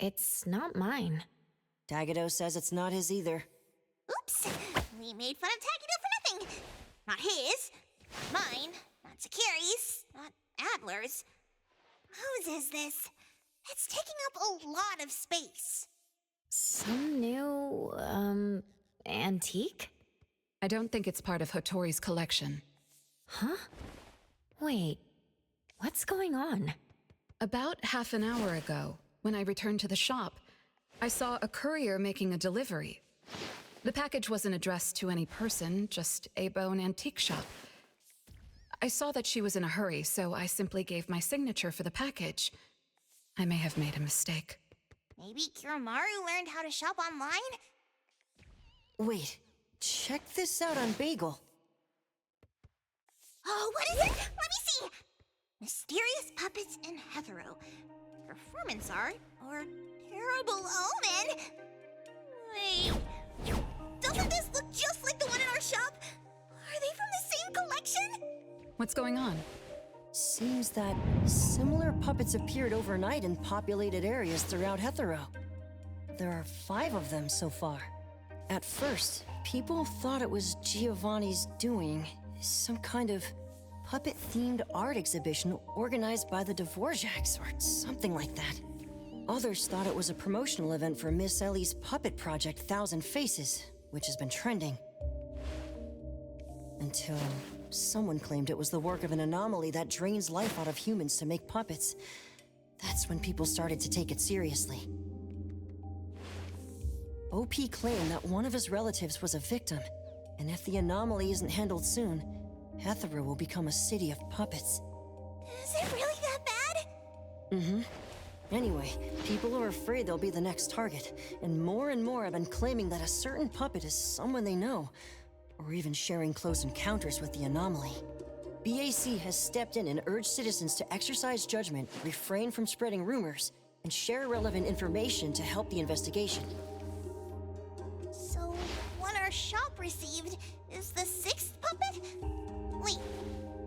It's not mine. Tagado says it's not his either. Oops! We made fun of Tagado for nothing. Not his, not mine, not Sakiri's, not Adler's. Whose is this? It's taking up a lot of space. Some new, antique? I don't think it's part of Hotori's collection. Huh? Wait, what's going on? About half an hour ago, when I returned to the shop, I saw a courier making a delivery. The package wasn't addressed to any person, just a bone antique shop. I saw that she was in a hurry, so I simply gave my signature for the package. I may have made a mistake. Maybe Kiromaru learned how to shop online? Wait, check this out on Bagel. Oh, what is it? Let me see! Mysterious puppets in hetero. Performance art, or terrible omen? Wait, doesn't this look just like the one in our shop? Are they from the same collection? What's going on? Seems that similar puppets appeared overnight in populated areas throughout Hetero. There are 5 of them so far. At first, people thought it was Giovanni's doing, some kind of puppet-themed art exhibition organized by the Dvorak's or something like that. Others thought it was a promotional event for Miss Ellie's puppet project 1,000 Faces, which has been trending. Until someone claimed it was the work of an anomaly that drains life out of humans to make puppets. That's when people started to take it seriously. OP claimed that one of his relatives was a victim, and if the anomaly isn't handled soon, Hetero will become a city of puppets. Is it really that bad? Mm-hmm. Anyway, people are afraid they'll be the next target, and more have been claiming that a certain puppet is someone they know, or even sharing close encounters with the anomaly. BAC has stepped in and urged citizens to exercise judgment, refrain from spreading rumors, and share relevant information to help the investigation. So, one our shop received is the 6th puppet? Wait,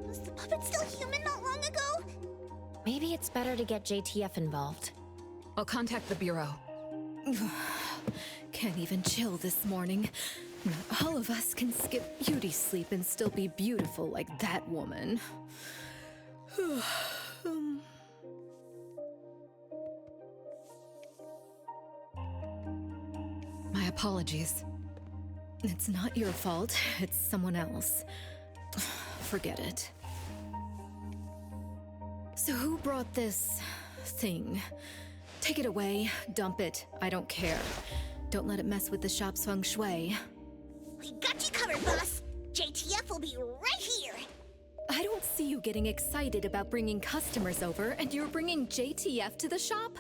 was the puppet still human not long ago? Maybe it's better to get JTF involved. I'll contact the Bureau. Can't even chill this morning. Not all of us can skip beauty sleep and still be beautiful like that woman. My apologies. It's not your fault, it's someone else. Forget it. So who brought this thing? Take it away, dump it, I don't care. Don't let it mess with the shop's feng shui. We got you covered, boss. JTF will be right here. I don't see you getting excited about bringing customers over, and you're bringing JTF to the shop?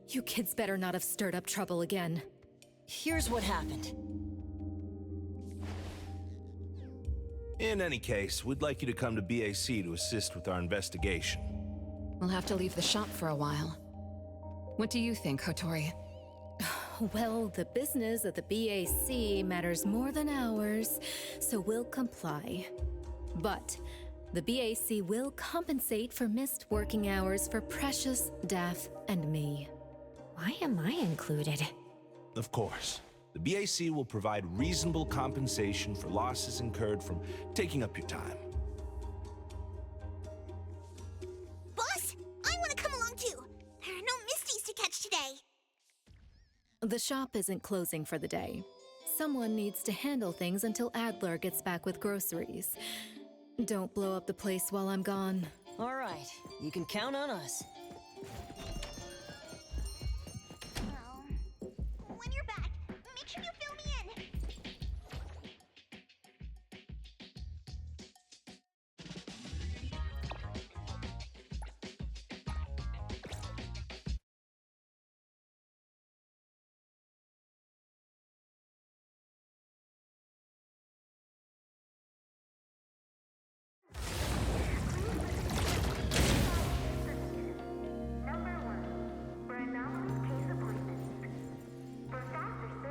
You kids better not have stirred up trouble again. Here's what happened. In any case, we'd like you to come to BAC to assist with our investigation. We'll have to leave the shop for a while. What do you think, Hotori? Well, the business of the BAC matters more than ours, so we'll comply. But the BAC will compensate for missed working hours for Precious, Daff, and me. Why am I included? Of course. The BAC will provide reasonable compensation for losses incurred from taking up your time. Boss, I want to come along too. There are no Misties to catch today. The shop isn't closing for the day. Someone needs to handle things until Adler gets back with groceries. Don't blow up the place while I'm gone. All right, you can count on us. Well, when you're back, make sure you fill me in.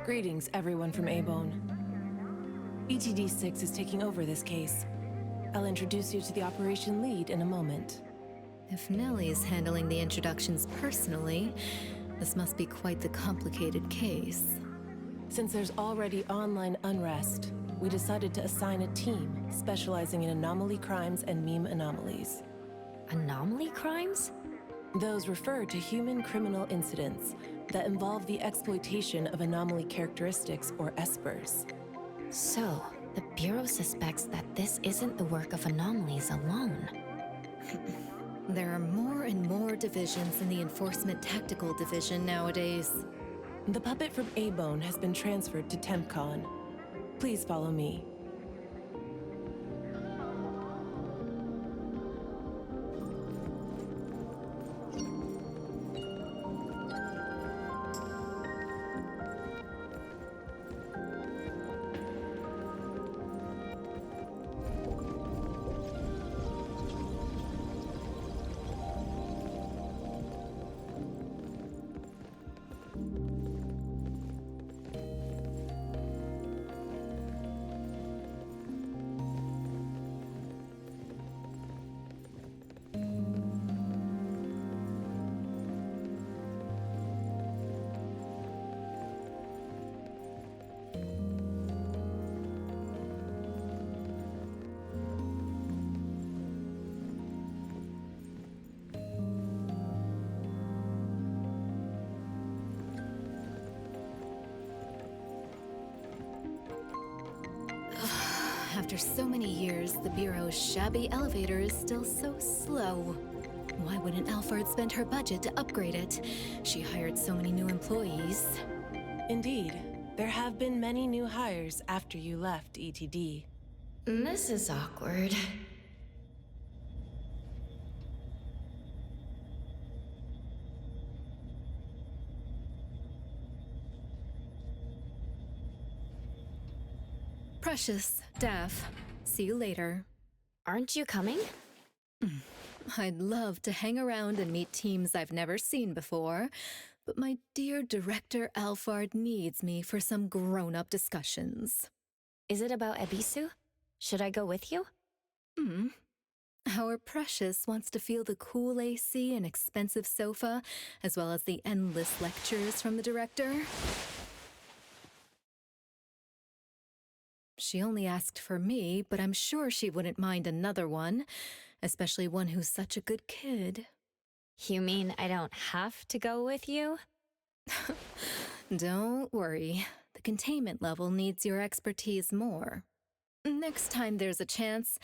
Greetings, everyone from A-Bone. ETD-6 is taking over this case. I'll introduce you to the operation lead in a moment. If Nellie's handling the introductions personally, This must be quite the complicated case. Since there's already online unrest, we decided to assign a team specializing in anomaly crimes and meme anomalies. Anomaly crimes? Those refer to human criminal incidents that involve the exploitation of anomaly characteristics, or espers. So, the Bureau suspects that this isn't the work of anomalies alone. There are more and more divisions in the Enforcement Tactical Division nowadays. The puppet from A-Bone has been transferred to TempCon. Please follow me. After so many years, the Bureau's shabby elevator is still so slow. Why wouldn't Alfred spend her budget to upgrade it? She hired so many new employees. Indeed, there have been many new hires after you left ETD. This is awkward. Precious, Daff, see you later. Aren't you coming? I'd love to hang around and meet teams I've never seen before, but my dear Director Alfard needs me for some grown-up discussions. Is it about Ebisu? Should I go with you? Our Precious wants to feel the cool AC and expensive sofa, as well as the endless lectures from the Director. She only asked for me, but I'm sure she wouldn't mind another one, especially one who's such a good kid. You mean I don't have to go with you? Don't worry, the containment level needs your expertise more. Next time there's a chance,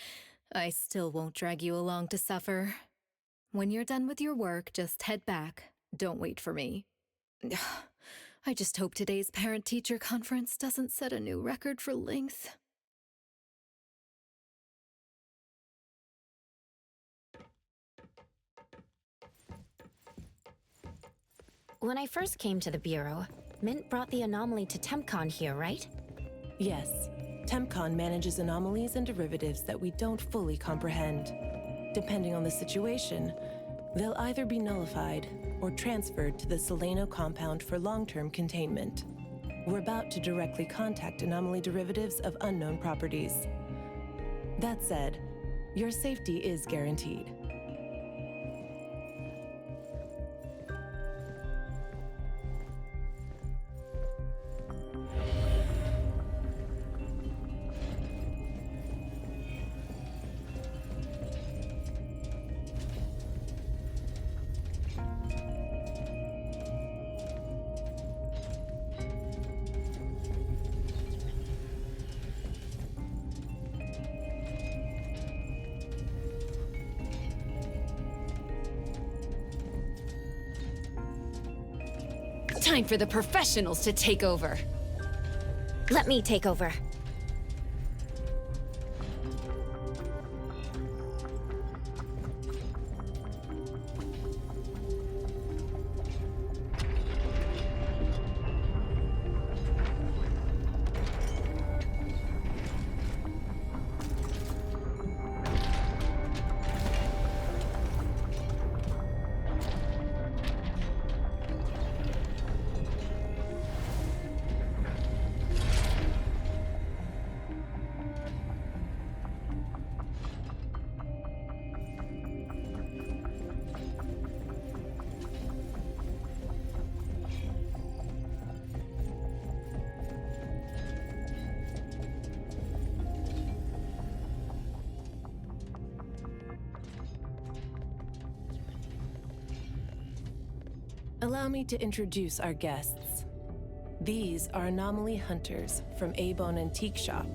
I still won't drag you along to suffer. When you're done with your work, just head back. Don't wait for me. I just hope today's parent-teacher conference doesn't set a new record for length. When I first came to the Bureau, Mint brought the anomaly to TempCon here, right? Yes, TempCon manages anomalies and derivatives that we don't fully comprehend. Depending on the situation, they'll either be nullified or transferred to the Seleno compound for long-term containment. We're about to directly contact anomaly derivatives of unknown properties. That said, your safety is guaranteed. Time for the professionals to take over. Let me take over. Allow me to introduce our guests. These are anomaly hunters from A-Bone Antique Shop,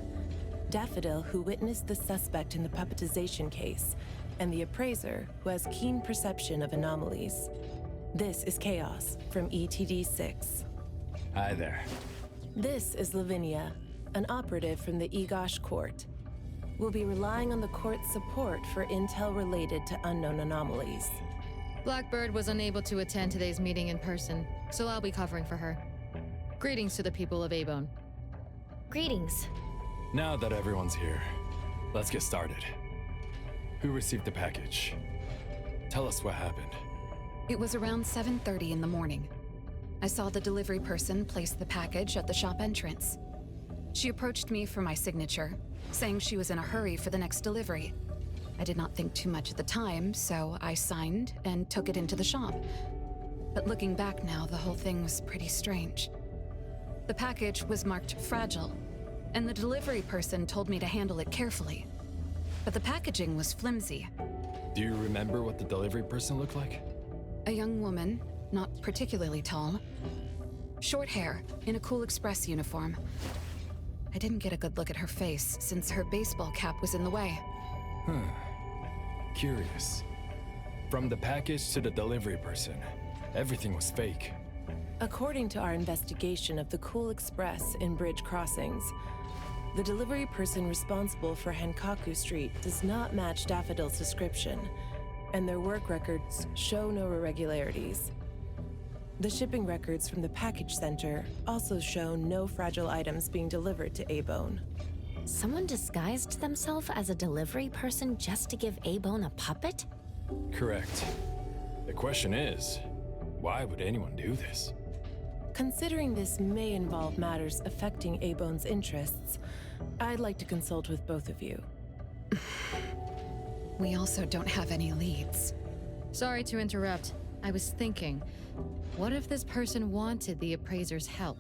Daffodil, who witnessed the suspect in the puppetization case, and the appraiser, who has keen perception of anomalies. This is Chaos from ETD-6. Hi there. This is Lavinia, an operative from the Egosh Court. We'll be relying on the court's support for intel related to unknown anomalies. Blackbird was unable to attend today's meeting in person, so I'll be covering for her. Greetings to the people of A-Bone. Greetings. Now that everyone's here, let's get started. Who received the package? Tell us what happened. It was around 7:30 in the morning. I saw the delivery person place the package at the shop entrance. She approached me for my signature, saying she was in a hurry for the next delivery. I did not think too much at the time, so I signed and took it into the shop. But looking back now, the whole thing was pretty strange. The package was marked fragile, and the delivery person told me to handle it carefully. But the packaging was flimsy. Do you remember what the delivery person looked like? A young woman, not particularly tall. Short hair, in a Cool Express uniform. I didn't get a good look at her face since her baseball cap was in the way. Curious. From the package to the delivery person, everything was fake. According to our investigation of the Cool Express in Bridge Crossings, the delivery person responsible for Hankaku Street does not match Daffodil's description, and their work records show no irregularities. The shipping records from the package center also show no fragile items being delivered to A-Bone. Someone disguised themselves as a delivery person just to give A-Bone a puppet? Correct. The question is, why would anyone do this? Considering this may involve matters affecting A-Bone's interests, I'd like to consult with both of you. We also don't have any leads. Sorry to interrupt. I was thinking, what if this person wanted the appraiser's help?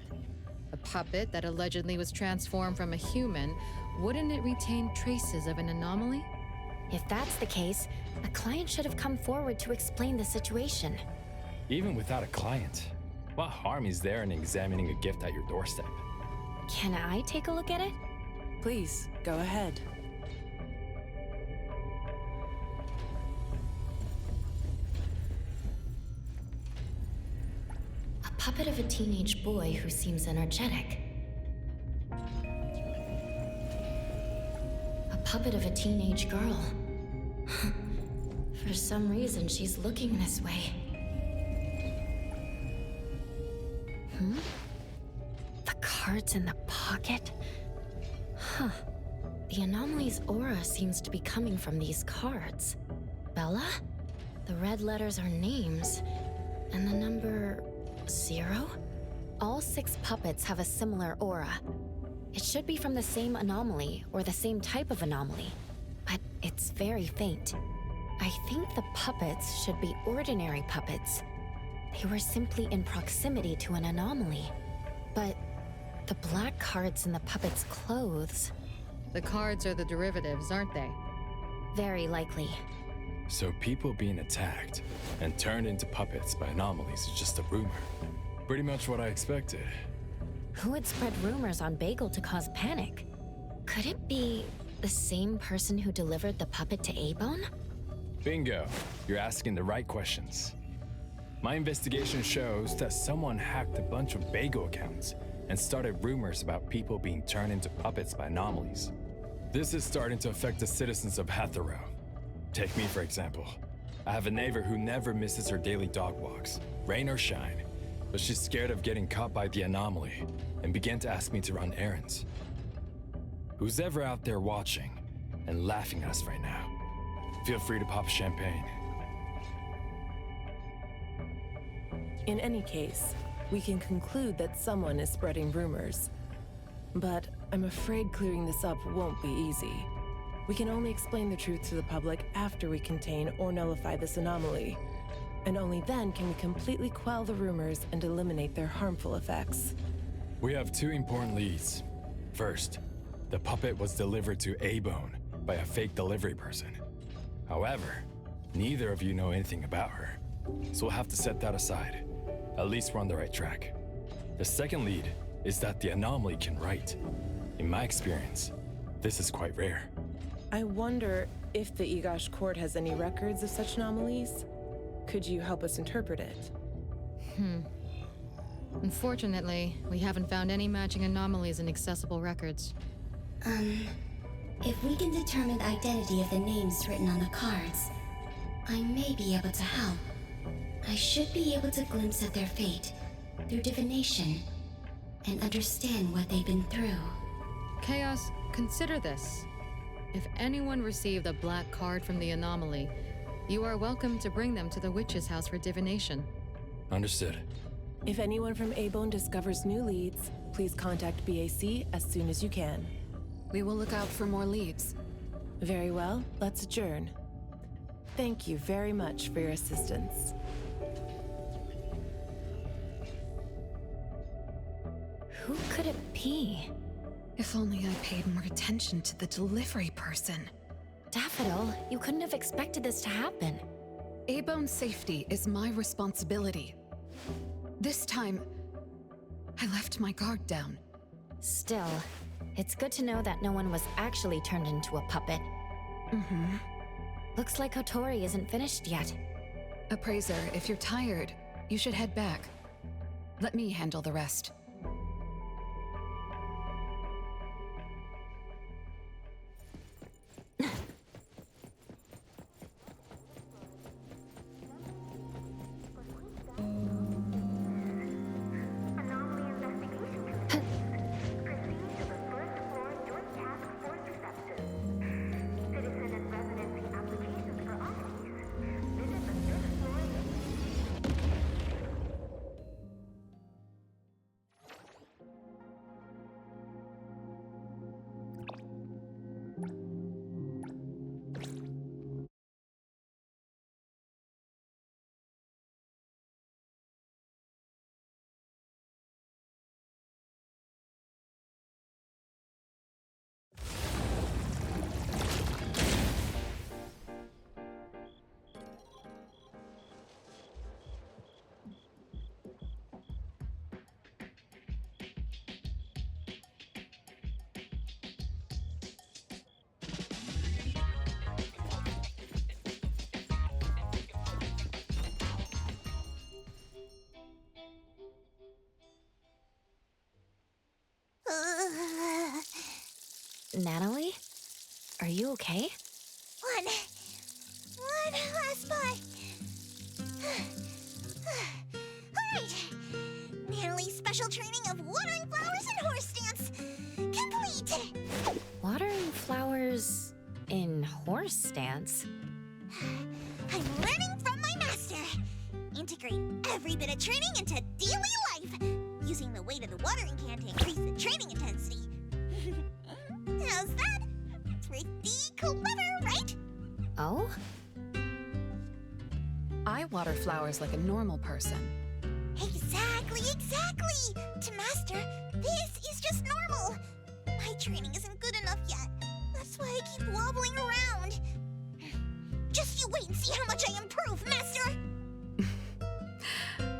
A puppet that allegedly was transformed from a human, wouldn't it retain traces of an anomaly? If that's the case, a client should have come forward to explain the situation. Even without a client, what harm is there in examining a gift at your doorstep? Can I take a look at it? Please, go ahead. A puppet of a teenage boy who seems energetic. A puppet of a teenage girl. For some reason, she's looking this way. The cards in the pocket? Huh. The anomaly's aura seems to be coming from these cards. Bella? The red letters are names, and the number 0? All 6 puppets have a similar aura. It should be from the same anomaly, or the same type of anomaly, but it's very faint. I think the puppets should be ordinary puppets. They were simply in proximity to an anomaly. But the black cards in the puppets' clothes... The cards are the derivatives, aren't they? Very likely. So people being attacked and turned into puppets by anomalies is just a rumor. Pretty much what I expected. Who would spread rumors on Bagel to cause panic? Could it be the same person who delivered the puppet to A-Bone? Bingo. You're asking the right questions. My investigation shows that someone hacked a bunch of Bagel accounts and started rumors about people being turned into puppets by anomalies. This is starting to affect the citizens of Hathero. Take me, for example. I have a neighbor who never misses her daily dog walks, rain or shine, but she's scared of getting caught by the anomaly and began to ask me to run errands. Who's ever out there watching and laughing at us right now, feel free to pop champagne. In any case, we can conclude that someone is spreading rumors. But I'm afraid clearing this up won't be easy. We can only explain the truth to the public after we contain or nullify this anomaly. And only then can we completely quell the rumors and eliminate their harmful effects. We have 2 important leads. First, the puppet was delivered to A-Bone by a fake delivery person. However, neither of you know anything about her, so we'll have to set that aside. At least we're on the right track. The second lead is that the anomaly can write. In my experience, this is quite rare. I wonder if the Egosh court has any records of such anomalies. Could you help us interpret it? Unfortunately, we haven't found any matching anomalies in accessible records. If we can determine the identity of the names written on the cards, I may be able to help. I should be able to glimpse at their fate through divination and understand what they've been through. Chaos, consider this. If anyone received a black card from the anomaly, you are welcome to bring them to the witch's house for divination. Understood. If anyone from A-Bone discovers new leads, please contact BAC as soon as you can. We will look out for more leads. Very well, let's adjourn. Thank you very much for your assistance. Who could it be? If only I paid more attention to the delivery person. Daffodil, you couldn't have expected this to happen. A-Bone's safety is my responsibility. This time, I left my guard down. Still, it's good to know that no one was actually turned into a puppet. Looks like Kotori isn't finished yet. Appraiser, if you're tired, you should head back. Let me handle the rest. Natalie? Are you okay? One last spot. Alright. Natalie's special training of watering flowers and horse stance complete. Watering flowers in horse stance? I'm learning from my master. Integrate every bit of training into daily life, using the weight of the watering can to increase the training intensity. How's that? Pretty clever, right? Oh? I water flowers like a normal person. Exactly. To master, this is just normal. My training isn't good enough yet. That's why I keep wobbling around. Just you wait and see how much I improve, master!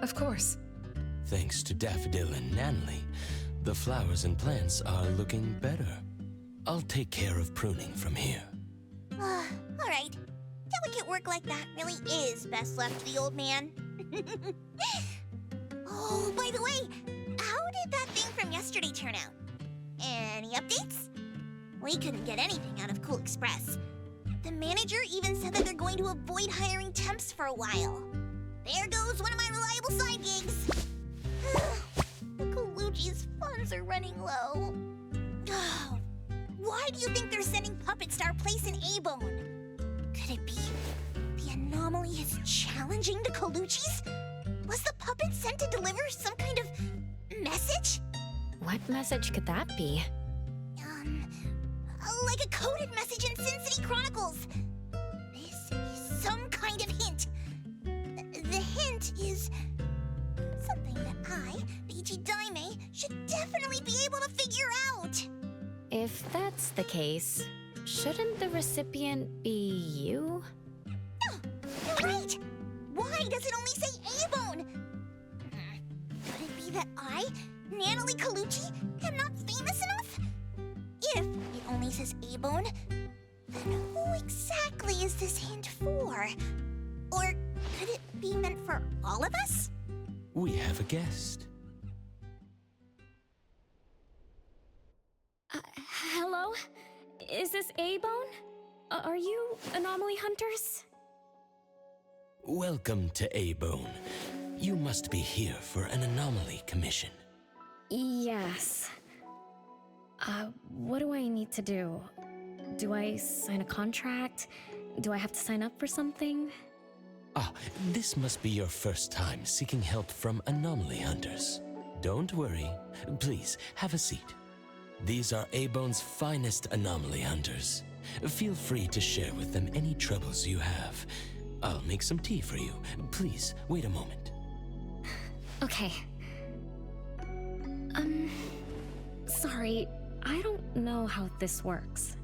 Of course. Thanks to Daffodil and Natalie, the flowers and plants are looking better. I'll take care of pruning from here. Alright. Delicate work like that really is best left to the old man. Oh, by the way, how did that thing from yesterday turn out? Any updates? We couldn't get anything out of Cool Express. The manager even said that they're going to avoid hiring temps for a while. There goes one of my reliable side gigs. The Colucci's funds are running low. Why do you think they're sending puppets to our place in A-Bone? Could it be the anomaly is challenging the Colucci's? Was the puppet sent to deliver some kind of message? What message could that be? Like a coded message in Sin City Chronicles. This is some kind of hint. The hint is something that I, Beiji Daime, should definitely be able to figure out. If that's the case, shouldn't the recipient be you? No, you're right. Why does it only say A-Bone? that I, Natalie Colucci, am not famous enough? If it only says A-Bone, then who exactly is this hint for? Or could it be meant for all of us? We have a guest. Hello? Is this A-Bone? Are you anomaly hunters? Welcome to A-Bone. You must be here for an anomaly commission. Yes. What do I need to do? Do I sign a contract? Do I have to sign up for something? Ah, this must be your first time seeking help from anomaly hunters. Don't worry. Please, have a seat. These are A-Bone's finest anomaly hunters. Feel free to share with them any troubles you have. I'll make some tea for you. Please, wait a moment. Okay. Sorry, I don't know how this works.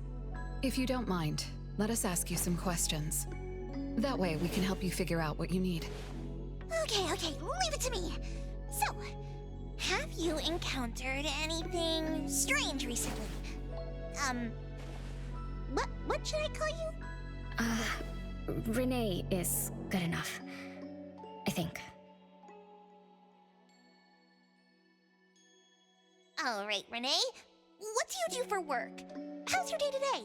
If you don't mind, let us ask you some questions. That way we can help you figure out what you need. Okay, leave it to me. So, have you encountered anything strange recently? What should I call you? Renee is good enough. I think. All right, Renee. What do you do for work? How's your day today?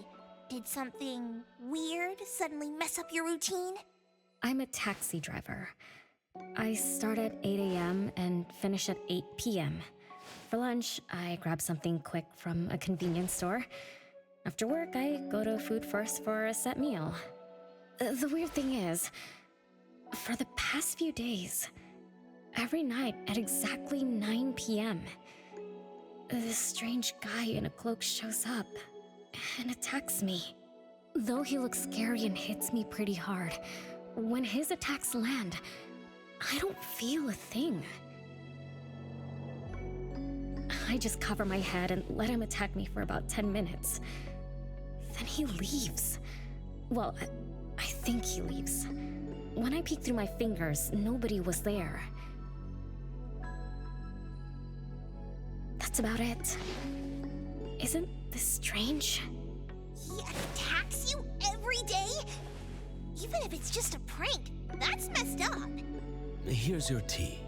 Did something weird suddenly mess up your routine? I'm a taxi driver. I start at 8 a.m. and finish at 8 p.m. For lunch, I grab something quick from a convenience store. After work, I go to Food First for a set meal. The weird thing is, for the past few days, every night at exactly 9 p.m., this strange guy in a cloak shows up and attacks me. Though he looks scary and hits me pretty hard, when his attacks land, I don't feel a thing. I just cover my head and let him attack me for about 10 minutes. Then he leaves. Well, I think he leaves. When I peek through my fingers, nobody was there. That's about it. Isn't this strange? He attacks you every day? Even if it's just a prank, that's messed up. Here's your tea.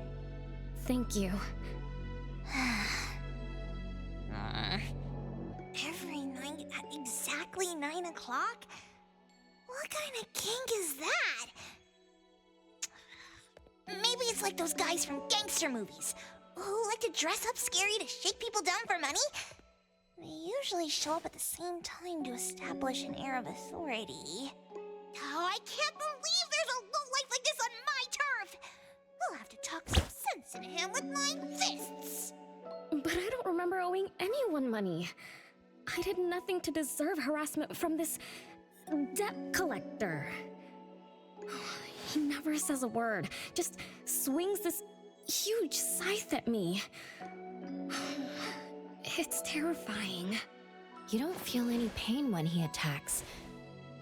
Thank you. Every night at exactly 9 o'clock? What kind of kink is that? Maybe it's like those guys from gangster movies who like to dress up scary to shake people down for money. They usually show up at the same time to establish an air of authority. Oh, I can't believe there's a lowlife like this on my turf! I'll have to talk some sense into him with my fists! But I don't remember owing anyone money. I did nothing to deserve harassment from this debt collector. He never says a word, just swings this huge scythe at me. It's terrifying. You don't feel any pain when he attacks.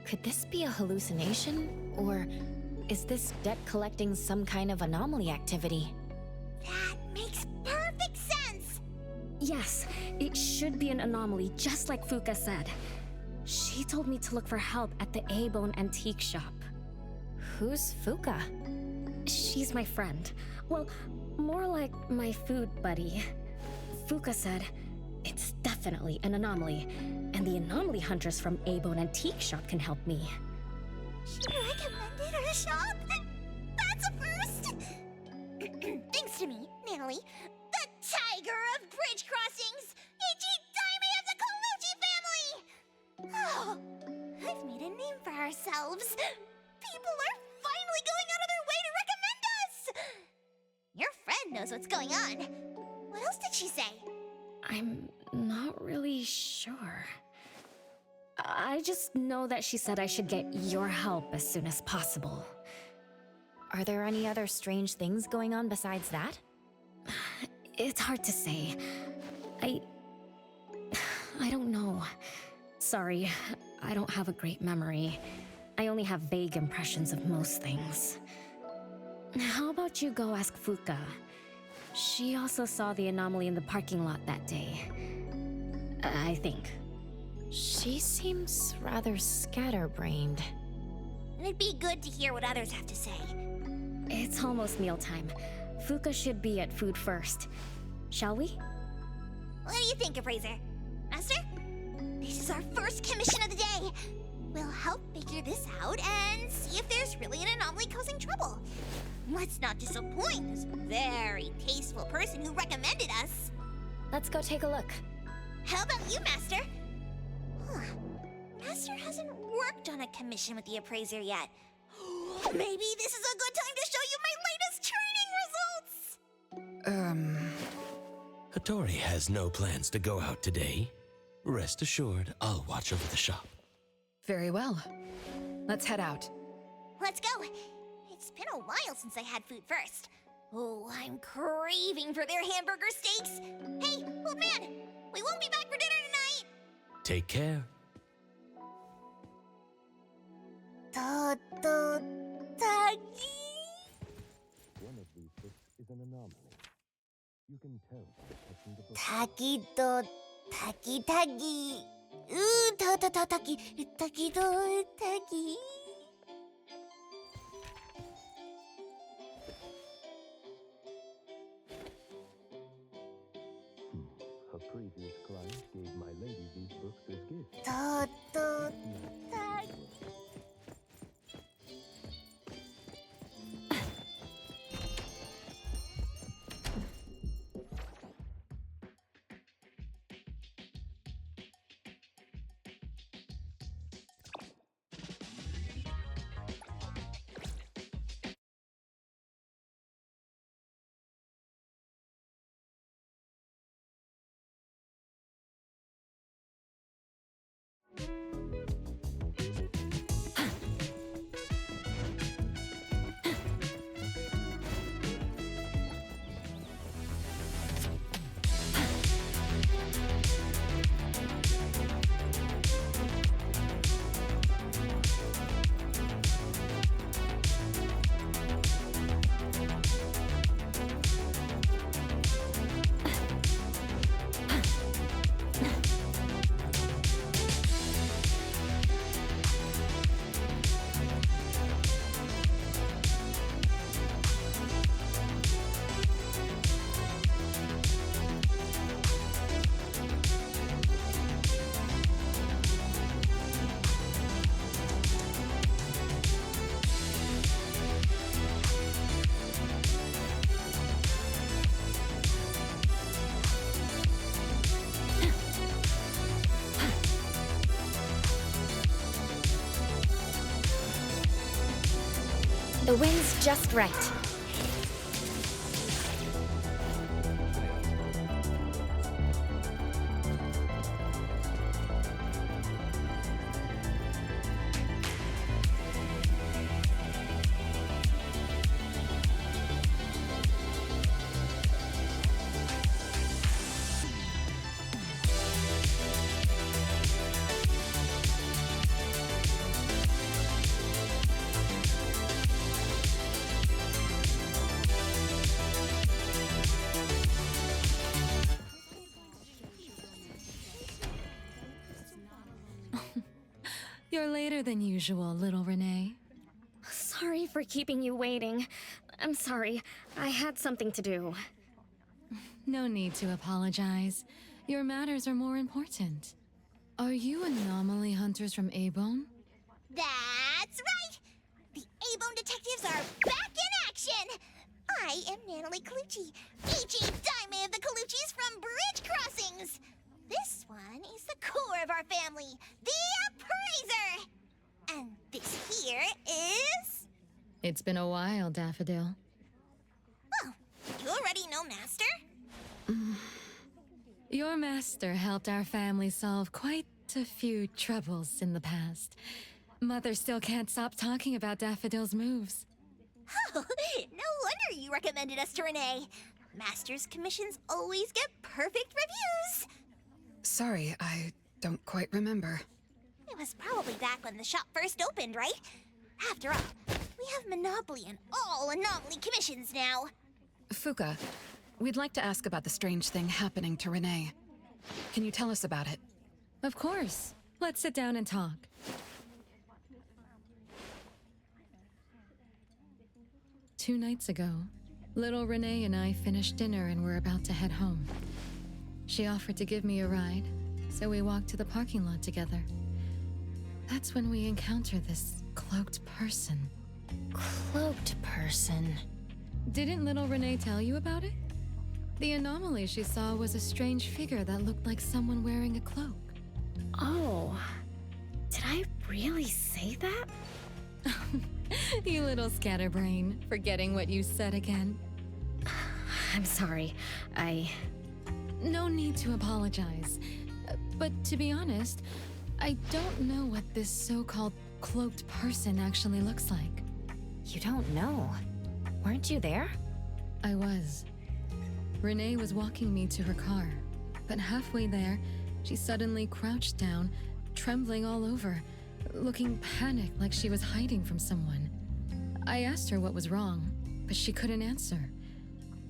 Could this be a hallucination? Or is this debt collecting some kind of anomaly activity? That makes perfect sense! Yes, it should be an anomaly, just like Fuka said. She told me to look for help at the A-Bone antique shop. Who's Fuka? She's my friend. Well, more like my food buddy. Fuka said, it's definitely an anomaly, and the anomaly hunters from A-Bone Antique Shop can help me. She recommended her shop? That's a first! Thanks to me, Natalie, the tiger of bridge crossings, Ichi-Daime of the Colucci family! Oh, I've made a name for ourselves. People are finally going out of their way to recommend us! Your friend knows what's going on. What else did she say? I'm not really sure. I just know that she said I should get your help as soon as possible. Are there any other strange things going on besides that? It's hard to say. I don't know. Sorry, I don't have a great memory. I only have vague impressions of most things. How about you go ask Fuka? She also saw the anomaly in the parking lot that day. I think. She seems rather scatterbrained. It'd be good to hear what others have to say. It's almost mealtime. Fuka should be at food first. Shall we? What do you think, Appraiser? Master? This is our first commission of the day. We'll help figure this out and see if there's really an anomaly causing trouble. Let's not disappoint this very tasteful person who recommended us. Let's go take a look. How about you, Master? Huh. Master hasn't worked on a commission with the Appraiser yet. Maybe this is a good time to show you my latest training results! Hattori has no plans to go out today. Rest assured, I'll watch over the shop. Very well. Let's head out. Let's go! It's been a while since I had food first. Oh, I'm craving for their hamburger steaks. Hey, old man! We won't be back for dinner tonight! Take care. Tagi! One of these books is an anomaly. You can tell by touching the book. Tagi to Tagi Tagi. Tagi to Tagi. A previous client gave my lady these books as gifts. Tagi. The wind's just right. You're later than usual, little Renee. Sorry for keeping you waiting. I'm sorry. I had something to do. No need to apologize. Your matters are more important. Are you anomaly hunters from Abone? That's right! The A-Bone detectives are back in action! I am Natalie Colucci, PG Diamond of the Coluccis from Bridge Crossings! This one is the core of our family, the Appraiser! And this here is... It's been a while, Daffodil. Oh, you already know Master? Your master helped our family solve quite a few troubles in the past. Mother still can't stop talking about Daffodil's moves. Oh, no wonder you recommended us to Renee. Master's commissions always get perfect reviews. Sorry, I don't quite remember. It was probably back when the shop first opened, right? After all, we have monopoly on all anomaly commissions now. Fuka, We'd like to ask about the strange thing happening to Renee. Can you tell us about it? Of course. Let's sit down and talk. Two nights ago, little Renee and I finished dinner and were about to head home. She offered to give me a ride, so we walked to the parking lot together. That's when we encountered this cloaked person. Cloaked person. Didn't little Renee tell you about it? The anomaly she saw was a strange figure that looked like someone wearing a cloak. Oh, did I really say that? You little scatterbrain, forgetting what you said again. I'm sorry. No need to apologize. But to be honest, I don't know what this so-called cloaked person actually looks like. You don't know? Weren't you there? I was. Renee was walking me to her car, but halfway there, she suddenly crouched down, trembling all over, looking panicked like she was hiding from someone. I asked her what was wrong, but she couldn't answer.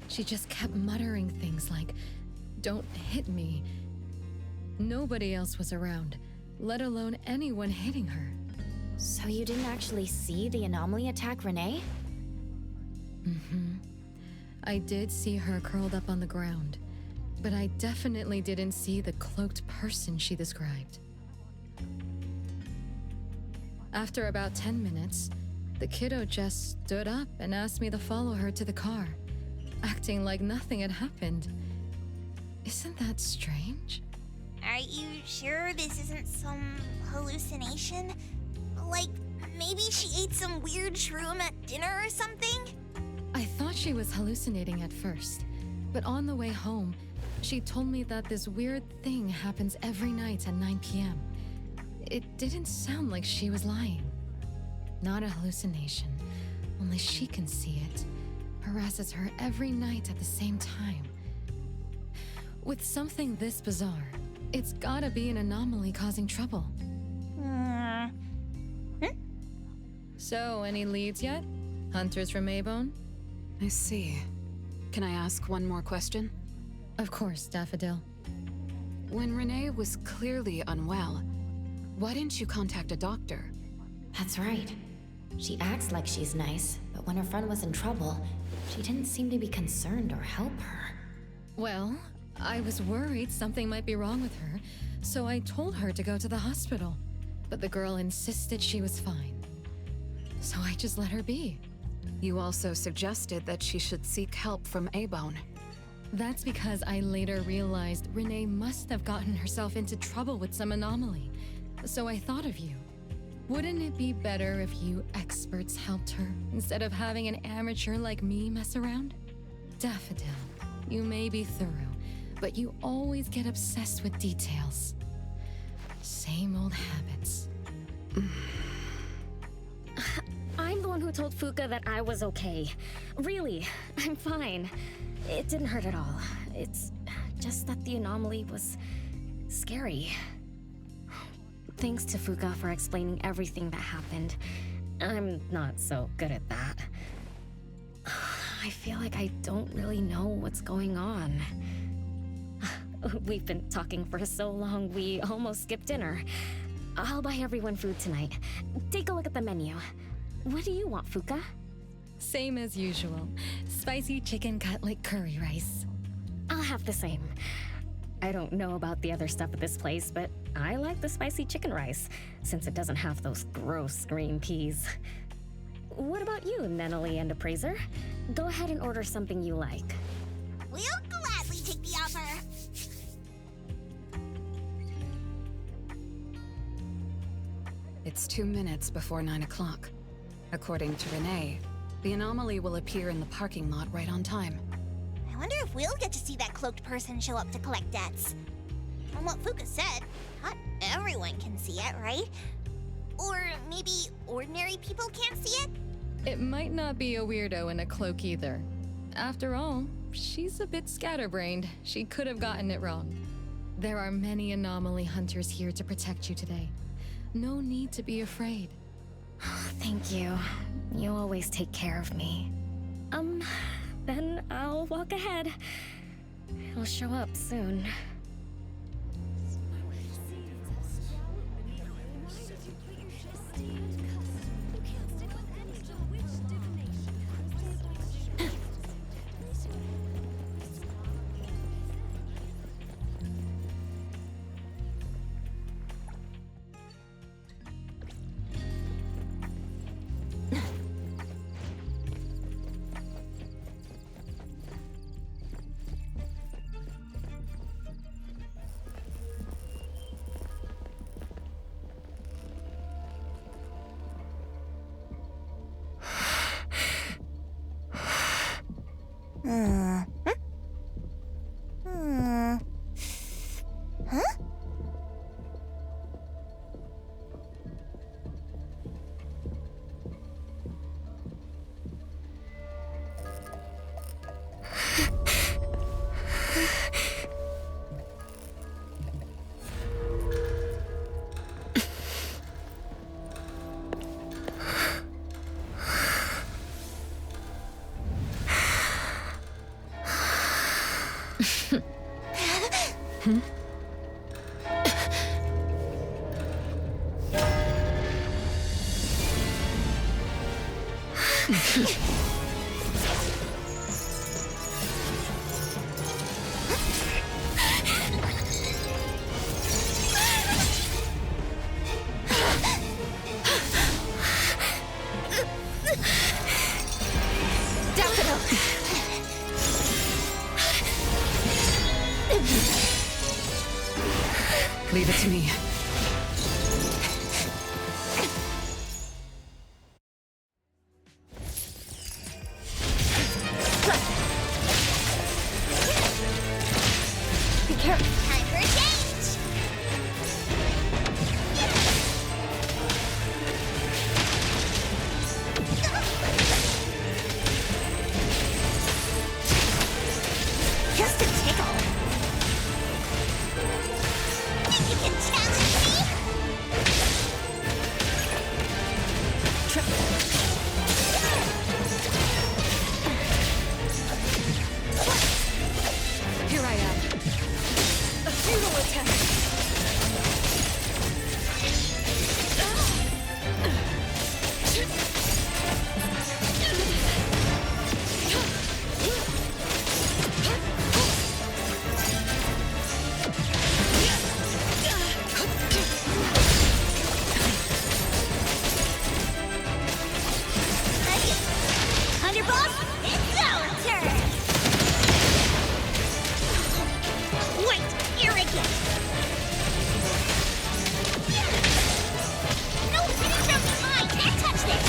She just kept muttering things like, "Don't hit me." Nobody else was around, let alone anyone hitting her. So you didn't actually see the anomaly attack Renee? I did see her curled up on the ground, but I definitely didn't see the cloaked person she described. After about 10 minutes, the kiddo just stood up and asked me to follow her to the car, acting like nothing had happened. Isn't that strange? Are you sure this isn't some hallucination? Like, maybe she ate some weird shroom at dinner or something? I thought she was hallucinating at first, but on the way home, she told me that this weird thing happens every night at 9 p.m. It didn't sound like she was lying. Not a hallucination, only she can see it. Harasses her every night at the same time. With something this bizarre, it's gotta be an anomaly causing trouble. So, any leads yet? Hunters from Maybone? I see. Can I ask one more question? Of course, Daffodil. When Renee was clearly unwell, why didn't you contact a doctor? That's right. She acts like she's nice, but when her friend was in trouble, she didn't seem to be concerned or help her. Well, I was worried something might be wrong with her, so I told her to go to the hospital. But the girl insisted she was fine. So I just let her be. You also suggested that she should seek help from A-Bone. That's because I later realized Renee must have gotten herself into trouble with some anomaly. So I thought of you. Wouldn't it be better if you experts helped her instead of having an amateur like me mess around? Daffodil, you may be thorough, but you always get obsessed with details. Same old habits. I'm the one who told Fuka that I was okay. Really, I'm fine. It didn't hurt at all. It's just that the anomaly was scary. Thanks to Fuka for explaining everything that happened. I'm not so good at that. I feel like I don't really know what's going on. We've been talking for so long, we almost skipped dinner. I'll buy everyone food tonight. Take a look at the menu. What do you want, Fuka? Same as usual. Spicy chicken cutlet curry rice. I'll have the same. I don't know about the other stuff at this place, but I like the spicy chicken rice, since it doesn't have those gross green peas. What about you, Nenali and Appraiser? Go ahead and order something you like. We'll gladly take the offer. It's 2 minutes before 9 o'clock. According to Renee, the anomaly will appear in the parking lot right on time. I wonder if we'll get to see that cloaked person show up to collect debts. From what Fuka said, not everyone can see it, right? Or maybe ordinary people can't see it? It might not be a weirdo in a cloak either. After all, she's a bit scatterbrained. She could have gotten it wrong. There are many anomaly hunters here to protect you today. No need to be afraid. Thank you. You always take care of me. then I'll walk ahead. It'll show up soon. Leave it to me. Be careful. Time for a change. Just a tickle. Think you can challenge me? Here I am. A futile attempt. Underboss, it's our turn! Wait, arrogant! No, finish from mine! Can't touch this!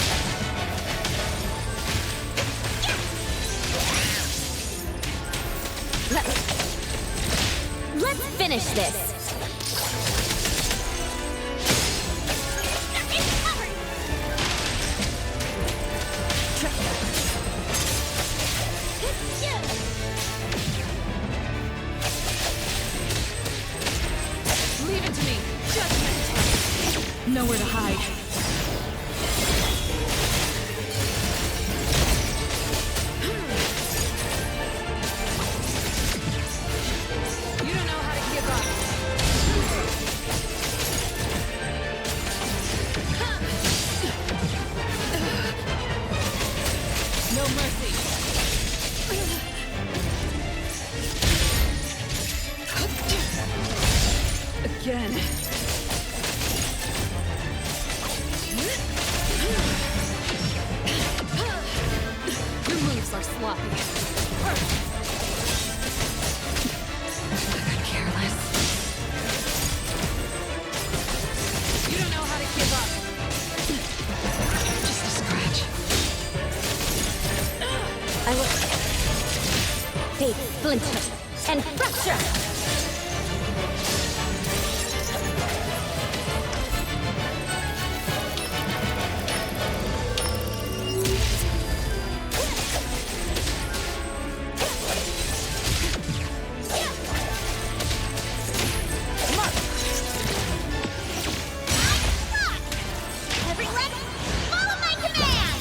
Let's finish this. It's covered! Leave it to me. Judgment. Nowhere to hide. You don't know how to give up. No mercy. Again. Your moves are sloppy. Careless. You don't know how to give up. Just a scratch. I will take splinter and fracture. Everyone, follow my command!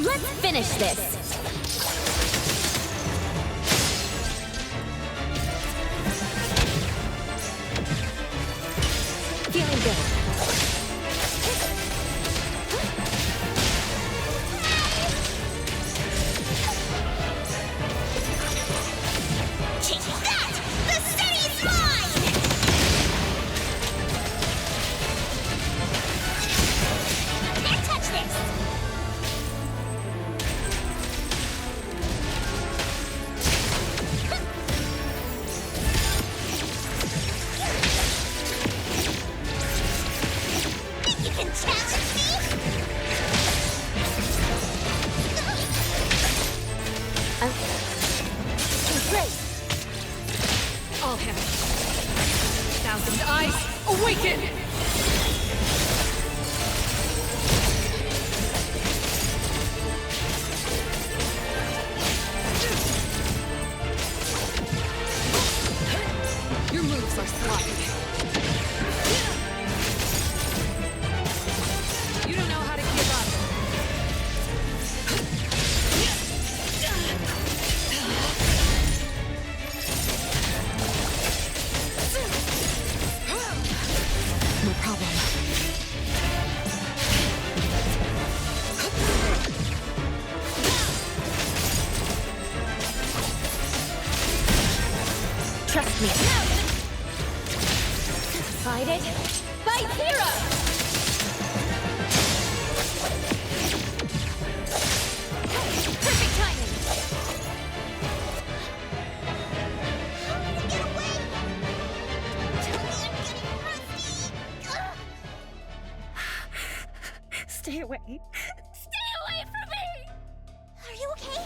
Let's finish this! Feeling good. Take that! The city's mine! Can't touch this! Think you can challenge me? Great! All hands. Thousand eyes, awaken! Your moves are sloppy. You don't know how to give up. No problem. Trust me. Fight it. Fight zero! Perfect timing! Get away! Tell me I'm getting rusty! Stay away. Stay away from me! Are you okay?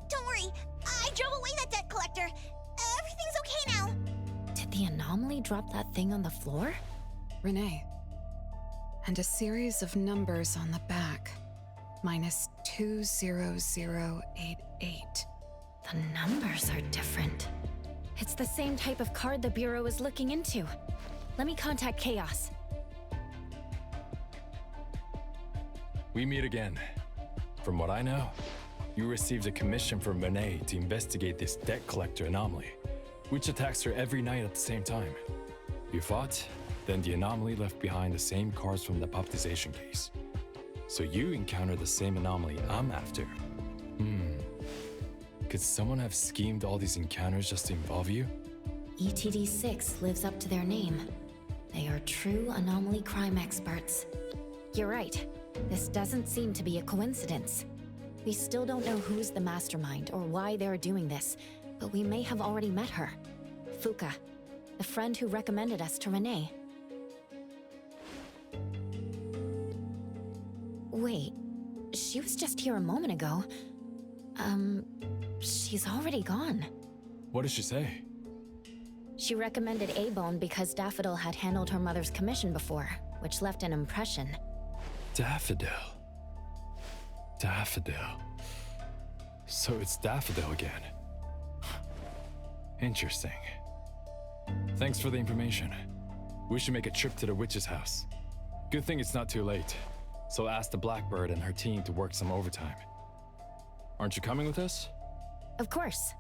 Don't worry, I drove away that debt collector. Everything's okay now. Did the anomaly drop that thing on the floor? Renee. And a series of numbers on the back. Minus 20088. The numbers are different. It's the same type of card the Bureau is looking into. Let me contact Chaos. We meet again. From what I know, you received a commission from Renee to investigate this debt collector anomaly, which attacks her every night at the same time. You fought, then the anomaly left behind the same cards from the poptization case. So you encountered the same anomaly I'm after. Could someone have schemed all these encounters just to involve you? ETD6 lives up to their name. They are true anomaly crime experts. You're right. This doesn't seem to be a coincidence. We still don't know who's the mastermind or why they're doing this, but we may have already met her. Fuka, the friend who recommended us to Renee. Wait, she was just here a moment ago. She's already gone. What did she say? She recommended A-Bone because Daffodil had handled her mother's commission before, which left an impression. Daffodil. Daffodil. So it's Daffodil again. Interesting. Thanks for the information. We should make a trip to the witch's house. Good thing it's not too late. So I'll ask the Blackbird and her team to work some overtime. Aren't you coming with us? Of course.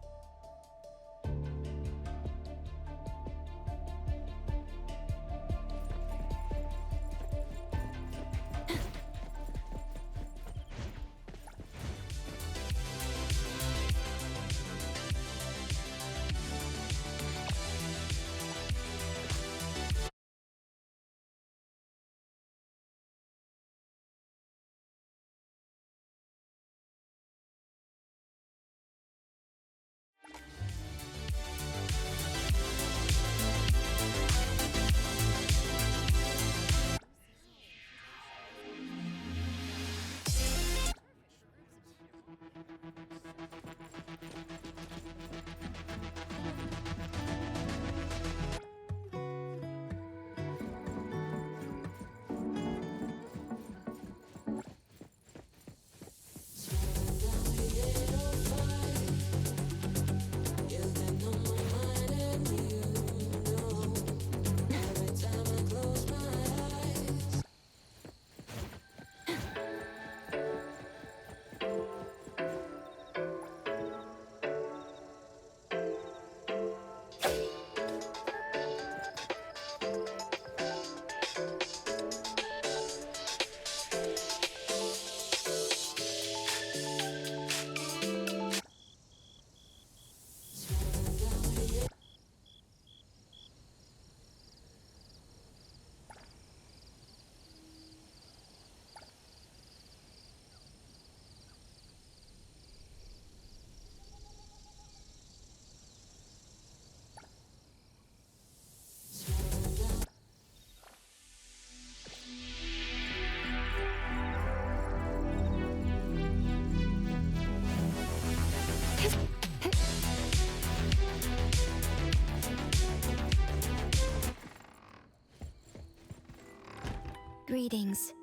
Greetings.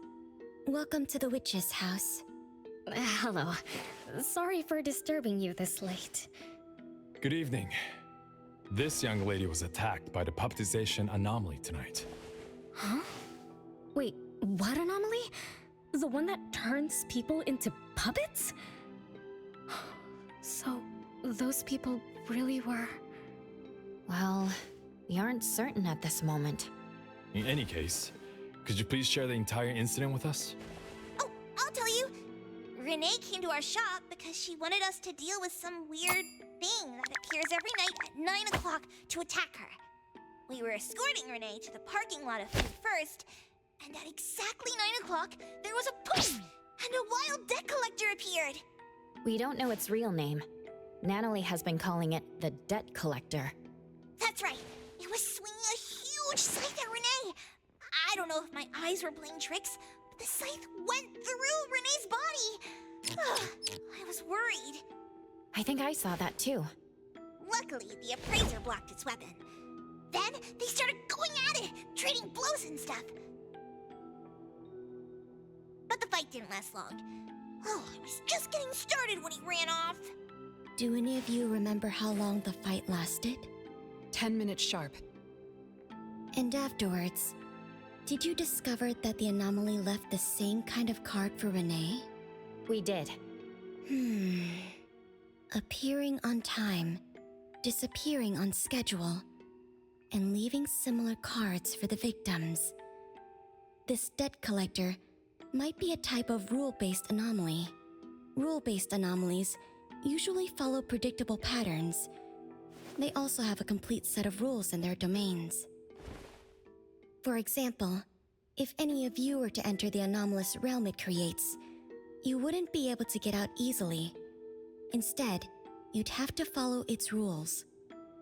Welcome to the witch's house. Hello. Sorry for disturbing you this late. Good evening. This young lady was attacked by the puppetization anomaly tonight. Huh? Wait, what anomaly? The one that turns people into puppets? So, those people really were... Well, we aren't certain at this moment. In any case, could you please share the entire incident with us? Oh, I'll tell you. Renee came to our shop because she wanted us to deal with some weird thing that appears every night at 9 o'clock to attack her. We were escorting Renee to the parking lot of Food First, and at exactly 9 o'clock, there was a poof, and a wild debt collector appeared. We don't know its real name. Natalie has been calling it the Debt Collector. That's right. It was swinging a huge scythe at Renee. I don't know if my eyes were playing tricks, but the scythe went through Renee's body. I was worried. I think I saw that too. Luckily, the appraiser blocked its weapon. Then, they started going at it, trading blows and stuff. But the fight didn't last long. Oh, I was just getting started when he ran off. Do any of you remember how long the fight lasted? 10 minutes sharp. And afterwards, did you discover that the anomaly left the same kind of card for Renee? We did. Appearing on time, disappearing on schedule, and leaving similar cards for the victims. This debt collector might be a type of rule-based anomaly. Rule-based anomalies usually follow predictable patterns. They also have a complete set of rules in their domains. For example, if any of you were to enter the anomalous realm it creates, you wouldn't be able to get out easily. Instead, you'd have to follow its rules.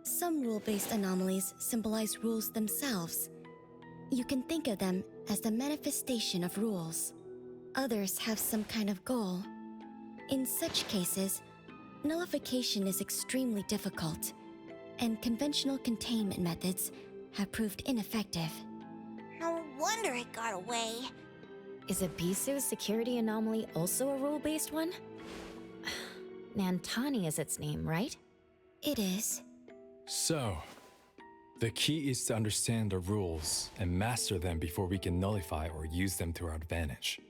Some rule-based anomalies symbolize rules themselves. You can think of them as the manifestation of rules. Others have some kind of goal. In such cases, nullification is extremely difficult, and conventional containment methods have proved ineffective. No wonder it got away. Is Abisu's security anomaly also a rule-based one? Nantani is its name, right? It is. So, the key is to understand the rules and master them before we can nullify or use them to our advantage.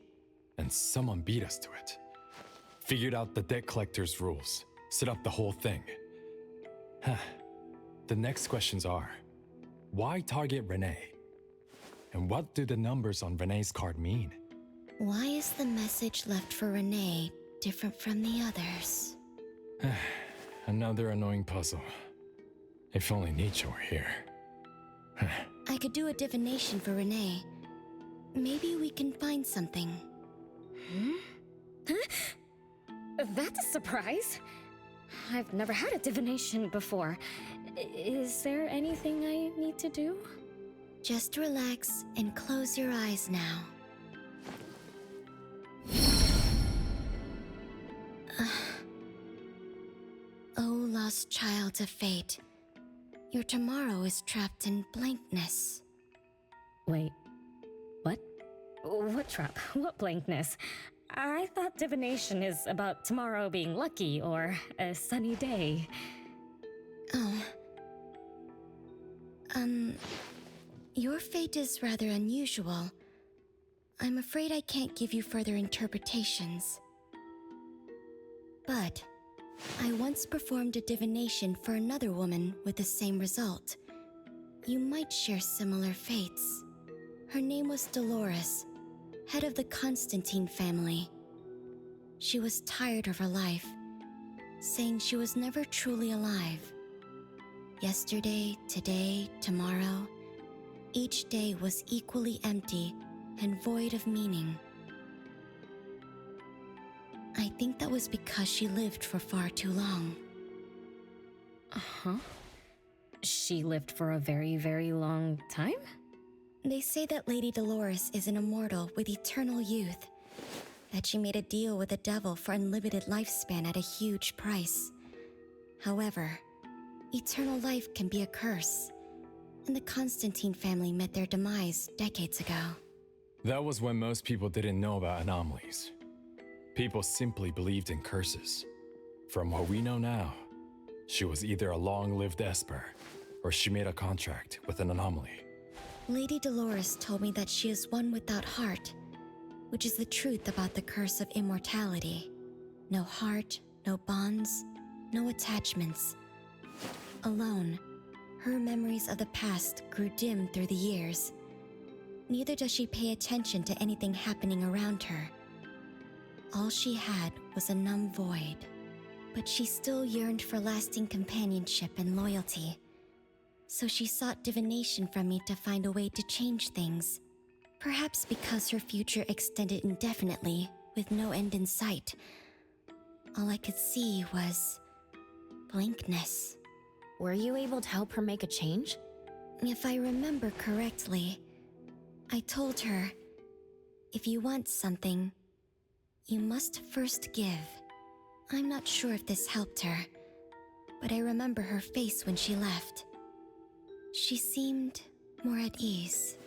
And someone beat us to it. Figured out the debt collector's rules, set up the whole thing. The next questions are, why target Renee? And what do the numbers on Renee's card mean? Why is the message left for Renee different from the others? Another annoying puzzle. If only Nietzsche were here. I could do a divination for Renee. Maybe we can find something. That's a surprise. I've never had a divination before. Is there anything I need to do? Just relax and close your eyes now. Oh, lost child of fate. Your tomorrow is trapped in blankness. Wait, what? What trap? What blankness? I thought divination is about tomorrow being lucky or a sunny day. Oh. Your fate is rather unusual. I'm afraid I can't give you further interpretations. But I once performed a divination for another woman with the same result. You might share similar fates. Her name was Dolores, head of the Constantine family. She was tired of her life, saying she was never truly alive. Yesterday, today, tomorrow, each day was equally empty and void of meaning. I think that was because she lived for far too long. Uh-huh. She lived for a very, very long time? They say that Lady Dolores is an immortal with eternal youth, that she made a deal with the devil for unlimited lifespan at a huge price. However, eternal life can be a curse, and the Constantine family met their demise decades ago. That was when most people didn't know about anomalies. People simply believed in curses. From what we know now, she was either a long-lived Esper, or she made a contract with an anomaly. Lady Dolores told me that she is one without heart, which is the truth about the curse of immortality. No heart, no bonds, no attachments. Alone, her memories of the past grew dim through the years. Neither does she pay attention to anything happening around her. All she had was a numb void, but she still yearned for lasting companionship and loyalty. So she sought divination from me to find a way to change things. Perhaps because her future extended indefinitely, with no end in sight. All I could see was blankness. Were you able to help her make a change? If I remember correctly, I told her, if you want something, you must first give. I'm not sure if this helped her, but I remember her face when she left. She seemed more at ease.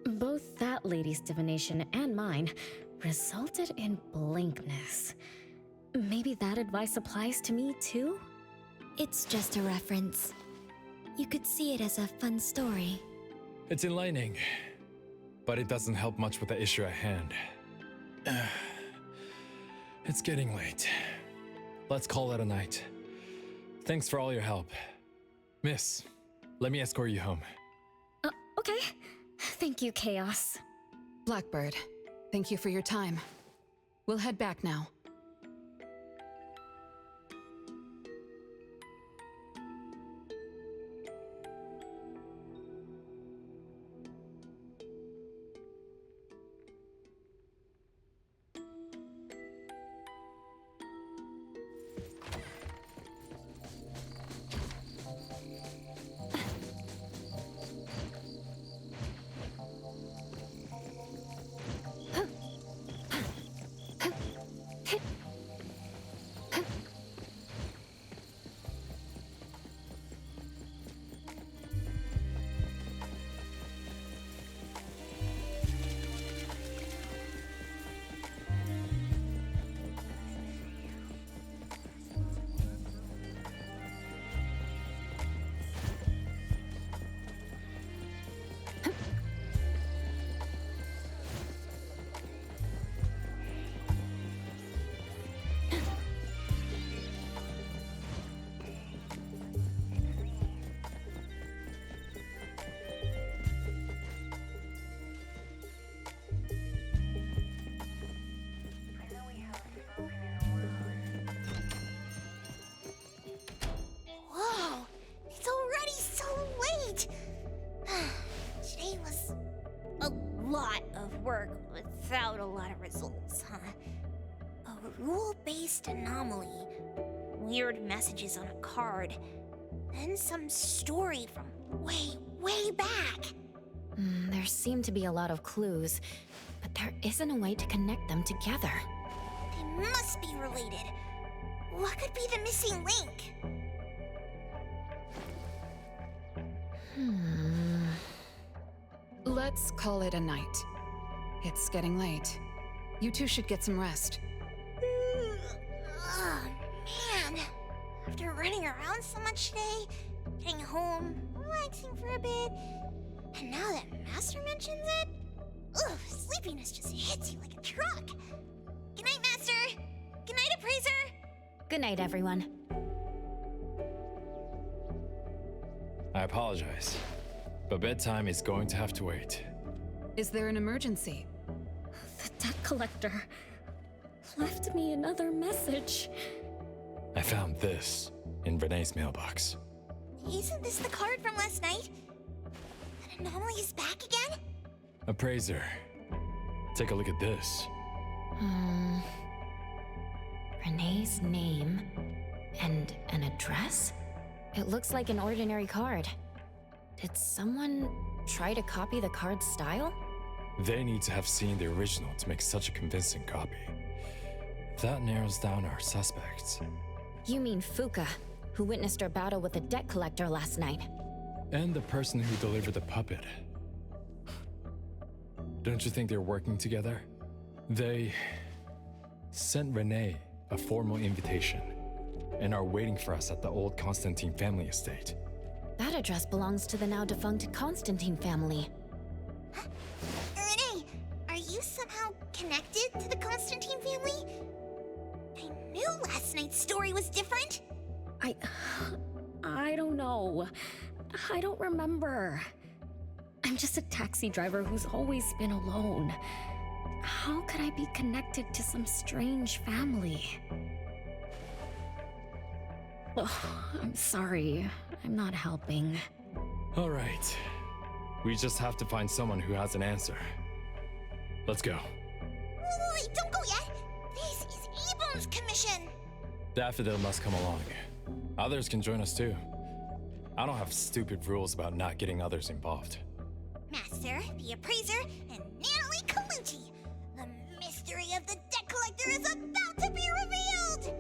Both that lady's divination and mine resulted in blankness. Maybe that advice applies to me too? It's just a reference. You could see it as a fun story. It's enlightening, but it doesn't help much with the issue at hand. It's getting late. Let's call it a night. Thanks for all your help. Miss, let me escort you home. Okay. Thank you, Chaos. Blackbird, thank you for your time. We'll head back now. Whoa, it's already so late. Today was a lot of work without a lot of results, huh? A rule-based anomaly, weird messages on a card, then some story from way back. There seem to be a lot of clues, but there isn't a way to connect them together. They must be related. What could be the missing link? Let's call it a night. It's getting late. You two should get some rest. Oh, man. After running around so much today, getting home, relaxing for a bit, and now that Master mentions it, ugh, sleepiness just hits you like a truck. Good night, Master. Good night, Appraiser. Good night, everyone. I apologize, but bedtime is going to have to wait. Is there an emergency? The debt collector left me another message. I found this in Renee's mailbox. Isn't this the card from last night? That anomaly is back again? Appraiser, take a look at this. Renee's name and an address? It looks like an ordinary card. Did someone try to copy the card's style? They need to have seen the original to make such a convincing copy. That narrows down our suspects. You mean Fuka, who witnessed our battle with the debt collector last night. And the person who delivered the puppet. Don't you think they're working together? They sent Renee a formal invitation and are waiting for us at the old Constantine family estate. That address belongs to the now defunct Constantine family. Renee, are you somehow connected to the Constantine family? I knew last night's story was different. I don't know. I don't remember. I'm just a taxi driver who's always been alone. How could I be connected to some strange family? Ugh, I'm sorry. I'm not helping. All right. We just have to find someone who has an answer. Let's go. Wait, don't go yet. This is Ebone's commission. Daffodil must come along. Others can join us too. I don't have stupid rules about not getting others involved. Master, the appraiser, and Natalie Colucci. The mystery of the debt collector is about to be revealed!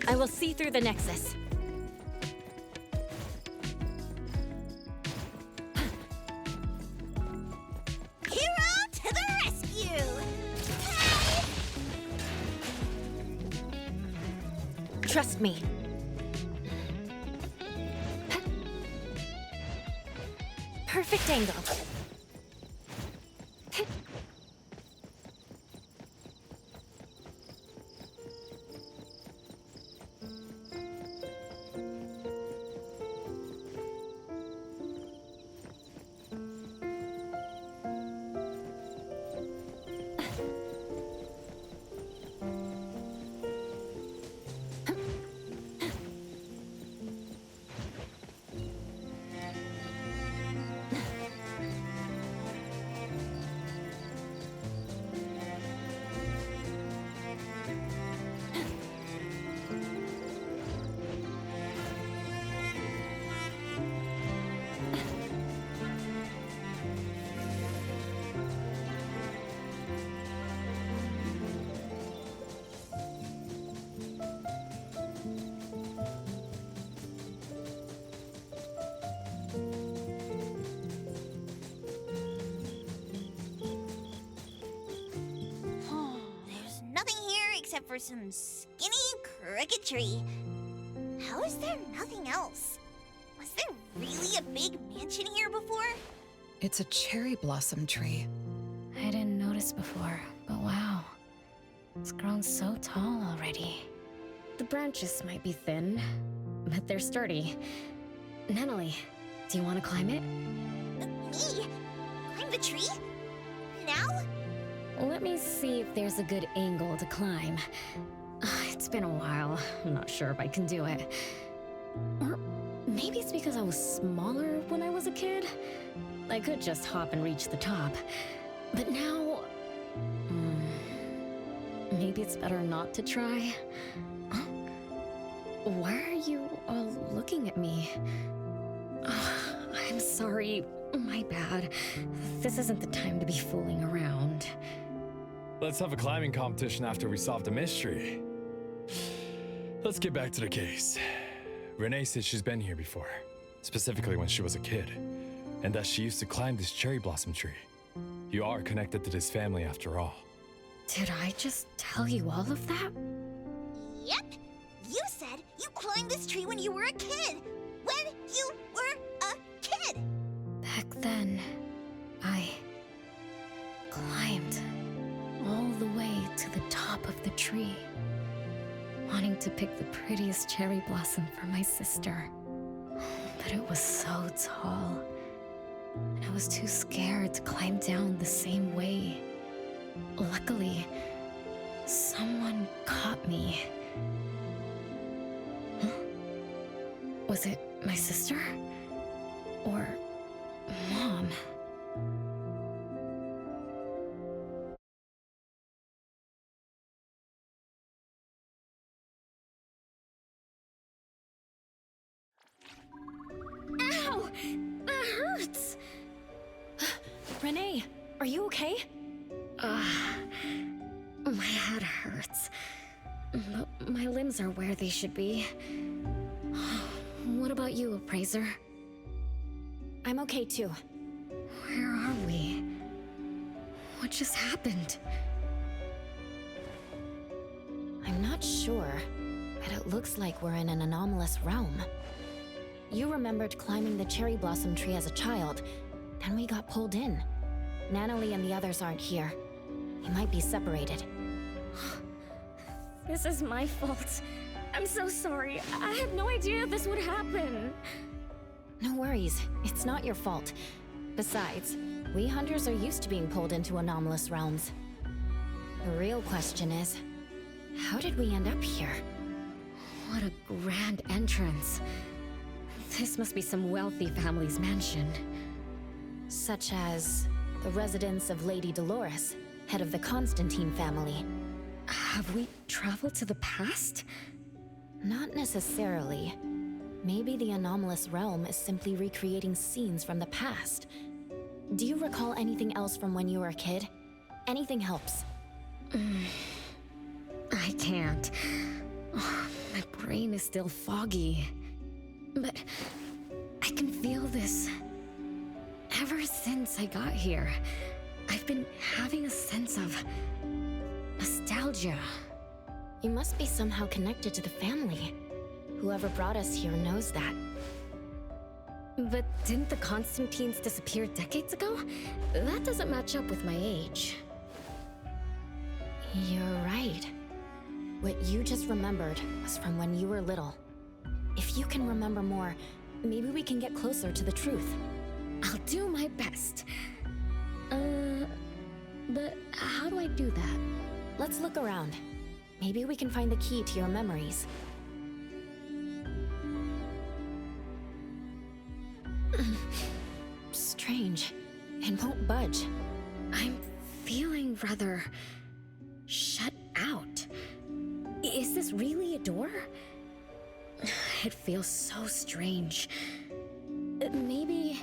I will see through the Nexus. Hero to the rescue! Trust me. Perfect angle. except for some skinny cricket tree. How is there nothing else? Was there really a big mansion here before? It's a cherry blossom tree. I didn't notice before, but wow. It's grown so tall already. The branches might be thin, but they're sturdy. Natalie, do you want to climb it? Me? Climb the tree? Now? Let me see if there's a good angle to climb. It's been a while. I'm not sure if I can do it. Or maybe it's because I was smaller when I was a kid. I could just hop and reach the top. But now... maybe it's better not to try. Huh? Why are you all looking at me? I'm sorry. My bad. This isn't the time to be fooling around. Let's have a climbing competition after we solve the mystery. Let's get back to the case. Renee said she's been here before, specifically when she was a kid, and that she used to climb this cherry blossom tree. You are connected to this family after all. Did I just tell you all of that? Yep. You said you climbed this tree when you were a kid. When you were a kid. Back then, I climbed all the way to the top of the tree, wanting to pick the prettiest cherry blossom for my sister. But it was so tall, and I was too scared to climb down the same way. Luckily, someone caught me. Huh? Was it my sister? Or Mom? Ow! That hurts! Renee, are you okay? My head hurts. But my limbs are where they should be. What about you, Appraiser? I'm okay too. Where are we? What just happened? I'm not sure, but it looks like we're in an anomalous realm. You remembered climbing the cherry blossom tree as a child, then we got pulled in. Natalie and the others aren't here. We might be separated. This is my fault. I'm so sorry. I had no idea this would happen. No worries, it's not your fault. Besides, we hunters are used to being pulled into anomalous realms. The real question is, how did we end up here? What a grand entrance. This must be some wealthy family's mansion. Such as the residence of Lady Dolores, head of the Constantine family. Have we traveled to the past? Not necessarily. Maybe the anomalous realm is simply recreating scenes from the past. Do you recall anything else from when you were a kid? Anything helps. I can't. My brain is still foggy. But I can feel this. Ever since I got here, I've been having a sense of nostalgia. You must be somehow connected to the family. Whoever brought us here knows that. But didn't the Constantines disappear decades ago? That doesn't match up with my age. You're right. What you just remembered was from when you were little. If you can remember more, maybe we can get closer to the truth. I'll do my best. But how do I do that? Let's look around. Maybe we can find the key to your memories. Strange. It won't budge. I'm feeling rather shut out. Is this really a door? It feels so strange. Maybe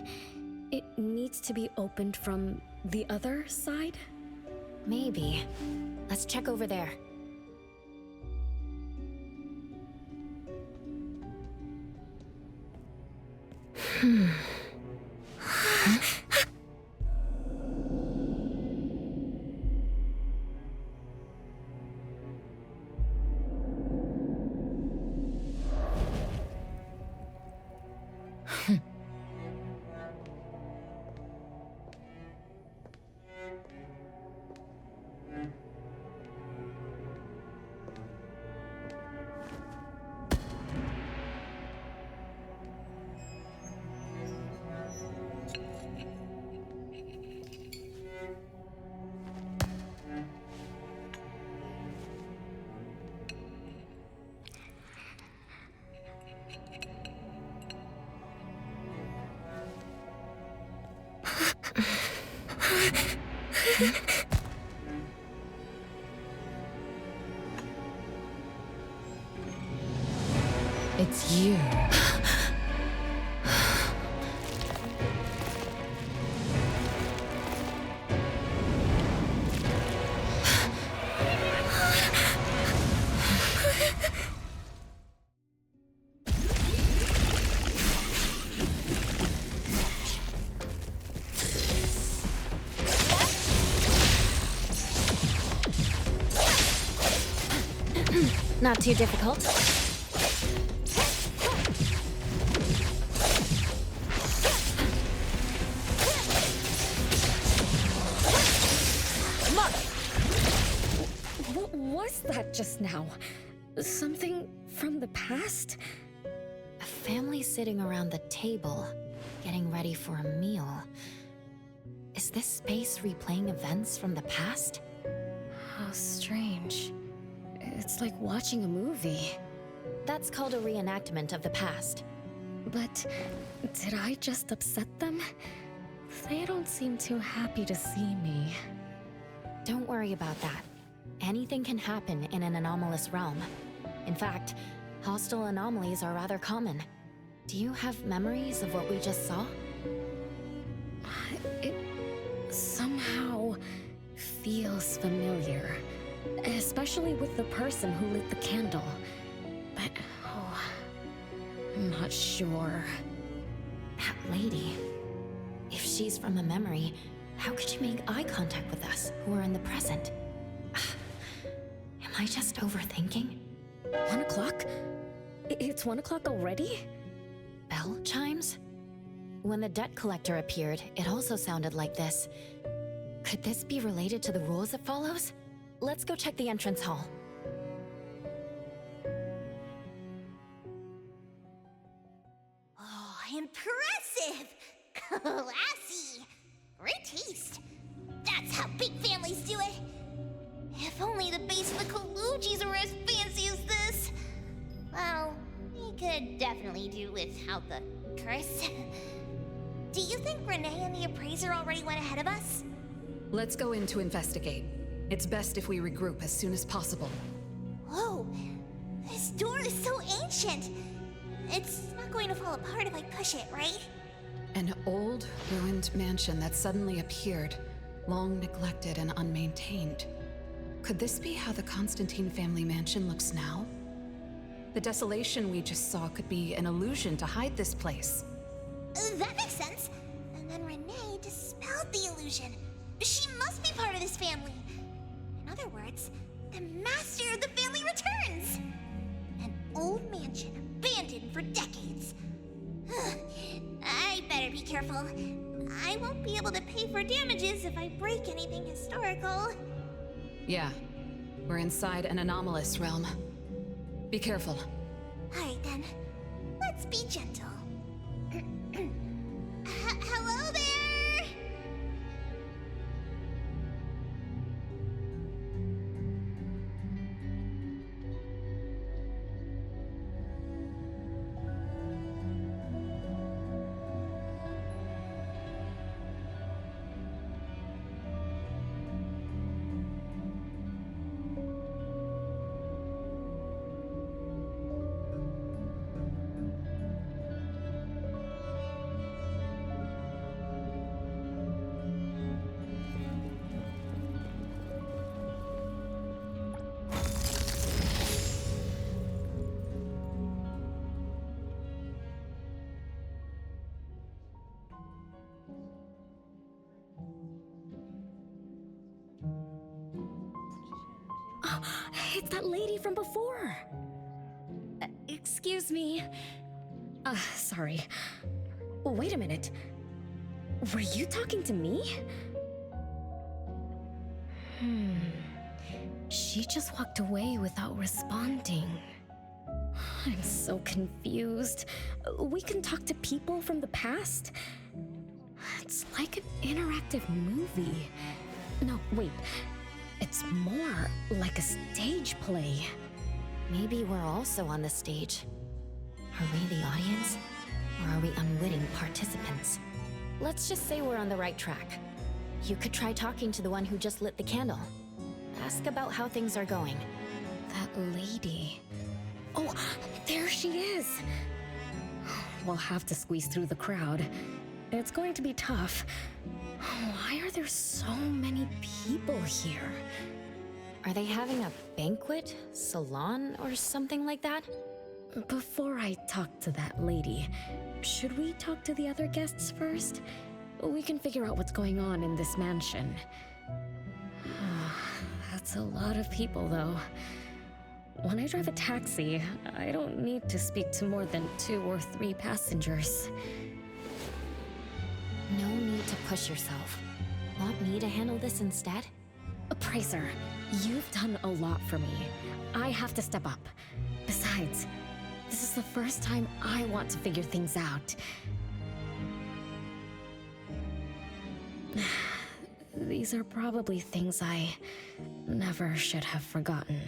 it needs to be opened from the other side? Maybe. Let's check over there. It's you. Not too difficult. What was that just now? Something from the past? A family sitting around the table, getting ready for a meal. Is this space replaying events from the past? How strange. It's like watching a movie. That's called a reenactment of the past. But did I just upset them? They don't seem too happy to see me. Don't worry about that. Anything can happen in an anomalous realm. In fact, hostile anomalies are rather common. Do you have memories of what we just saw? It somehow feels familiar. Especially with the person who lit the candle. But, I'm not sure. That lady. If she's from a memory, how could she make eye contact with us, who are in the present? Am I just overthinking? 1 o'clock? It's 1 o'clock already? Bell chimes? When the debt collector appeared, it also sounded like this. Could this be related to the rules it follows? Let's go check the entrance hall. Oh, impressive! Classy! Great taste! That's how big families do it! If only the base of the Kalujis were as fancy as this! Well, we could definitely do without the curse. Do you think Renee and the appraiser already went ahead of us? Let's go in to investigate. It's best if we regroup as soon as possible. Whoa! This door is so ancient! It's not going to fall apart if I push it, right? An old, ruined mansion that suddenly appeared, long neglected and unmaintained. Could this be how the Constantine family mansion looks now? The desolation we just saw could be an illusion to hide this place. That makes sense. And then Renee dispelled the illusion. She must be part of this family. In other words, the master of the family returns. An old mansion abandoned for decades. I better be careful. I won't be able to pay for damages if I break anything historical. Yeah, we're inside an anomalous realm. Be careful. Alright then, let's be gentle. Hello there! It's that lady from before. Excuse me. Sorry. Wait a minute. Were you talking to me? She just walked away without responding. I'm so confused. We can talk to people from the past? It's like an interactive movie. No, wait. It's more like a stage play. Maybe we're also on the stage. Are we the audience? Or are we unwitting participants? Let's just say we're on the right track. You could try talking to the one who just lit the candle. Ask about how things are going. That lady. Oh, there she is! We'll have to squeeze through the crowd. It's going to be tough. Why are there so many people here? Are they having a banquet, salon, or something like that? Before I talk to that lady, should we talk to the other guests first? We can figure out what's going on in this mansion. That's a lot of people, though. When I drive a taxi, I don't need to speak to more than 2 or 3 passengers. No need to push yourself. Want me to handle this instead? Appraiser, you've done a lot for me. I have to step up. Besides, this is the first time I want to figure things out. These are probably things I never should have forgotten.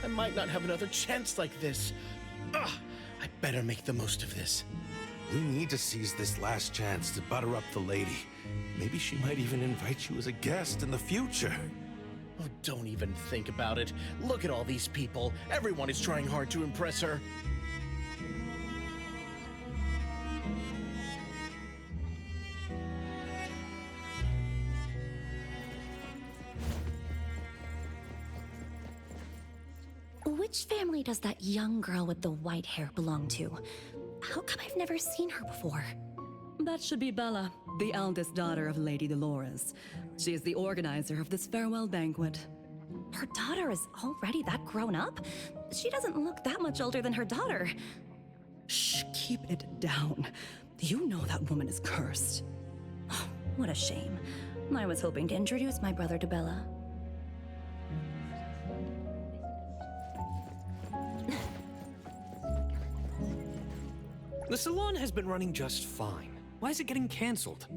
I might not have another chance like this. Ugh, I better make the most of this. We need to seize this last chance to butter up the lady. Maybe she might even invite you as a guest in the future. Oh, don't even think about it. Look at all these people. Everyone is trying hard to impress her. Which family does that young girl with the white hair belong to? How come I've never seen her before? That should be Bella, the eldest daughter of Lady Dolores. She is the organizer of this farewell banquet. Her daughter is already that grown up? She doesn't look that much older than her daughter. Shh, keep it down. You know that woman is cursed. Oh, what a shame. I was hoping to introduce my brother to Bella. The salon has been running just fine. Why is it getting cancelled?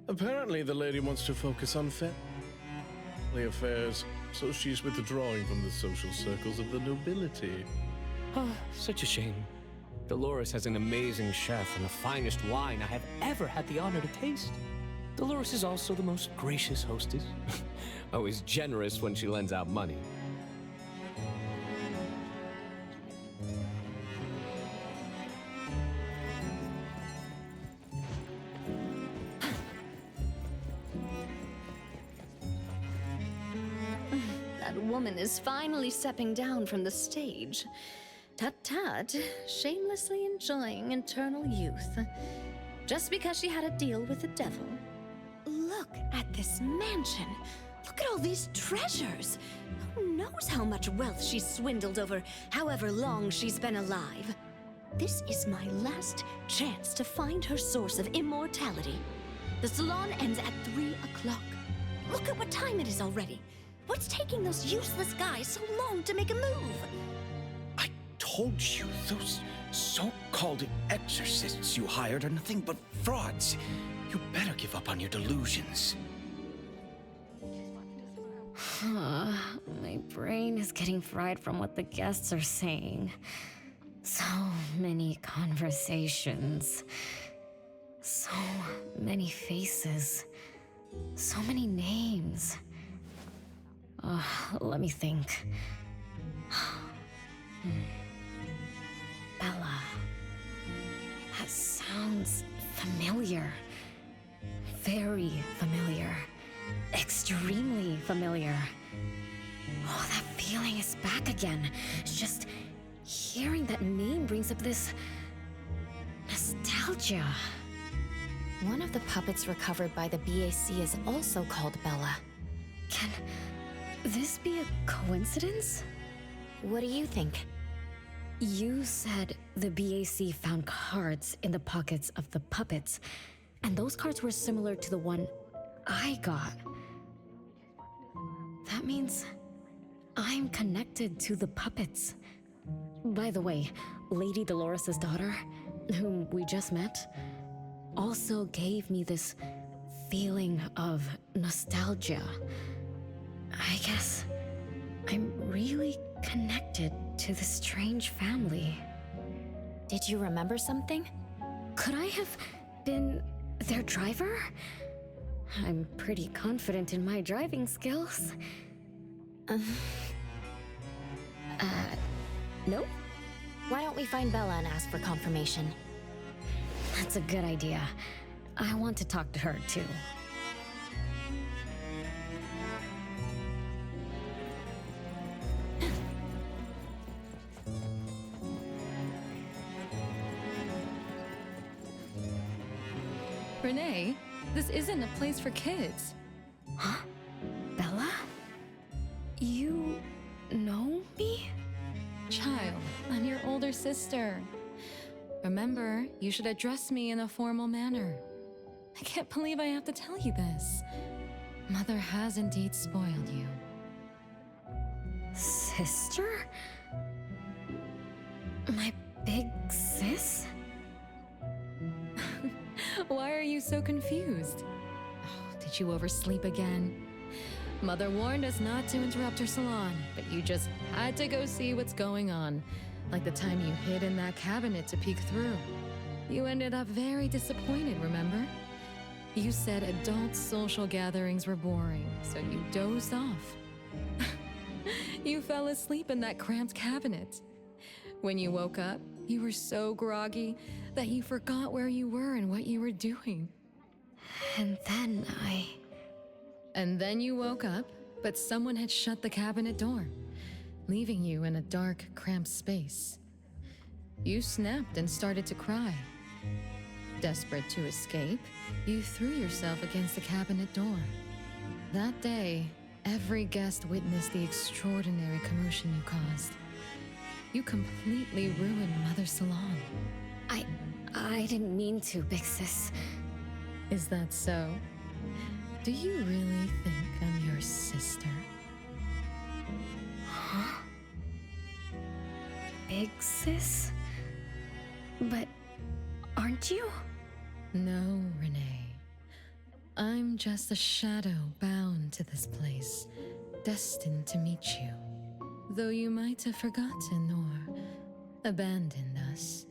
Apparently the lady wants to focus on family affairs, so she's withdrawing from the social circles of the nobility. Ah, such a shame. Dolores has an amazing chef and the finest wine I have ever had the honor to taste. Dolores is also the most gracious hostess. Always generous when she lends out money. Woman is finally stepping down from the stage. Tut-tut, shamelessly enjoying eternal youth. Just because she had a deal with the devil. Look at this mansion. Look at all these treasures. Who knows how much wealth she's swindled over however long she's been alive. This is my last chance to find her source of immortality. The salon ends at 3 o'clock. Look at what time it is already. What's taking those useless guys so long to make a move? I told you, those so-called exorcists you hired are nothing but frauds. You better give up on your delusions. My brain is getting fried from what the guests are saying. So many conversations. So many faces. So many names. Let me think. Bella. That sounds familiar. Very familiar. Extremely familiar. Oh, that feeling is back again. It's just hearing that name brings up this nostalgia. One of the puppets recovered by the BAC is also called Bella. Can this be a coincidence? What do you think? You said the BAC found cards in the pockets of the puppets, and those cards were similar to the one I got. That means I'm connected to the puppets. By the way, Lady Dolores' daughter, whom we just met, also gave me this feeling of nostalgia. I guess I'm really connected to this strange family. Did you remember something? Could I have been their driver? I'm pretty confident in my driving skills. No? Why don't we find Bella and ask for confirmation? That's a good idea. I want to talk to her too. Renee, this isn't a place for kids. Huh? Bella? You know me? Child, I'm your older sister. Remember, you should address me in a formal manner. I can't believe I have to tell you this. Mother has indeed spoiled you. Sister? My big sis? Why are you so confused? Oh, did you oversleep again? Mother warned us not to interrupt her salon, but you just had to go see what's going on. Like the time you hid in that cabinet to peek through. You ended up very disappointed, remember? You said adult social gatherings were boring, so you dozed off. You fell asleep in that cramped cabinet. When you woke up, you were so groggy that you forgot where you were and what you were doing. And then you woke up, but someone had shut the cabinet door, leaving you in a dark, cramped space. You snapped and started to cry. Desperate to escape, you threw yourself against the cabinet door. That day, every guest witnessed the extraordinary commotion you caused. You completely ruined Mother's salon. I didn't mean to, big sis. Is that so? Do you really think I'm your sister? Huh? Big sis? But aren't you? No, Renee. I'm just a shadow bound to this place, destined to meet you. Though you might have forgotten or abandoned us,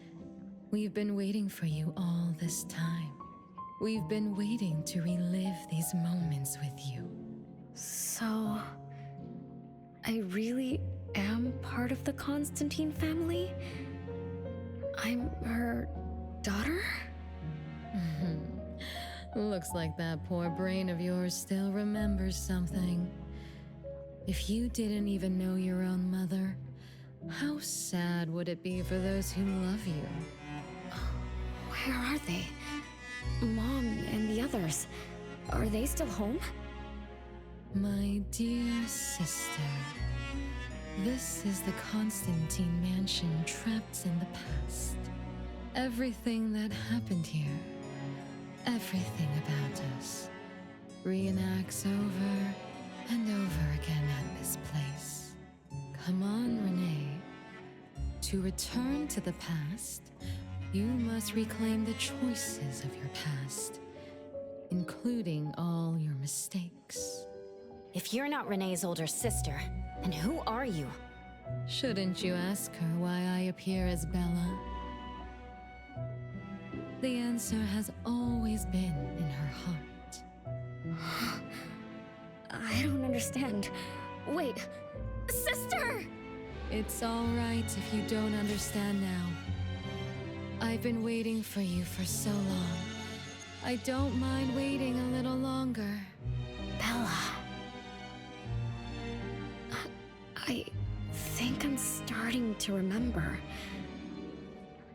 we've been waiting for you all this time. We've been waiting to relive these moments with you. So, I really am part of the Constantine family? I'm her daughter? Looks like that poor brain of yours still remembers something. If you didn't even know your own mother, how sad would it be for those who love you? Where are they? Mom and the others. Are they still home? My dear sister, this is the Constantine mansion trapped in the past. Everything that happened here, everything about us, reenacts over and over again at this place. Come on, Renee. To return to the past, you must reclaim the choices of your past, including all your mistakes. If you're not Renee's older sister, then who are you? Shouldn't you ask her why I appear as Bella? The answer has always been in her heart. I don't understand. Wait, sister! It's all right if you don't understand now. I've been waiting for you for so long. I don't mind waiting a little longer. Bella. I think I'm starting to remember.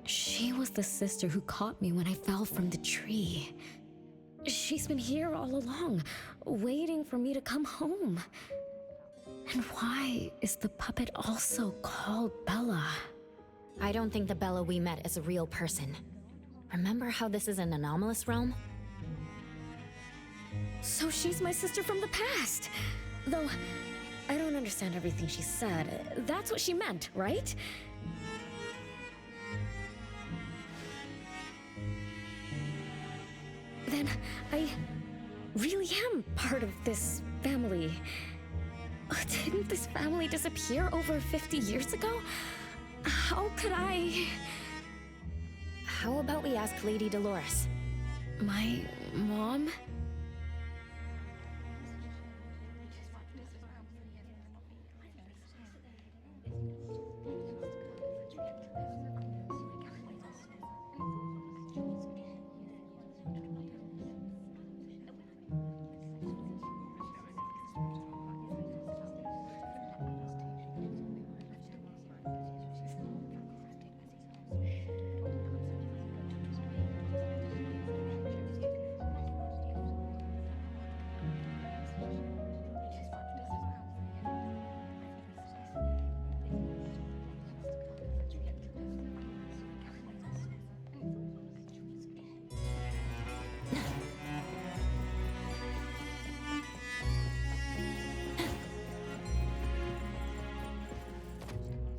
She was the sister who caught me when I fell from the tree. She's been here all along, waiting for me to come home. And why is the puppet also called Bella? I don't think the Bella we met is a real person. Remember how this is an anomalous realm? So she's my sister from the past. Though, I don't understand everything she said. That's what she meant, right? Then I really am part of this family. Didn't this family disappear over 50 years ago? How could I... How about we ask Lady Dolores? My mom?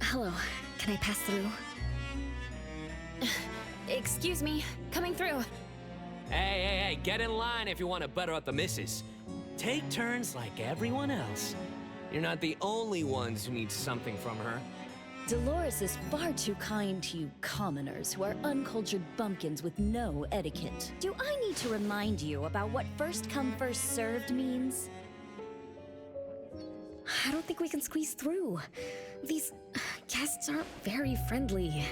Hello, can I pass through? Excuse me, coming through. Hey, get in line if you want to butter up the missus. Take turns like everyone else. You're not the only ones who need something from her. Dolores is far too kind to you commoners who are uncultured bumpkins with no etiquette. Do I need to remind you about what first come, first served means? I don't think we can squeeze through. These guests aren't very friendly.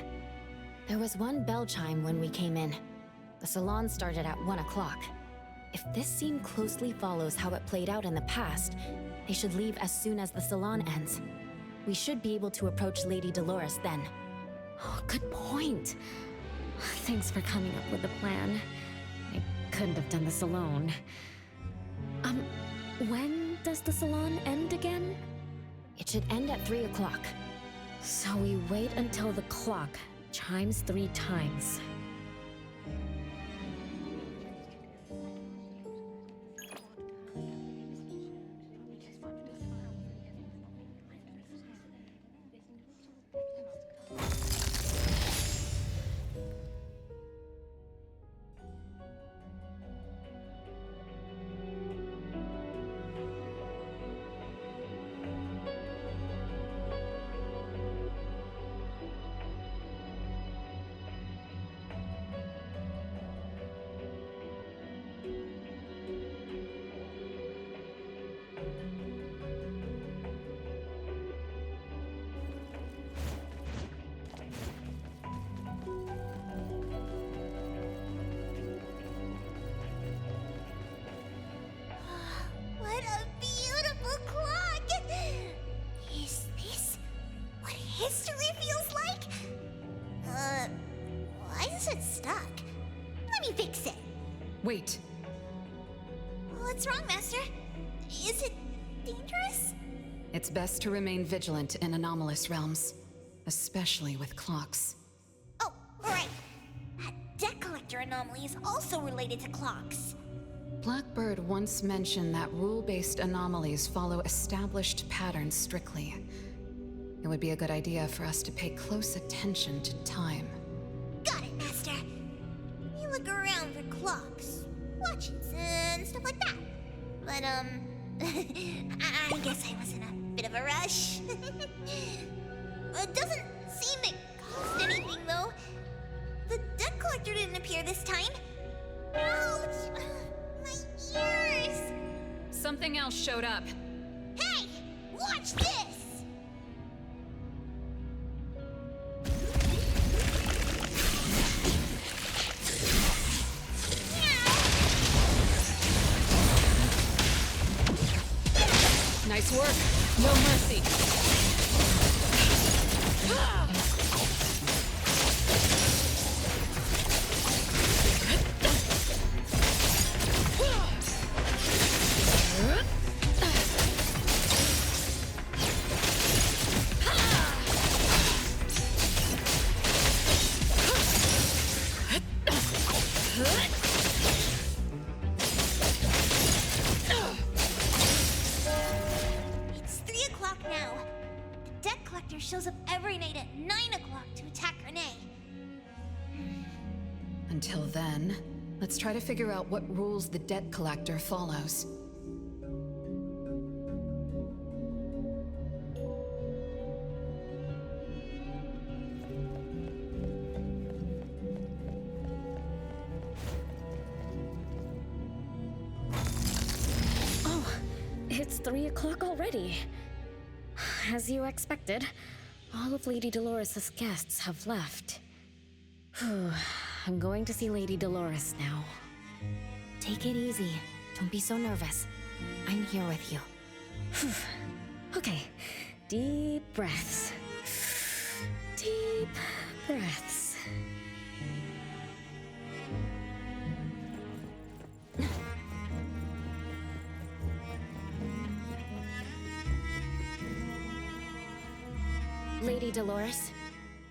There was one bell chime when we came in. The salon started at 1 o'clock. If this scene closely follows how it played out in the past, they should leave as soon as the salon ends. We should be able to approach Lady Dolores then. Oh, good point. Thanks for coming up with a plan. I couldn't have done this alone. When does the salon end again? It should end at 3 o'clock. So we wait until the clock chimes 3 times. What a beautiful clock! Is this what history feels like? Why is it stuck? Let me fix it. Wait. What's wrong, Master? Is it dangerous? It's best to remain vigilant in anomalous realms, especially with clocks. Oh, right. That debt collector anomaly is also related to clocks. Blackbird once mentioned that rule-based anomalies follow established patterns strictly. It would be a good idea for us to pay close attention to time. Got it, Master. You look around for clocks, watches, and stuff like that. But, I guess I was in a bit of a rush. It doesn't seem it cost anything, though. The debt collector didn't appear this time. Ouch! My ears! Something else showed up. Hey! Watch this! Nice work. No mercy. It's 3 o'clock now. The debt collector shows up every night at 9 o'clock to attack Renee. Until then, Let's try to figure out what rules the debt collector follows. Oh, it's 3 o'clock already. As you expected, all of Lady Dolores' guests have left. I'm going to see Lady Dolores now. Take it easy. Don't be so nervous. I'm here with you. Okay, deep breaths. Deep breaths. Lady Dolores?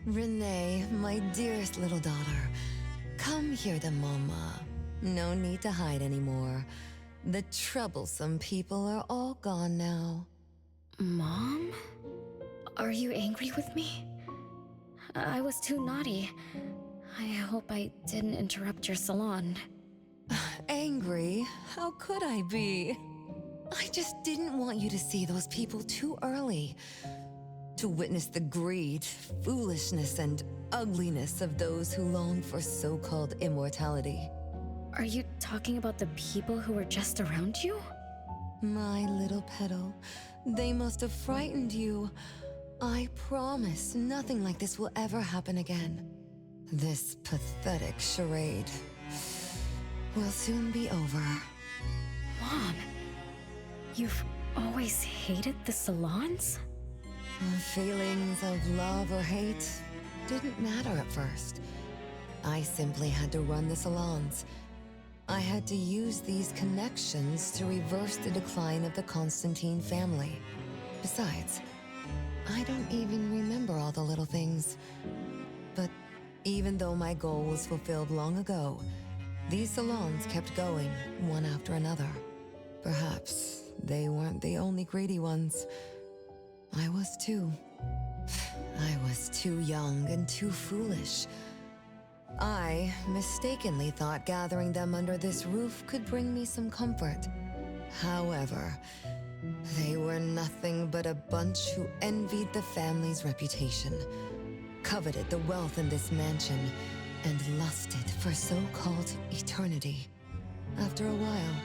Renee, my dearest little daughter, come here to Mama. No need to hide anymore. The troublesome people are all gone now. Mom? Are you angry with me? I was too naughty. I hope I didn't interrupt your salon. Angry? How could I be? I just didn't want you to see those people too early. To witness the greed, foolishness, and ugliness of those who long for so-called immortality. Are you talking about the people who were just around you? My little petal, they must have frightened you. I promise nothing like this will ever happen again. This pathetic charade will soon be over. Mom, you've always hated the salons? Feelings of love or hate didn't matter at first. I simply had to run the salons. I had to use these connections to reverse the decline of the Constantine family. Besides, I don't even remember all the little things. But even though my goal was fulfilled long ago, these salons kept going, one after another. Perhaps they weren't the only greedy ones. I was too. I was too young and too foolish. I mistakenly thought gathering them under this roof could bring me some comfort. However, they were nothing but a bunch who envied the family's reputation, coveted the wealth in this mansion, and lusted for so-called eternity. After a while,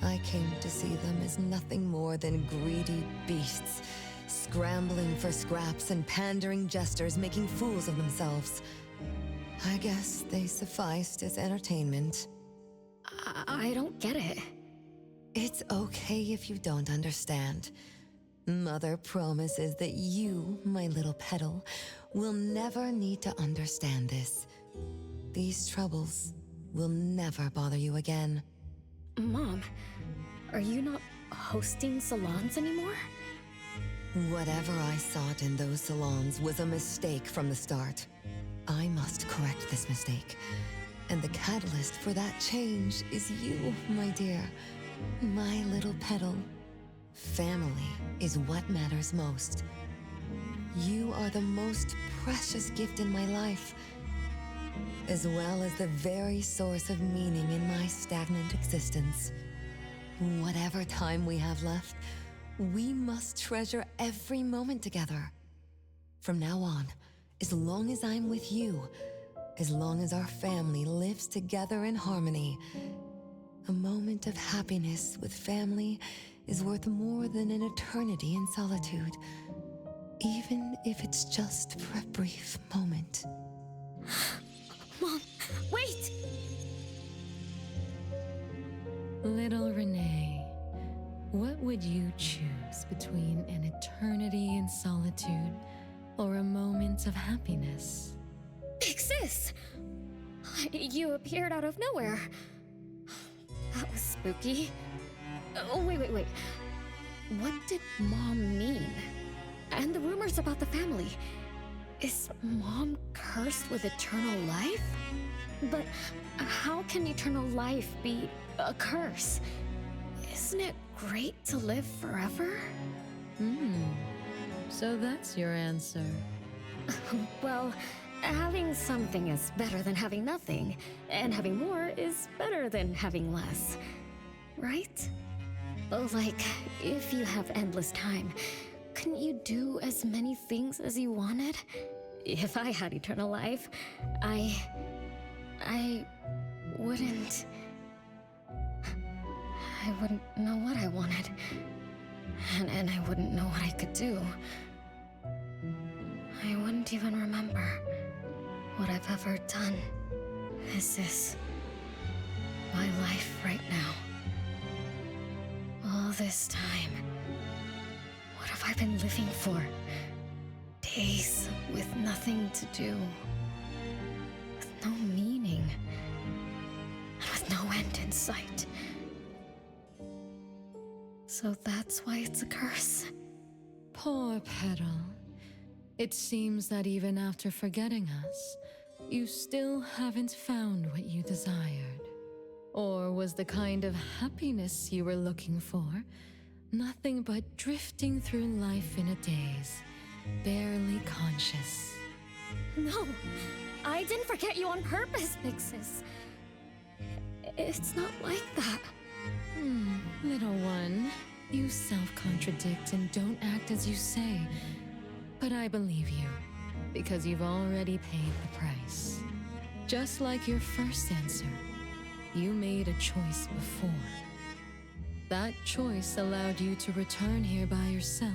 I came to see them as nothing more than greedy beasts, scrambling for scraps and pandering jesters making fools of themselves. I guess they sufficed as entertainment. I don't get it. It's okay if you don't understand. Mother promises that you, my little petal, will never need to understand this. These troubles will never bother you again. Mom, are you not hosting salons anymore? Whatever I sought in those salons was a mistake from the start. I must correct this mistake. And the catalyst for that change is you, my dear. My little petal. Family is what matters most. You are the most precious gift in my life, as well as the very source of meaning in my stagnant existence. Whatever time we have left, we must treasure every moment together. From now on, as long as I'm with you, as long as our family lives together in harmony, a moment of happiness with family is worth more than an eternity in solitude, even if it's just for a brief moment. Mom, wait! Little Renee, what would you choose between an eternity in solitude or a moment of happiness? Big Sis! You appeared out of nowhere. That was spooky. Oh, wait. What did Mom mean? And the rumors about the family. Is Mom cursed with eternal life? But how can eternal life be a curse? Isn't it great to live forever? So that's your answer. Well, Having something is better than having nothing, and having more is better than having less. Right? Like, if you have endless time, couldn't you do as many things as you wanted? If I had eternal life, I wouldn't know what I wanted. And I wouldn't know what I could do. I wouldn't even remember what I've ever done. This is my life right now. All this time. What have I been living for? Days with nothing to do. With no meaning. And with no end in sight. So that's why it's a curse. Poor Petal. It seems that even after forgetting us, you still haven't found what you desired. Or was the kind of happiness you were looking for nothing but drifting through life in a daze, barely conscious? No, I didn't forget you on purpose, Pixis. It's not like that. Little one, you self-contradict and don't act as you say. But I believe you, because you've already paid the price. Just like your first answer, you made a choice before. That choice allowed you to return here by yourself,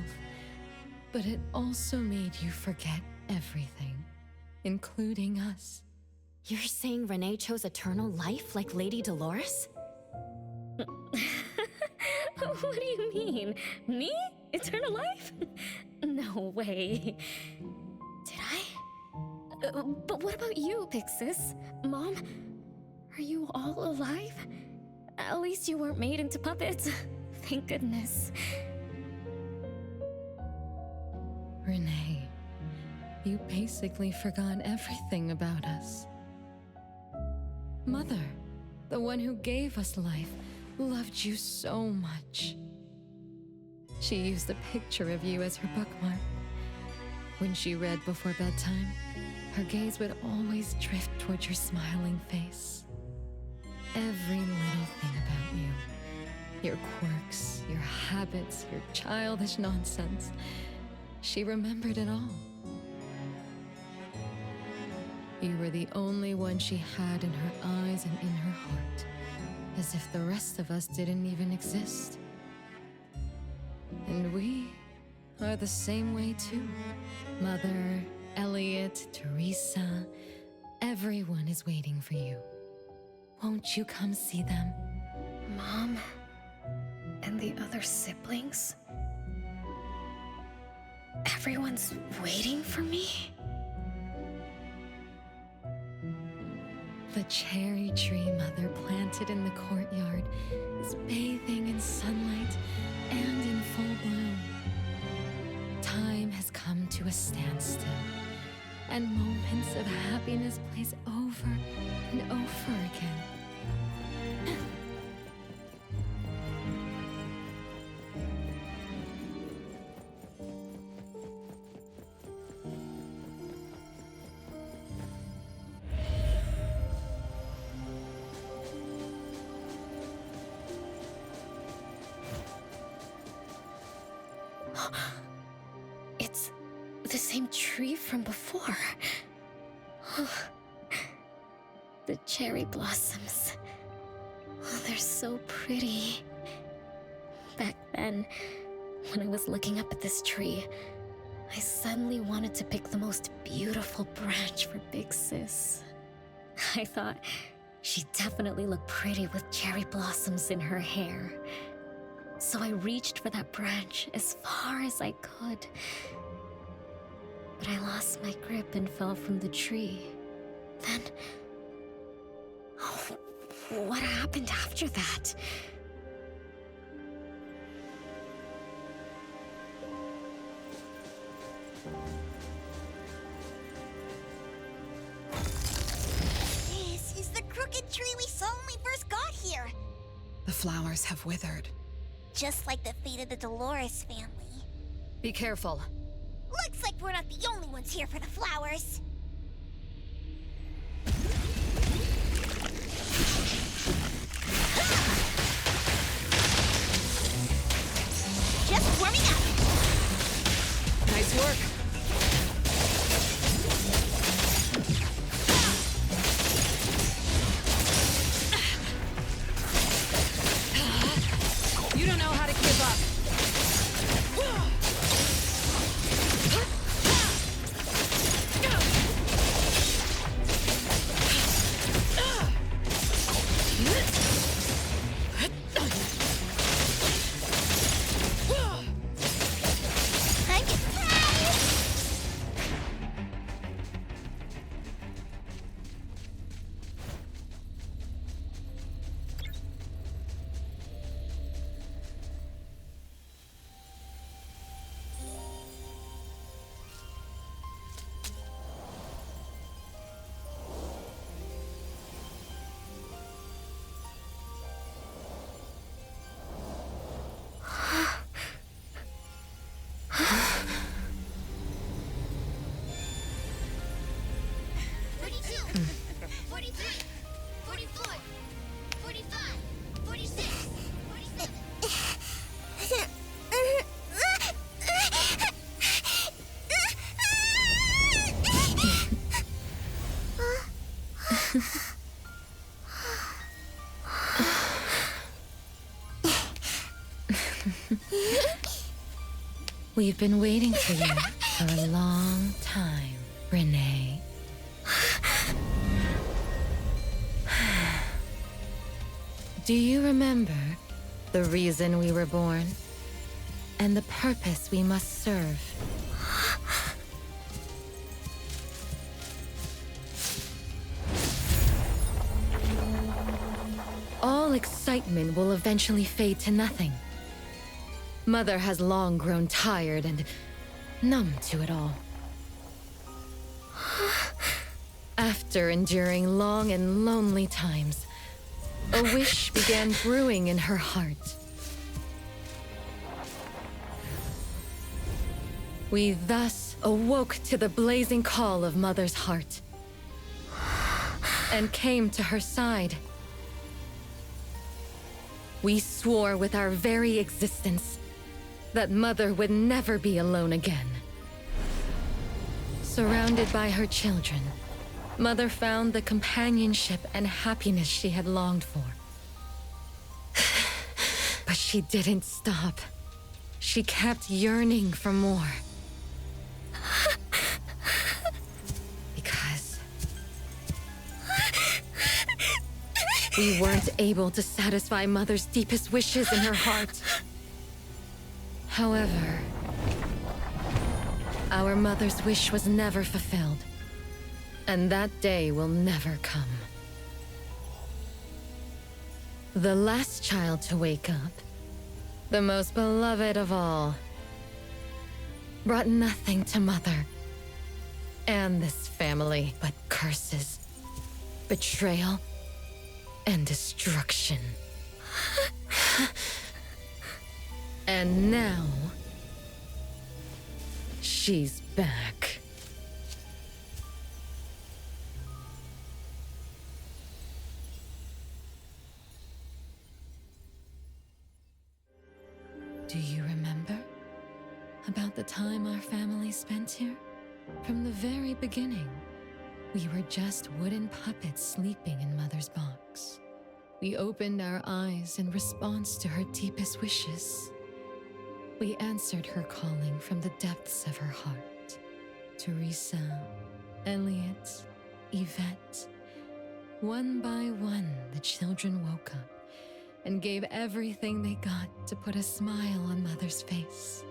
but it also made you forget everything, including us. You're saying Renee chose eternal life like Lady Dolores? What do you mean? Me? Eternal life? No way. Did I? But what about you, Pixis? Mom? Are you all alive? At least you weren't made into puppets. Thank goodness. Renee, you basically forgot everything about us. Mother, the one who gave us life, loved you so much. She used a picture of you as her bookmark. When she read before bedtime, her gaze would always drift towards your smiling face. Every little thing about you, your quirks, your habits, your childish nonsense, she remembered it all. You were the only one she had in her eyes and in her heart, as if the rest of us didn't even exist. And we are the same way too. Mother, Elliot, Teresa, everyone is waiting for you. Won't you come see them? Mom? And the other siblings? Everyone's waiting for me? The cherry tree Mother planted in the courtyard is bathing in sunlight and in full bloom. Time has come to a standstill, and moments of happiness place over and over again. It's the same tree from before. The cherry blossoms. Oh, they're so pretty. Back then, when I was looking up at this tree, I suddenly wanted to pick the most beautiful branch for Big Sis. I thought she'd definitely look pretty with cherry blossoms in her hair. So I reached for that branch as far as I could. But I lost my grip and fell from the tree. Then... oh, what happened after that? This is the crooked tree we saw when we first got here. The flowers have withered. Just like the fate of the Dolores family. Be careful. Looks like we're not the only ones here for the flowers. Warming up. Nice work. You don't know how to give up. We've been waiting for you for a long time, Renee. Do you remember the reason we were born? And the purpose we must serve? All excitement will eventually fade to nothing. Mother has long grown tired and numb to it all. After enduring long and lonely times, a wish began brewing in her heart. We thus awoke to the blazing call of Mother's heart and came to her side. We swore with our very existence that Mother would never be alone again. Surrounded by her children, Mother found the companionship and happiness she had longed for. But she didn't stop. She kept yearning for more. Because we weren't able to satisfy Mother's deepest wishes in her heart. However, our mother's wish was never fulfilled, and that day will never come. The last child to wake up, the most beloved of all, brought nothing to Mother and this family but curses, betrayal, and destruction. And now, she's back. Do you remember about the time our family spent here? From the very beginning, we were just wooden puppets sleeping in Mother's box. We opened our eyes in response to her deepest wishes. We answered her calling from the depths of her heart. Teresa, Elliot, Yvette. One by one, the children woke up and gave everything they got to put a smile on Mother's face.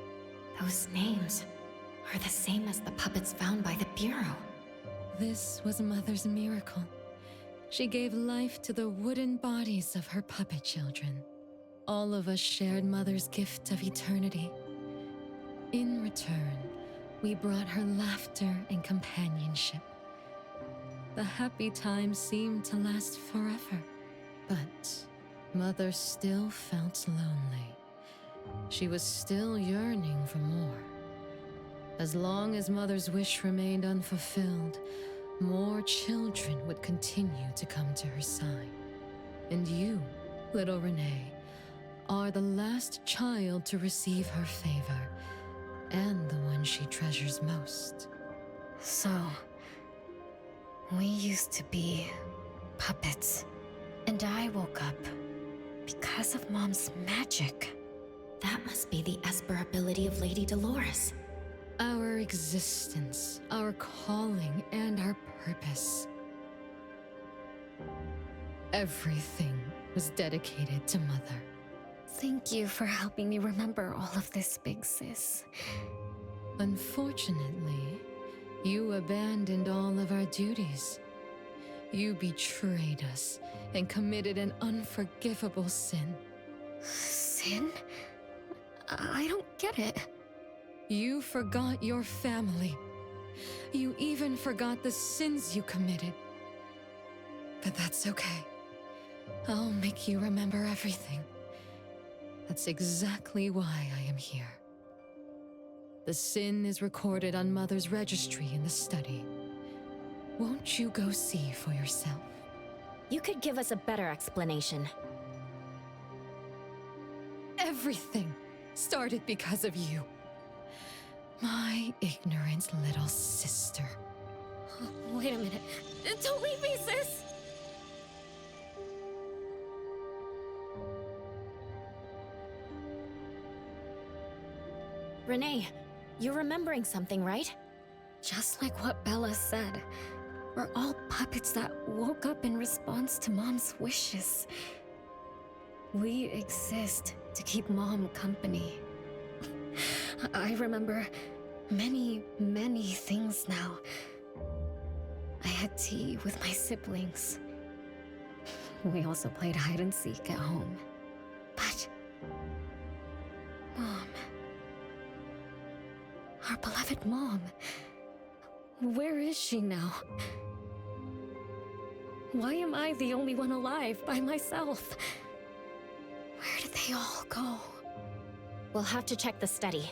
Those names are the same as the puppets found by the Bureau. This was Mother's miracle. She gave life to the wooden bodies of her puppet children. All of us shared Mother's gift of eternity. In return, we brought her laughter and companionship. The happy times seemed to last forever, but Mother still felt lonely. She was still yearning for more. As long as Mother's wish remained unfulfilled, more children would continue to come to her side. And you, little Renee, are the last child to receive her favor, and the one she treasures most. So, we used to be puppets, and I woke up because of Mom's magic. That must be the Esper ability of Lady Dolores. Our existence, our calling, and our purpose. Everything was dedicated to Mother. Thank you for helping me remember all of this, Big Sis. Unfortunately, you abandoned all of our duties. You betrayed us and committed an unforgivable sin. Sin? I don't get it. You forgot your family. You even forgot the sins you committed. But that's okay. I'll make you remember everything. That's exactly why I am here. The sin is recorded on Mother's registry in the study. Won't you go see for yourself? You could give us a better explanation. Everything started because of you. My ignorant little sister. Wait a minute. Don't leave me, sis! Renee, you're remembering something, right? Just like what Bella said. We're all puppets that woke up in response to Mom's wishes. We exist to keep Mom company. I remember many, many things now. I had tea with my siblings. We also played hide and seek at home. But Mom, our beloved Mom, where is she now? Why am I the only one alive by myself? Where did they all go? We'll have to check the study.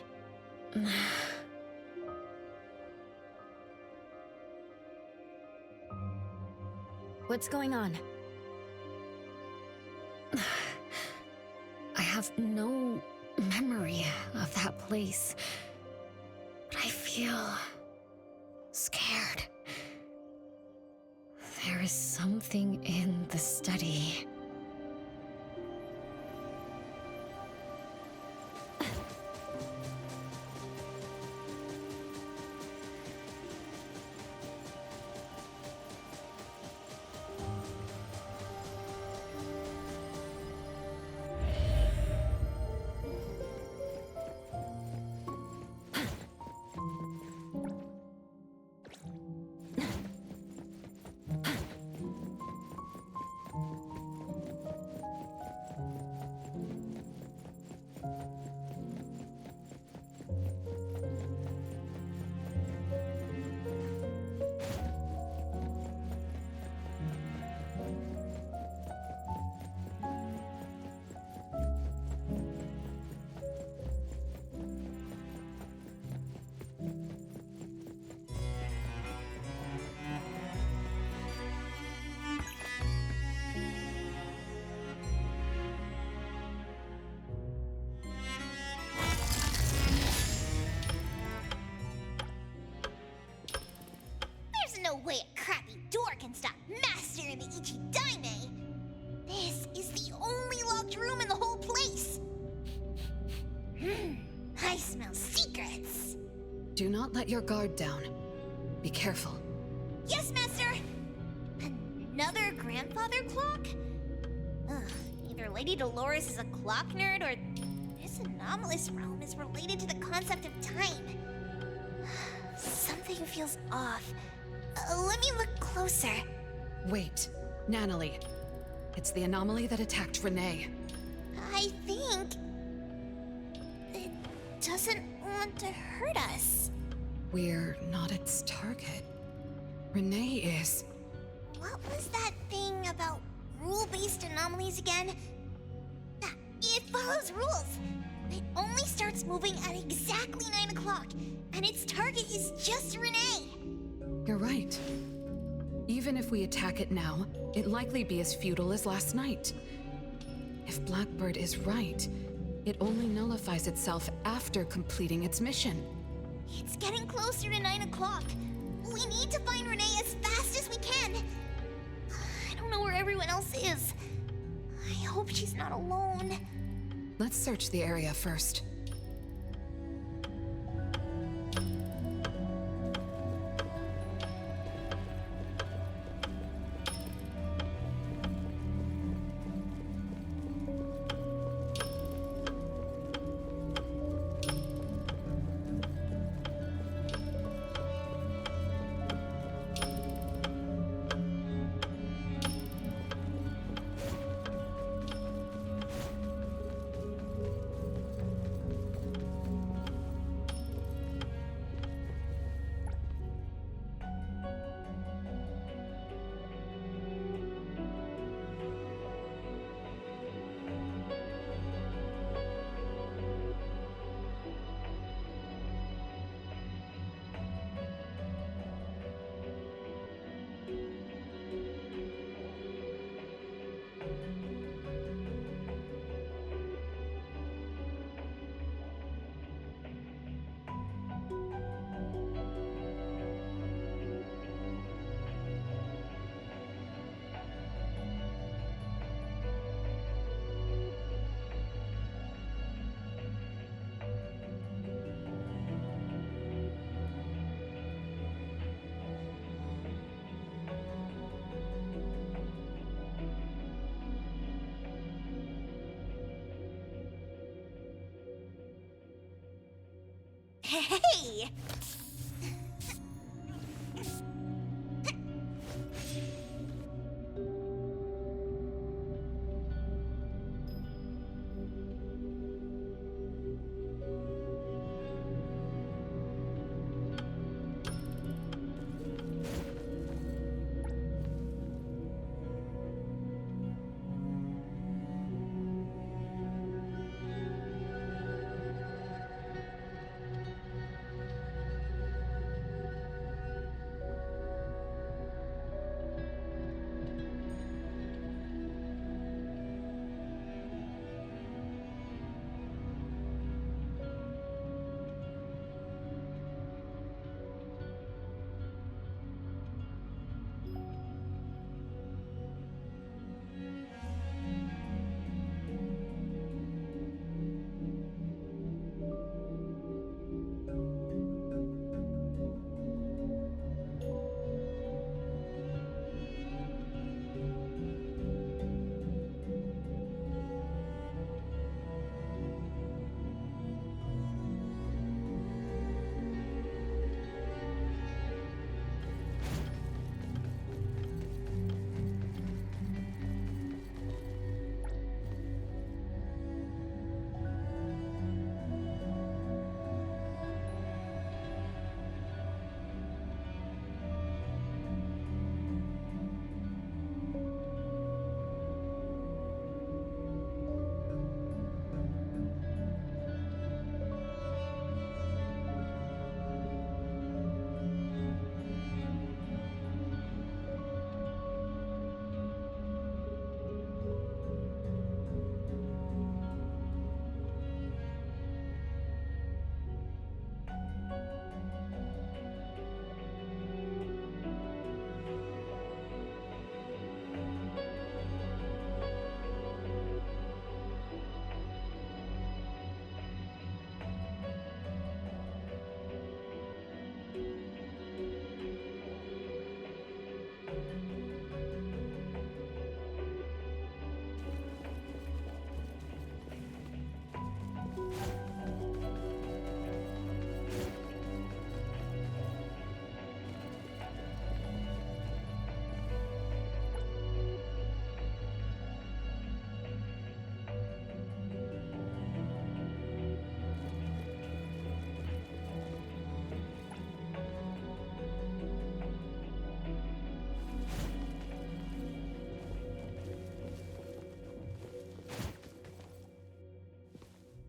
What's going on? I have no memory of that place, but I feel scared. There is something in the study. No way a crappy door can stop Master and the Ichidaime! This is the only locked room in the whole place! I smell secrets! Do not let your guard down. Be careful. Yes, Master! Another grandfather clock? Ugh, either Lady Dolores is a clock nerd or this anomalous realm is related to the concept of time. Something feels off. Let me look closer. Wait, Natalie. It's the anomaly that attacked Renee. I think it doesn't want to hurt us. We're not its target. Renee is. What was that thing about rule-based anomalies again? Ah, it follows rules. It only starts moving at exactly 9 o'clock, and its target is just Renee. You're right. Even if we attack it now, it'd likely be as futile as last night. If Blackbird is right, it only nullifies itself after completing its mission. It's getting closer to 9 o'clock. We need to find Renee as fast as we can. I don't know where everyone else is. I hope she's not alone. Let's search the area first. Hey!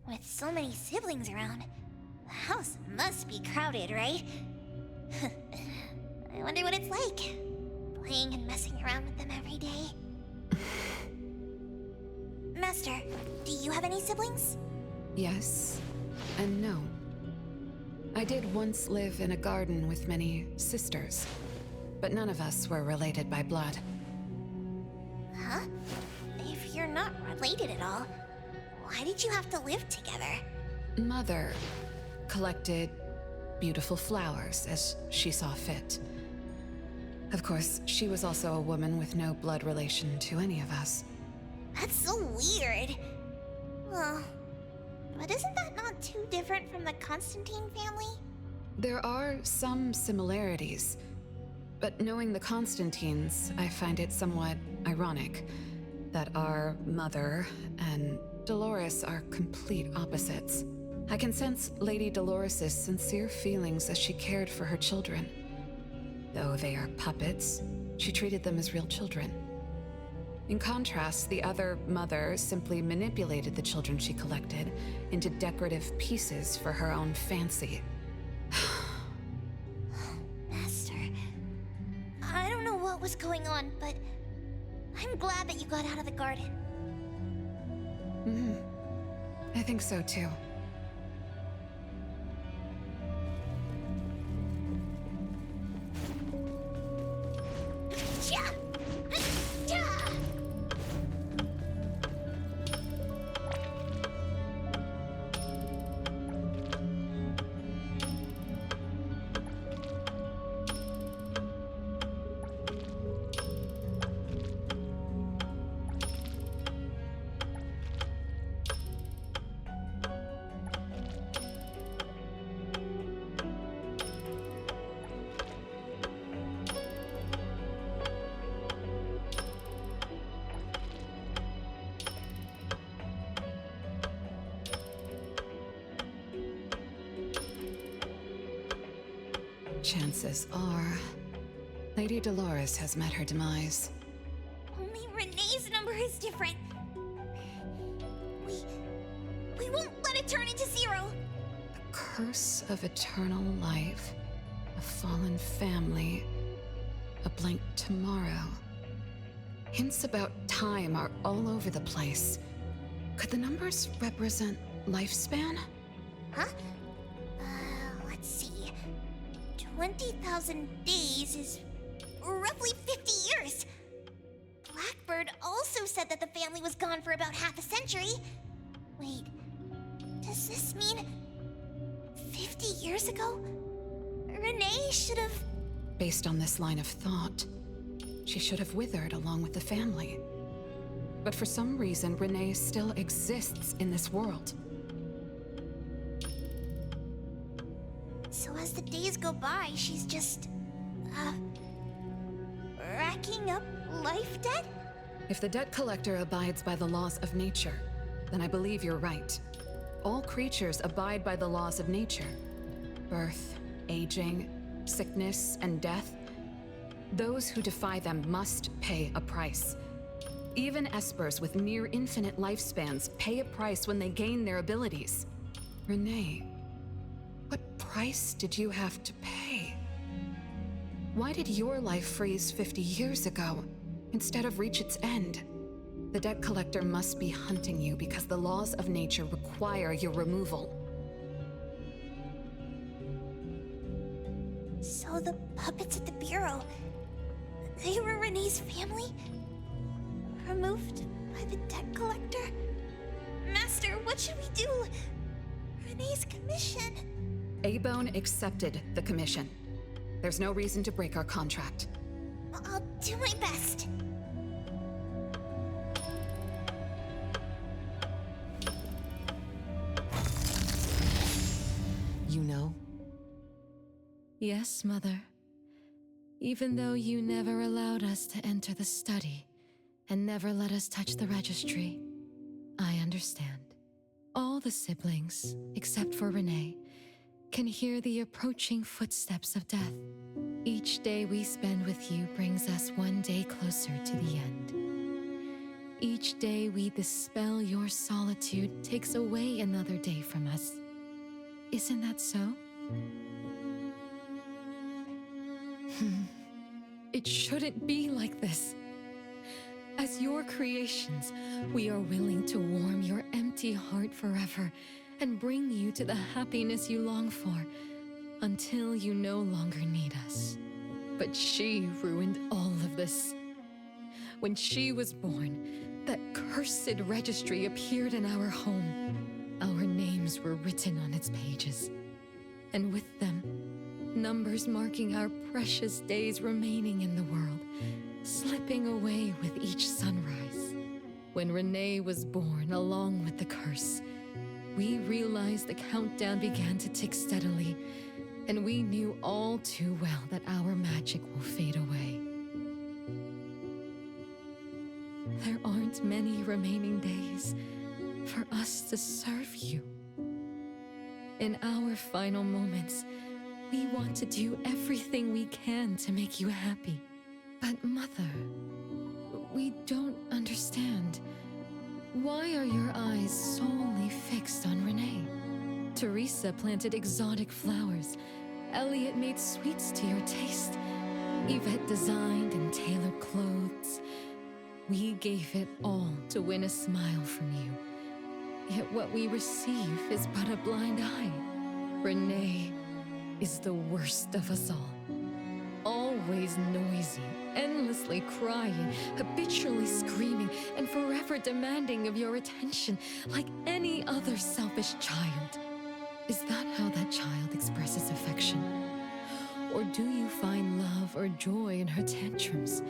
With so many siblings around, the house must be crowded, right? I wonder what it's like, playing and messing around with them every day. Master, do you have any siblings? Yes and no. I did once live in a garden with many sisters, but none of us were related by blood. Huh? If you're not related at all, why did you have to live together? Mother collected beautiful flowers as she saw fit. Of course, she was also a woman with no blood relation to any of us. That's so weird. Well, but isn't that not too different from the Constantine family? There are some similarities, but knowing the Constantines, I find it somewhat ironic that our mother and Dolores are complete opposites. I can sense Lady Dolores' sincere feelings as she cared for her children. Though they are puppets, she treated them as real children. In contrast, the other mother simply manipulated the children she collected into decorative pieces for her own fancy. Master, I don't know what was going on, but I'm glad that you got out of the garden. I think so too. Yeah! Yeah! Chances are, Lady Dolores has met her demise. Only Renee's number is different. We won't let it turn into 0. A curse of eternal life, a fallen family, a blank tomorrow. Hints about time are all over the place. Could the numbers represent lifespan? Huh? Let's see. 20,000 days is roughly 50 years. Blackbird also said that the family was gone for about half a century. Wait, does this mean 50 years ago? Renee should have... Based on this line of thought, she should have withered along with the family. But for some reason, Renee still exists in this world. So as the days go by, she's just... racking up life debt? If the debt collector abides by the laws of nature, then I believe you're right. All creatures abide by the laws of nature. Birth, aging, sickness, and death. Those who defy them must pay a price. Even espers with near infinite lifespans pay a price when they gain their abilities. Renee, what price did you have to pay? Why did your life freeze 50 years ago instead of reach its end? The debt collector must be hunting you because the laws of nature require your removal. So the puppets at the Bureau, they were Renee's family? Removed by the debt collector? Master, what should we do? Renee's commission. A-Bone accepted the commission. There's no reason to break our contract. I'll do my best. You know? Yes, Mother. Even though you never allowed us to enter the study and never let us touch the registry, I understand. All the siblings, except for Renee, can hear the approaching footsteps of death. Each day we spend with you brings us one day closer to the end. Each day we dispel your solitude takes away another day from us. Isn't that so? It shouldn't be like this. As your creations, we are willing to warm your empty heart forever and bring you to the happiness you long for until you no longer need us. But she ruined all of this. When she was born, that cursed registry appeared in our home. Our names were written on its pages, and with them, numbers marking our precious days remaining in the world, slipping away with each sunrise. When Renee was born along with the curse, we realized the countdown began to tick steadily, and we knew all too well that our magic will fade away. There aren't many remaining days for us to serve you. In our final moments, we want to do everything we can to make you happy. But Mother, we don't understand. Why are your eyes solely fixed on Renee? Teresa planted exotic flowers. Elliot made sweets to your taste. Yvette designed and tailored clothes. We gave it all to win a smile from you. Yet what we receive is but a blind eye. Renee is the worst of us all. Always noisy, endlessly crying, habitually screaming, and forever demanding of your attention like any other selfish child. Is that how that child expresses affection? Or do you find love or joy in her tantrums?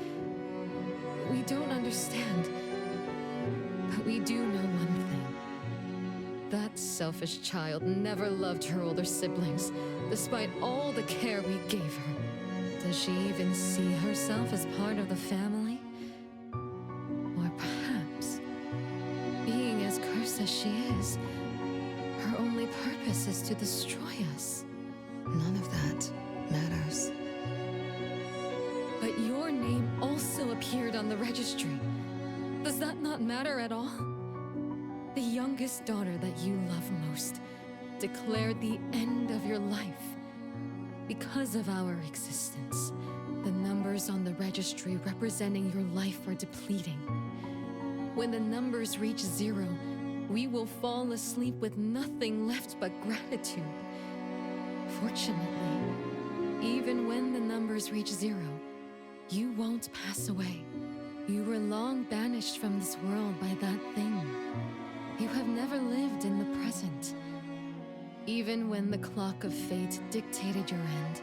We don't understand, but we do know one thing. That selfish child never loved her older siblings, despite all the care we gave her. Does she even see herself as part of the family? Or perhaps, being as cursed as she is, her only purpose is to destroy us. None of that matters. But your name also appeared on the registry. Does that not matter at all? The youngest daughter that you love most declared the end of your life. Because of our existence, the numbers on the registry representing your life are depleting. When the numbers reach 0, we will fall asleep with nothing left but gratitude. Fortunately, even when the numbers reach 0, you won't pass away. You were long banished from this world by that thing. You have never lived in the present. Even when the clock of fate dictated your end,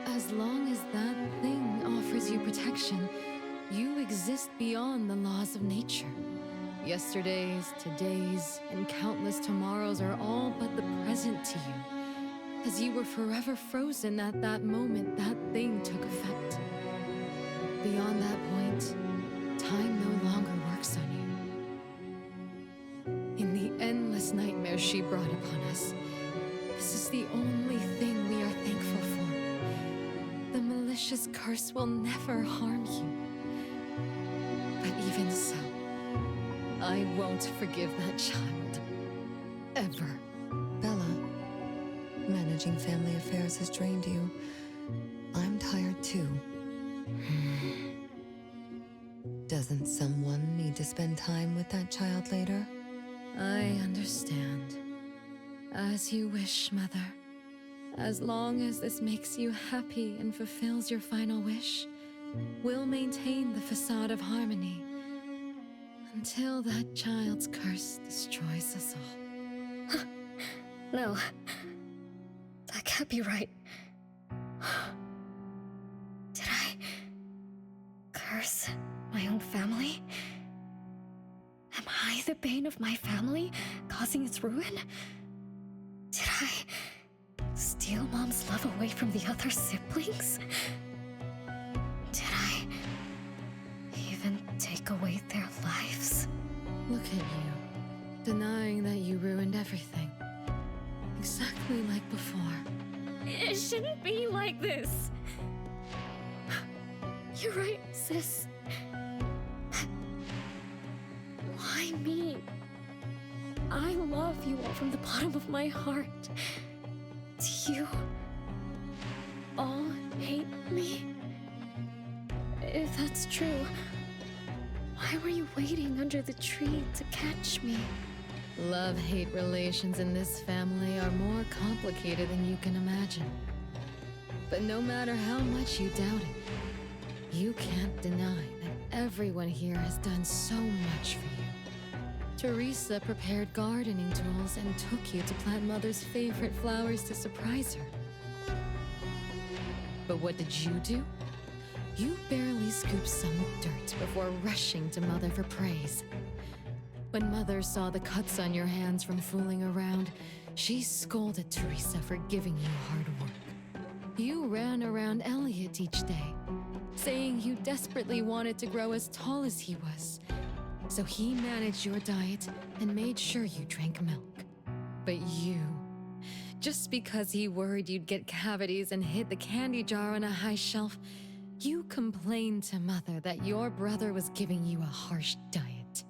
as long as that thing offers you protection, you exist beyond the laws of nature. Yesterdays, todays, and countless tomorrows are all but the present to you, as you were forever frozen at that moment that thing took effect. Beyond that point, time no longer works on you. In the endless nightmares she brought upon us, this is the only thing we are thankful for. The malicious curse will never harm you. But even so, I won't forgive that child. Ever. Bella, managing family affairs has drained you. I'm tired too. Doesn't someone need to spend time with that child later? I understand. As you wish, Mother. As long as this makes you happy and fulfills your final wish, we'll maintain the facade of harmony until that child's curse destroys us all. No. That can't be right. Did I curse my own family? Am I the bane of my family, causing its ruin? Did I steal Mom's love away from the other siblings? Did I even take away their lives? Look at you, denying that you ruined everything. Exactly like before. It shouldn't be like this. You're right, sis. Why me? I love you all from the bottom of my heart. Do you all hate me? If that's true, why Why were you waiting under the tree to catch me? Love-hate relations in this family are more complicated than you can imagine. But no matter how much you doubt it, you can't deny that everyone here has done so much for you. Teresa prepared gardening tools and took you to plant Mother's favorite flowers to surprise her. But what did you do? You barely scooped some dirt before rushing to Mother for praise. When Mother saw the cuts on your hands from fooling around, she scolded Teresa for giving you hard work. You ran around Elliot each day, saying you desperately wanted to grow as tall as he was. So he managed your diet and made sure you drank milk. But you, just because he worried you'd get cavities and hid the candy jar on a high shelf, you complained to Mother that your brother was giving you a harsh diet.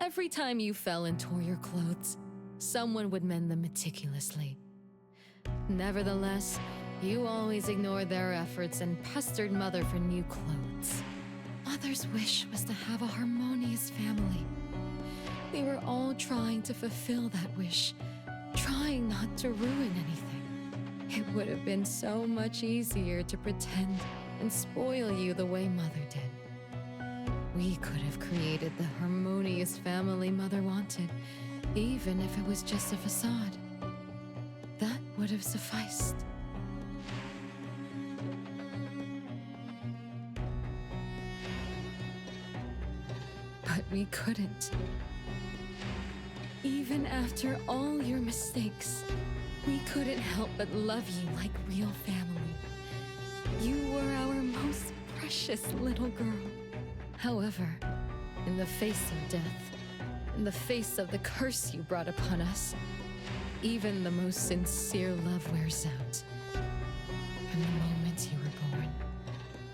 Every time you fell and tore your clothes, someone would mend them meticulously. Nevertheless, you always ignored their efforts and pestered Mother for new clothes. Mother's wish was to have a harmonious family. We were all trying to fulfill that wish, trying not to ruin anything. It would have been so much easier to pretend and spoil you the way Mother did. We could have created the harmonious family Mother wanted, even if it was just a facade. That would have sufficed. But we couldn't. Even after all your mistakes, we couldn't help but love you like real family. You were our most precious little girl. However, in the face of death, in the face of the curse you brought upon us, even the most sincere love wears out. From the moment you were born,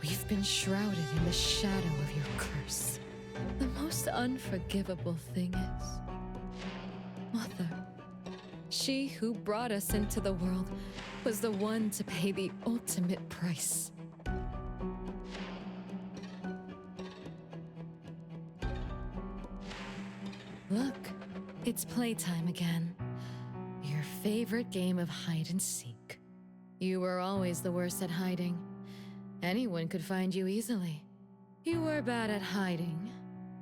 we've been shrouded in the shadow of your curse. The most unforgivable thing is, Mother, she who brought us into the world, was the one to pay the ultimate price. Look, it's playtime again. Your favorite game of hide and seek. You were always the worst at hiding. Anyone could find you easily. You were bad at hiding,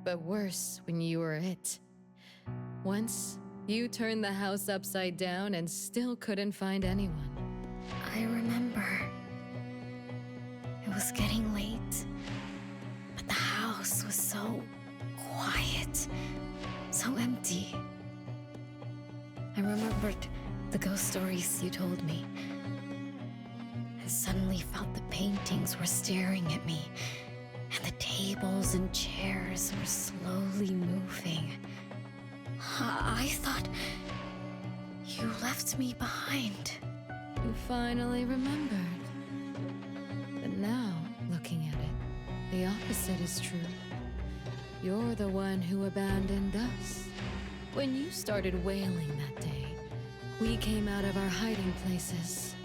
but worse when you were it. Once, you turned the house upside down and still couldn't find anyone. I remember. It was getting late, but the house was so quiet, so empty. I remembered the ghost stories you told me, and suddenly felt the paintings were staring at me, and the tables and chairs were slowly moving. I thought you left me behind. You finally remembered. But now, looking at it, the opposite is true. You're the one who abandoned us. When you started wailing that day, we came out of our hiding places.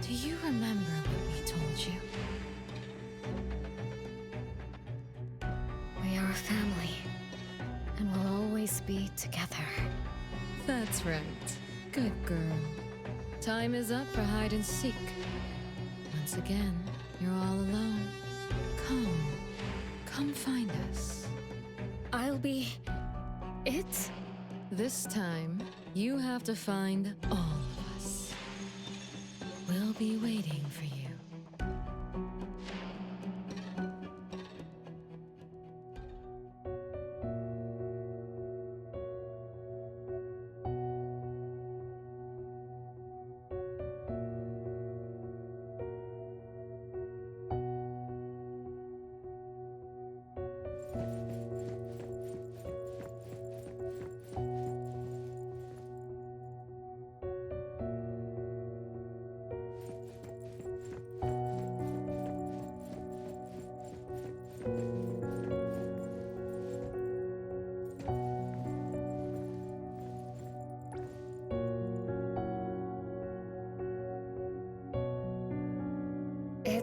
Do you remember what we told you? We are a family, and we'll always be together. That's right. Good girl. Time is up for hide and seek. Once again, you're all alone. Come find us. I'll be it? This time, you have to find all of us. We'll be waiting for you.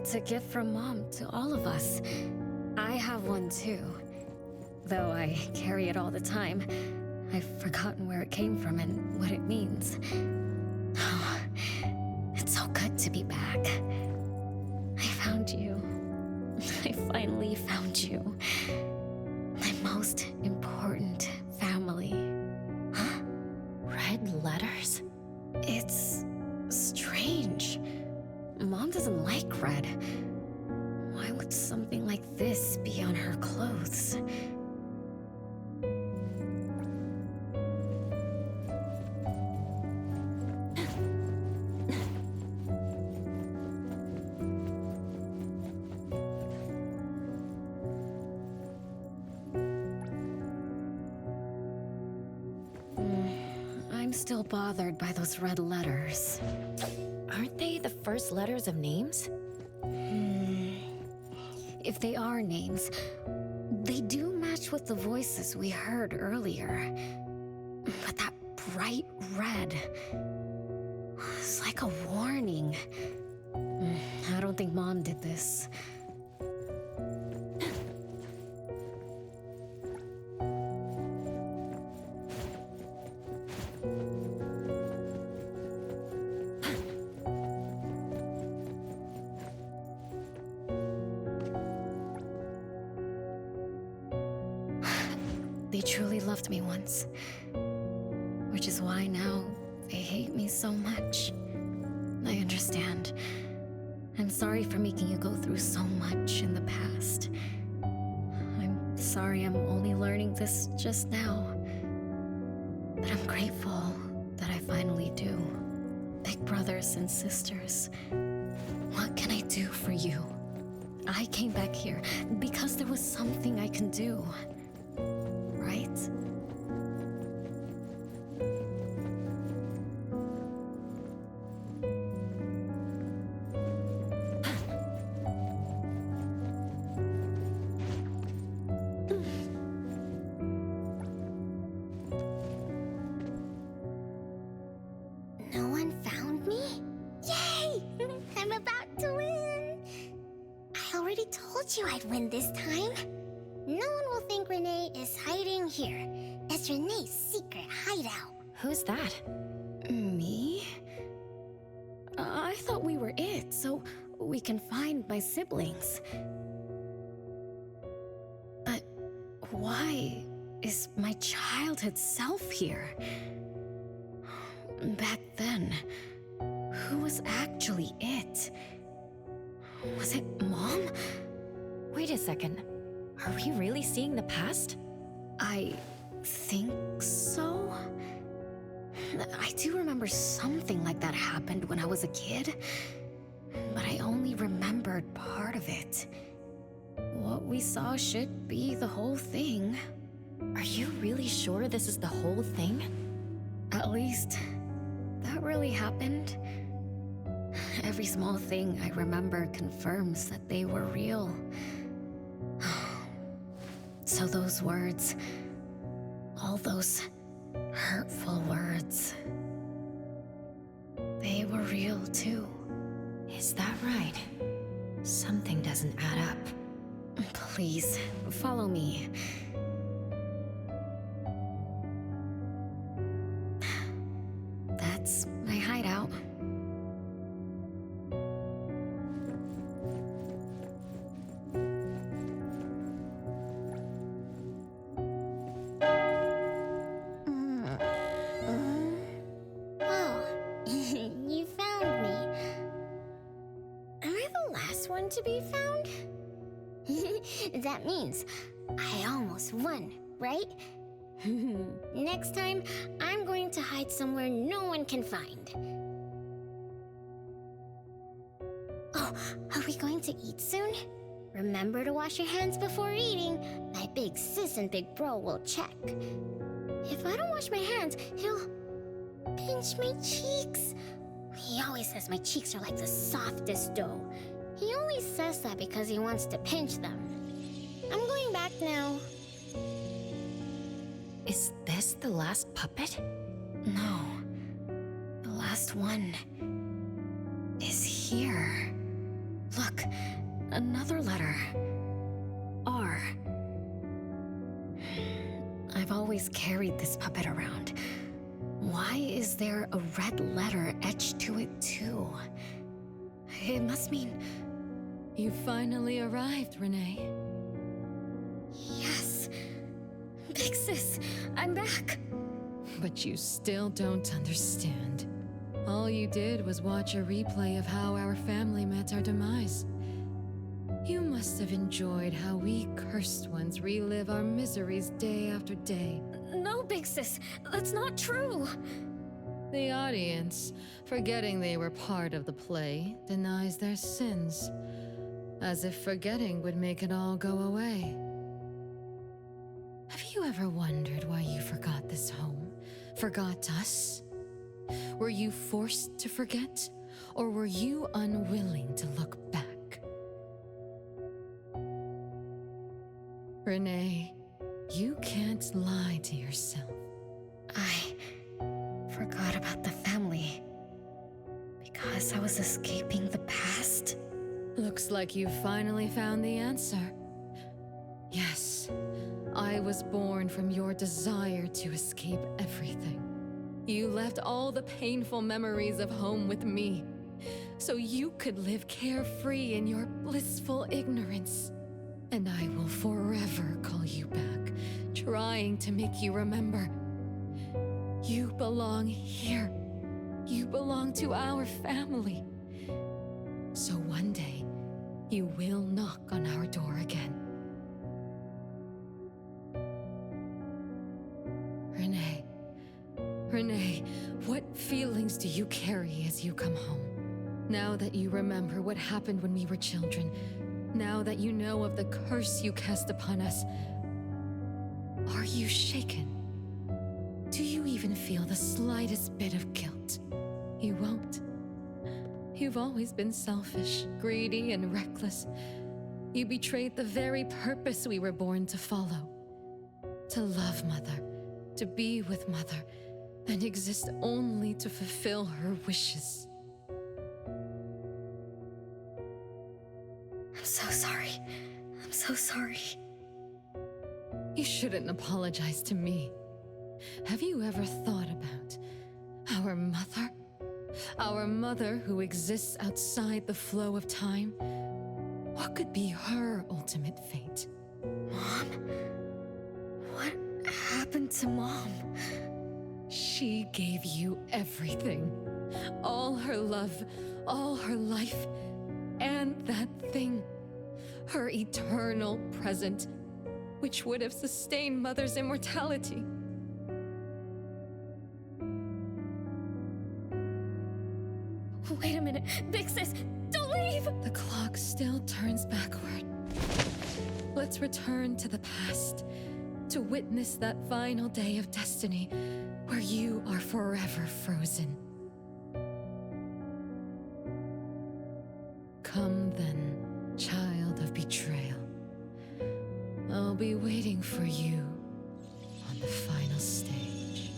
It's a gift from Mom to all of us. I have one too. Though I carry it all the time, I've forgotten where it came from and what it means. Oh, it's so good to be back. I found you. I finally found you. My most important family. Huh? Red letters? It's strange. Mom doesn't like red. Why would something like this be on her clothes? I'm still bothered by those red letters. Aren't they the first letters of names? If they are names, they do match with the voices we heard earlier. But that bright red, it's like a warning. I don't think Mom did this. They truly loved me once, which is why now they hate me so much. I understand. I'm sorry for making you go through so much in the past. I'm sorry I'm only learning this just now. But I'm grateful that I finally do. Big brothers and sisters, what can I do for you? I came back here because there was something I can do. Right? No one found me? Yay! I'm about to win! I already told you I'd win this time. No one will think Renee is hiding here. It's Renee's secret hideout. Who's that? Me? I thought we were it, so we can find my siblings. But why is my childhood self here? Back then, who was actually it? Was it Mom? Wait a second. Are we really seeing the past? I think so. I do remember something like that happened when I was a kid, but I only remembered part of it. What we saw should be the whole thing. Are you really sure this is the whole thing? At least, that really happened. Every small thing I remember confirms that they were real. So those words, all those hurtful words, they were real too. Is that right? Something doesn't add up. Please, follow me. That's my hideout. Oh, you found me. Am I the last one to be found? That means I almost won, right? Next time, I'm going to hide somewhere no one can find. Oh, are we going to eat soon? Remember to wash your hands before eating. My big sis and big bro will check. If I don't wash my hands, he'll pinch my cheeks. He always says my cheeks are like the softest dough. He only says that because he wants to pinch them. I'm going back now. Is this the last puppet? No. The last one is here. Look, another letter. R. always carried this puppet around. Why is there a red letter etched to it too? It must mean... You finally arrived, Renee. Yes. Big Sis, I'm back. But you still don't understand. All you did was watch a replay of how our family met our demise. You must have enjoyed how we cursed ones relive our miseries day after day. No, Big Sis, that's not true. The audience, forgetting they were part of the play, denies their sins, as if forgetting would make it all go away. Have you ever wondered why you forgot this home? Forgot us? Were you forced to forget, or were you unwilling to look back? Renee, you can't lie to yourself. I forgot about the family because I was escaping the past. Looks like you finally found the answer. Yes, I was born from your desire to escape everything. You left all the painful memories of home with me, so you could live carefree in your blissful ignorance. And I will forever call you back, trying to make you remember. You belong here. You belong to our family. So one day, you will knock on our door again. Renee, what feelings do you carry as you come home? Now that you remember what happened when we were children, now that you know of the curse you cast upon us, are you shaken? Do you even feel the slightest bit of guilt? You won't. You've always been selfish, greedy, and reckless. You betrayed the very purpose we were born to follow. To love Mother, to be with Mother, and exist only to fulfill her wishes. I'm so sorry. I'm so sorry. You shouldn't apologize to me. Have you ever thought about our mother? Our mother who exists outside the flow of time? What could be her ultimate fate? Mom? What happened to Mom? She gave you everything. All her love, all her life, and that thing. Her eternal present, which would have sustained Mother's immortality. Wait a minute. Big Sis, don't leave! The clock still turns backward. Let's return to the past, to witness that final day of destiny where you are forever frozen. Come then, child of betrayal. I'll be waiting for you on the final stage.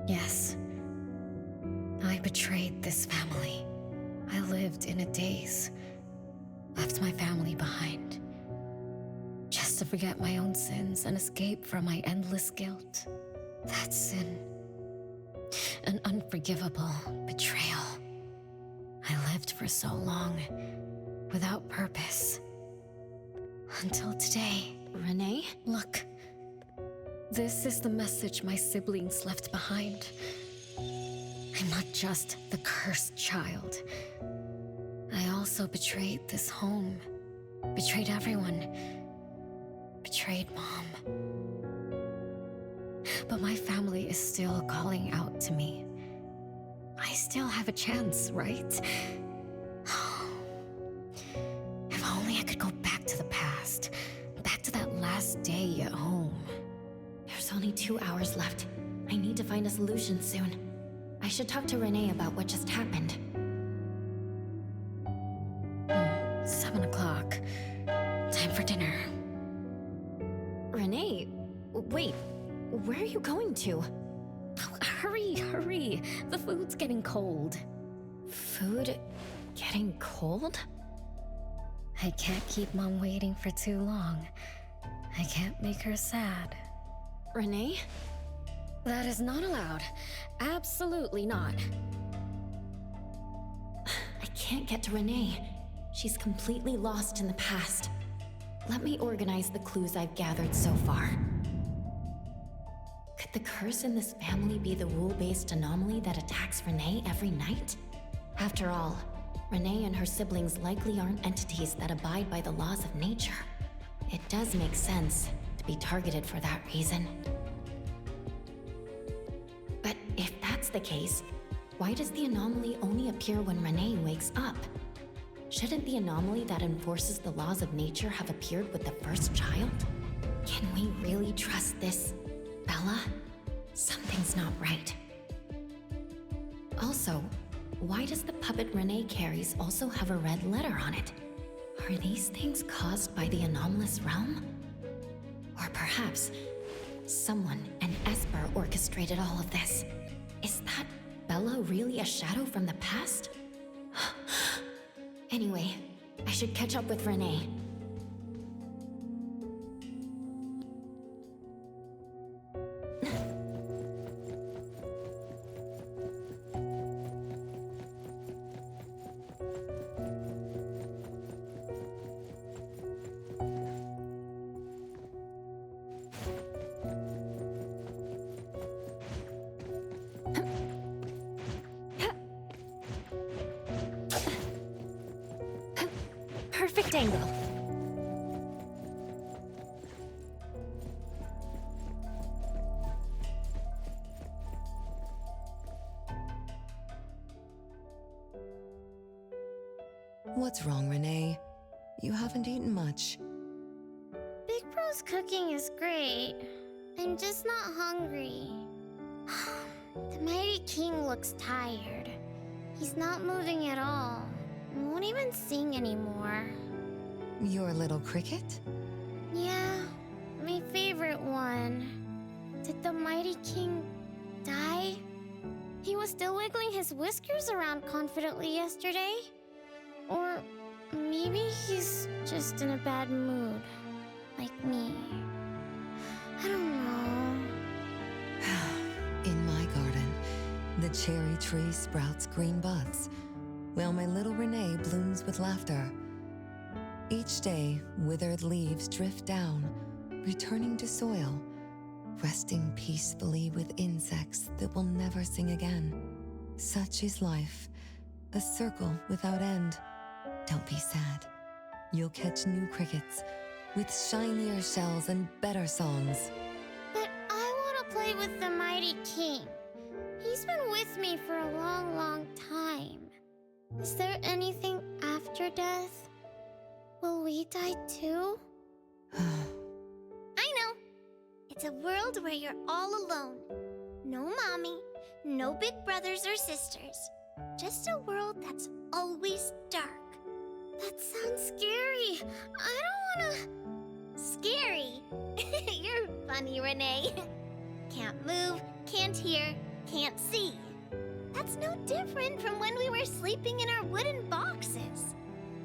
Yes. I betrayed this family. I lived in a daze. Left my family behind. Just to forget my own sins and escape from my endless guilt. That sin. An unforgivable betrayal. I lived for so long, without purpose. Until today. Renee? Look. This is the message my siblings left behind. I'm not just the cursed child. I also betrayed this home. Betrayed everyone. Betrayed Mom. But my family is still calling out to me. I still have a chance, right? If only I could go back to the past. Back to that last day at home. There's only 2 hours left. I need to find a solution soon. I should talk to Renee about what just happened. 7 o'clock. Time for dinner. Renee, wait. Where are you going to? Oh, hurry, hurry. The food's getting cold. Food getting cold? I can't keep Mom waiting for too long. I can't make her sad. Renee? That is not allowed. Absolutely not. I can't get to Renee. She's completely lost in the past. Let me organize the clues I've gathered so far. Could the curse in this family be the rule-based anomaly that attacks Renee every night? After all, Renee and her siblings likely aren't entities that abide by the laws of nature. It does make sense to be targeted for that reason. But if that's the case, why does the anomaly only appear when Renee wakes up? Shouldn't the anomaly that enforces the laws of nature have appeared with the first child? Can we really trust this, Bella? Something's not right. Also, why does the puppet Renee carries also have a red letter on it? Are these things caused by the anomalous realm? Or perhaps someone, an Esper, orchestrated all of this. Is that Bella really a shadow from the past? Anyway, I should catch up with Renee. Perfect angle. What's wrong, Renee? You haven't eaten much. Big Bro's cooking is great. I'm just not hungry. The Mighty King looks tired. He's not moving at all. Won't even sing anymore. Your little cricket? Yeah, my favorite one. Did the Mighty King die? He was still wiggling his whiskers around confidently yesterday. Or maybe he's just in a bad mood, like me. I don't know. In my garden, the cherry tree sprouts green buds, while my little Renee blooms with laughter. Each day, withered leaves drift down, returning to soil, resting peacefully with insects that will never sing again. Such is life, a circle without end. Don't be sad. You'll catch new crickets with shinier shells and better songs. But I want to play with the Mighty King. He's been with me for a long, long time. Is there anything after death? Will we die too? I know. It's a world where you're all alone. No mommy, no big brothers or sisters. Just a world that's always dark. That sounds scary. I don't wanna... Scary? You're funny, Renee. Can't move, can't hear, can't see. That's no different from when we were sleeping in our wooden boxes.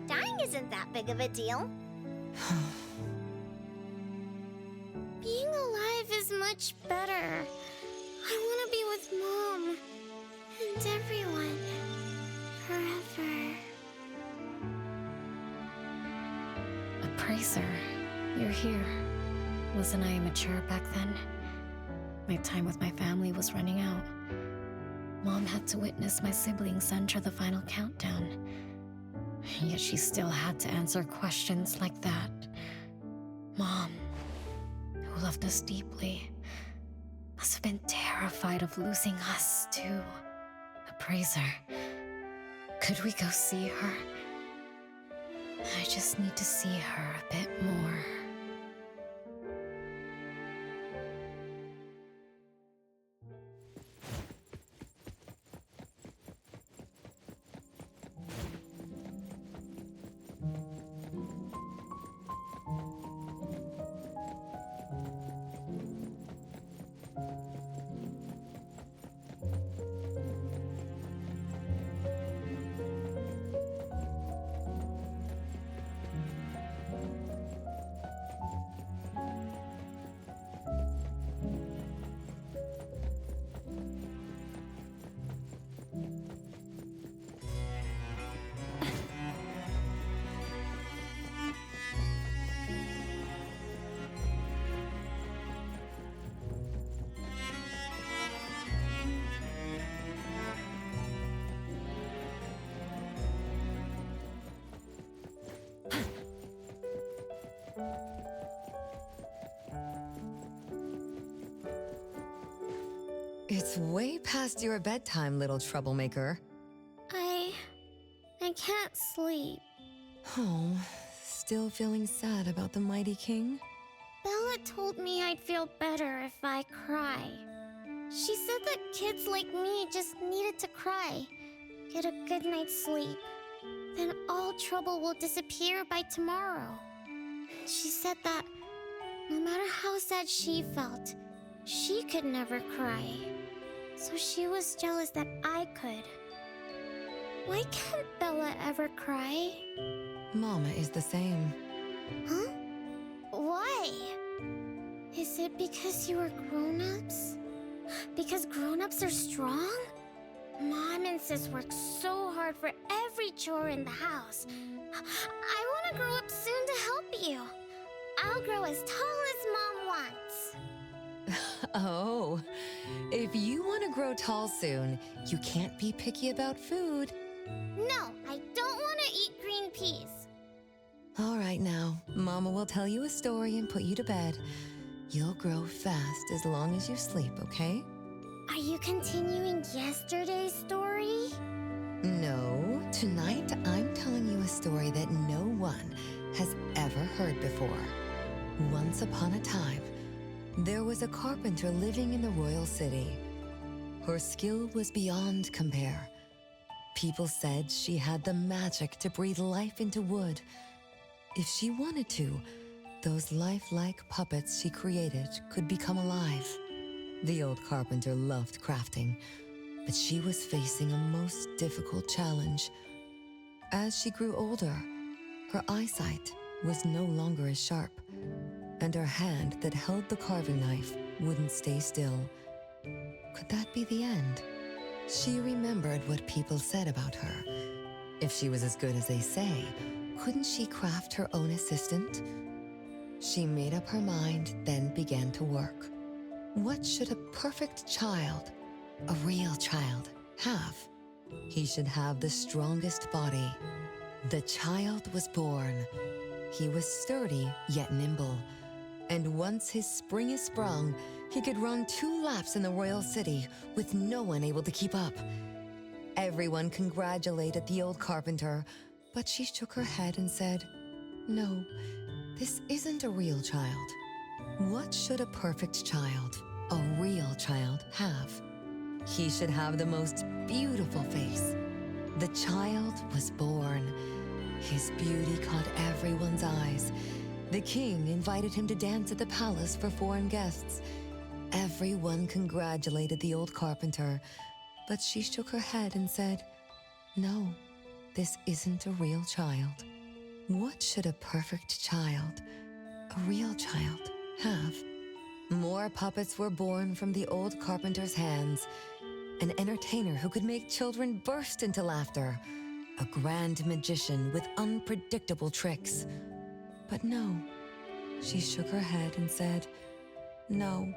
Dying isn't that big of a deal. Being alive is much better. I want to be with Mom and everyone forever. Appraiser, you're here. Wasn't I immature back then? My time with my family was running out. Mom had to witness my siblings enter the final countdown. Yet she still had to answer questions like that. Mom, who loved us deeply, must have been terrified of losing us, too. Appraiser, could we go see her? I just need to see her a bit more. It's way past your bedtime, little troublemaker. I can't sleep. Oh, still feeling sad about the mighty king? Bella told me I'd feel better if I cry. She said that kids like me just needed to cry, get a good night's sleep. Then all trouble will disappear by tomorrow. She said that no matter how sad she felt, she could never cry. So she was jealous that I could. Why can't Bella ever cry? Mama is the same. Huh? Why? Is it because you are grown-ups? Because grown-ups are strong? Mom and Sis work so hard for every chore in the house. I want to grow up soon to help you. I'll grow as tall as Mom wants. Oh, if you want to grow tall soon, you can't be picky about food. No, I don't want to eat green peas. All right now, Mama will tell you a story and put you to bed. You'll grow fast as long as you sleep, okay? Are you continuing yesterday's story? No, tonight I'm telling you a story that no one has ever heard before. Once upon a time, there was a carpenter living in the royal city. Her skill was beyond compare. People said she had the magic to breathe life into wood. If she wanted to, those lifelike puppets she created could become alive. The old carpenter loved crafting, but she was facing a most difficult challenge. As she grew older, her eyesight was no longer as sharp, and her hand that held the carving knife wouldn't stay still. Could that be the end? She remembered what people said about her. If she was as good as they say, couldn't she craft her own assistant? She made up her mind, then began to work. What should a perfect child, a real child, have? He should have the strongest body. The child was born. He was sturdy yet nimble, and once his spring is sprung, he could run 2 laps in the royal city with no one able to keep up. Everyone congratulated the old carpenter, but she shook her head and said, "No, this isn't a real child. What should a perfect child, a real child, have? He should have the most beautiful face." The child was born. His beauty caught everyone's eyes. The king invited him to dance at the palace for foreign guests. Everyone congratulated the old carpenter, but she shook her head and said, "No, this isn't a real child. What should a perfect child, a real child, have?" More puppets were born from the old carpenter's hands. An entertainer who could make children burst into laughter. A grand magician with unpredictable tricks. But no, she shook her head and said, "No,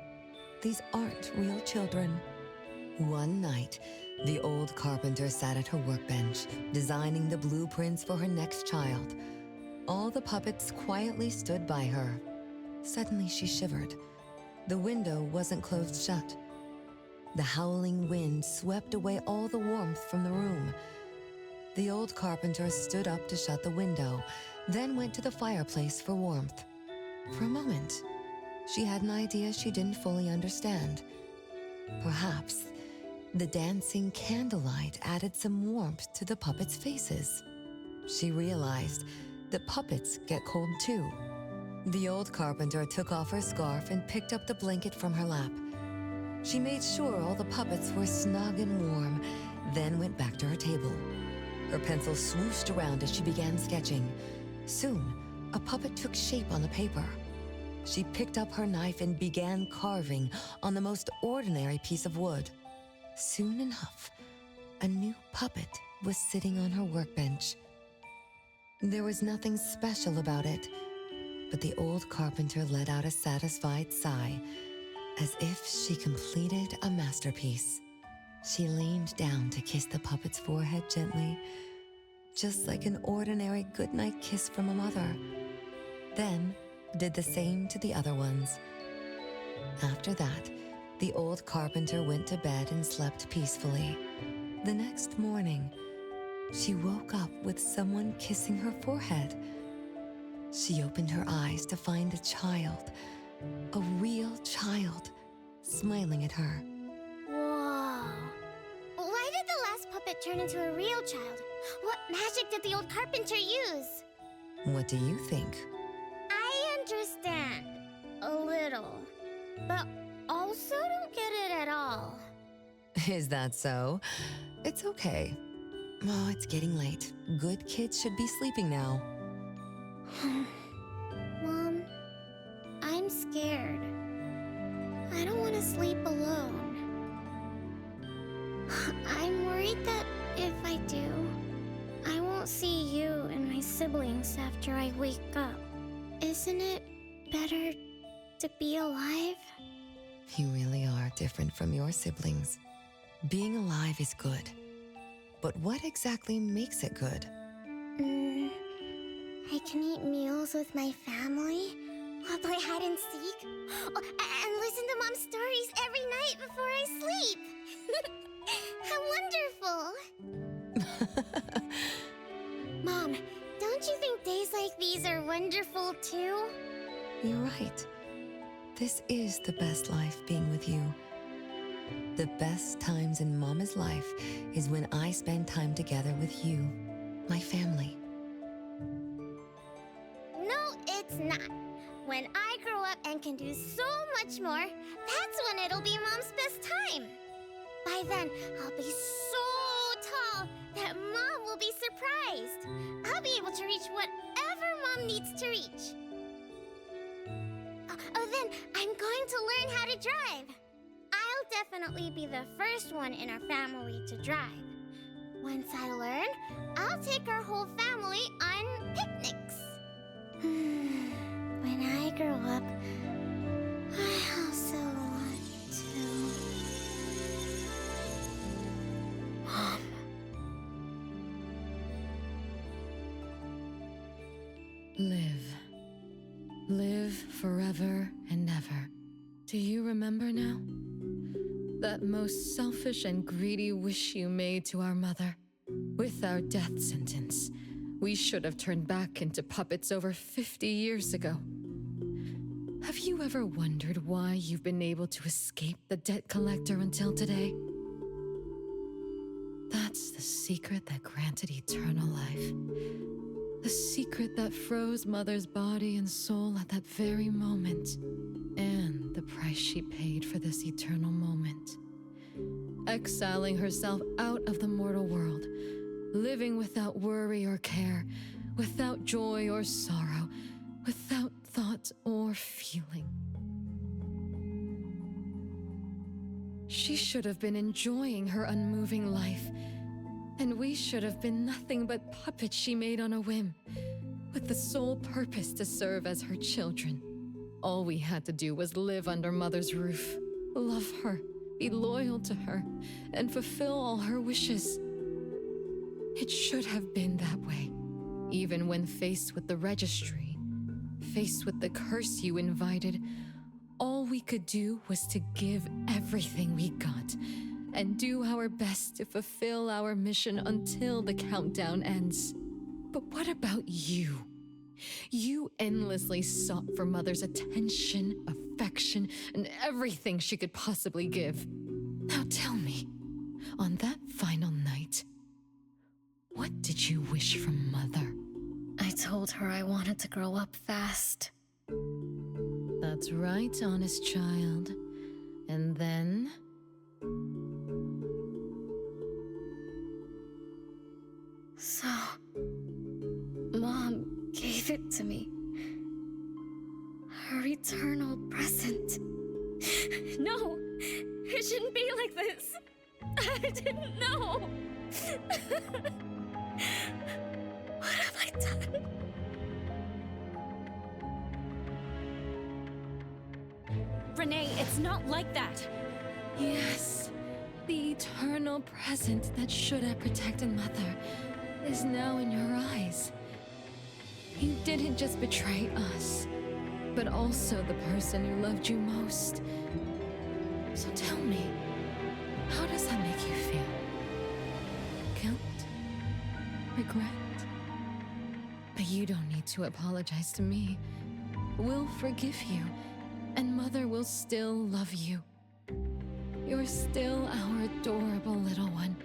these aren't real children." One night, the old carpenter sat at her workbench, designing the blueprints for her next child. All the puppets quietly stood by her. Suddenly she shivered. The window wasn't closed shut. The howling wind swept away all the warmth from the room. The old carpenter stood up to shut the window, then went to the fireplace for warmth. For a moment, she had an idea she didn't fully understand. Perhaps the dancing candlelight added some warmth to the puppets' faces. She realized that puppets get cold too. The old carpenter took off her scarf and picked up the blanket from her lap. She made sure all the puppets were snug and warm, then went back to her table. Her pencil swooshed around as she began sketching. Soon, a puppet took shape on the paper. She picked up her knife and began carving on the most ordinary piece of wood. Soon enough, a new puppet was sitting on her workbench. There was nothing special about it, but the old carpenter let out a satisfied sigh, as if she completed a masterpiece. She leaned down to kiss the puppet's forehead gently, just like an ordinary goodnight kiss from a mother. Then did the same to the other ones. After that, The old carpenter went to bed and slept peacefully. The next morning, she woke up with someone kissing her forehead. She opened her eyes to find a child, a real child, smiling at her. Whoa. Why did the last puppet turn into a real child? What magic did the old carpenter use? What do you think? I understand. A little. But also don't get it at all. Is that so? It's okay. Oh, it's getting late. Good kids should be sleeping now. Mom, I'm scared. I don't want to sleep alone. I'm worried that if I do, I won't see you and my siblings after I wake up. Isn't it better to be alive? You really are different from your siblings. Being alive is good. But what exactly makes it good? I can eat meals with my family, or play hide and seek, and listen to Mom's stories every night before I sleep. How wonderful! Mom, don't you think days like these are wonderful too? You're right. This is the best life being with you. The best times in Mama's life is when I spend time together with you, my family. No, it's not. When I grow up and can do so much more, that's when it'll be Mom's best time. By then, I'll be so tall that Mom will be surprised. I'll be able to reach whatever Mom needs to reach. Then I'm going to learn how to drive. I'll definitely be the first one in our family to drive. Once I learn, I'll take our whole family on picnics. When I grow up, I also want to... Mom. Live. Live forever and ever. Do you remember now? That most selfish and greedy wish you made to our mother. With our death sentence, we should have turned back into puppets over 50 years ago. Have you ever wondered why you've been able to escape the debt collector until today? That's the secret that granted eternal life. The secret that froze Mother's body and soul at that very moment. And the price she paid for this eternal moment. Exiling herself out of the mortal world, living without worry or care, without joy or sorrow, without thought or feeling. She should have been enjoying her unmoving life, and we should have been nothing but puppets she made on a whim, with the sole purpose to serve as her children. All we had to do was live under Mother's roof, love her, be loyal to her, and fulfill all her wishes. It should have been that way, even when faced with the registry, faced with the curse you invited. All we could do was to give everything we got and do our best to fulfill our mission until the countdown ends. But what about you? You endlessly sought for Mother's attention, affection, and everything she could possibly give. Now tell me, on that final night, what did you wish from Mother? I told her I wanted to grow up fast. That's right, honest child. And then? So, Mom gave it to me. Her eternal present. No, it shouldn't be like this. I didn't know. What have I done? Renee, it's not like that. Yes, the eternal present that should have protected Mother is now in your eyes. You didn't just betray us, but also the person who loved you most. So tell me, how does that make you feel? Guilt? Regret? But you don't need to apologize to me. We'll forgive you, and Mother will still love you. You're still our adorable little one,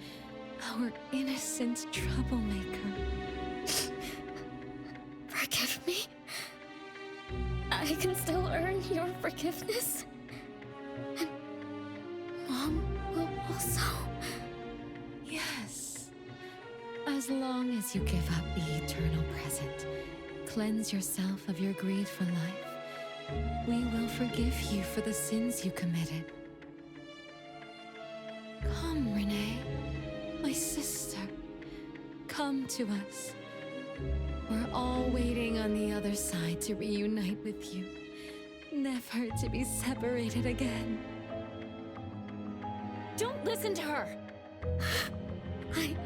our innocent troublemaker. Forgive me? I can still earn your forgiveness? And Mom will also? Yes. As long as you give up the eternal present, cleanse yourself of your greed for life, we will forgive you for the sins you committed. Come, Renee, my sister. Come to us. We're all waiting on the other side to reunite with you, never to be separated again. Don't listen to her! I...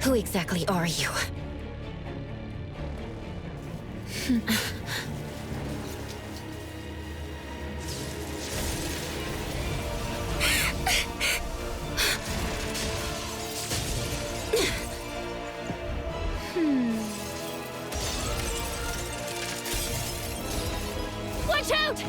Who exactly are you? Watch out!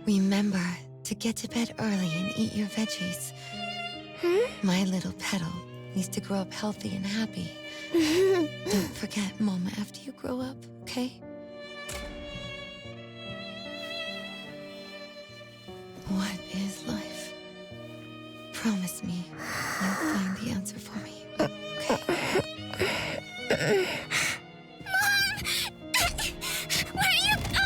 Remember to get to bed early and eat your veggies. My little petal needs to grow up healthy and happy. Don't forget Mama after you grow up, okay? What is life? Promise me you'll find the answer for me, okay? Where are you going?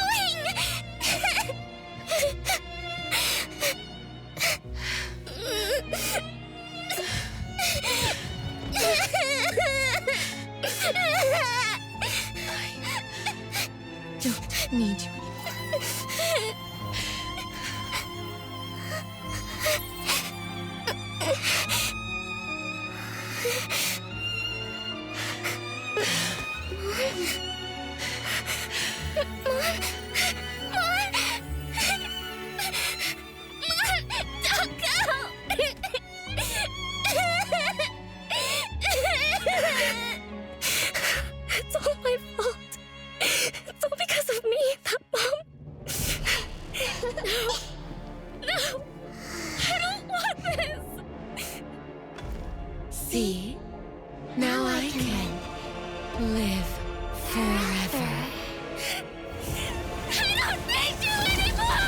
I don't need you anymore. Don't go! It's all my fault. It's all because of me that Mom... No! I don't want this! See? Now I can live forever. I don't need you anymore!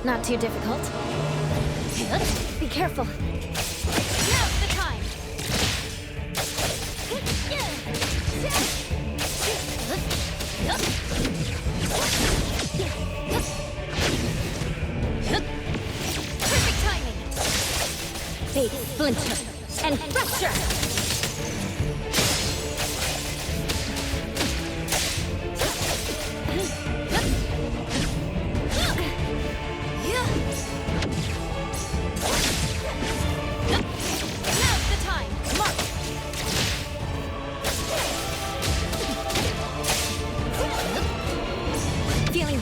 Not too difficult. Be careful. Now's the time! Perfect timing! Big splinter and fracture!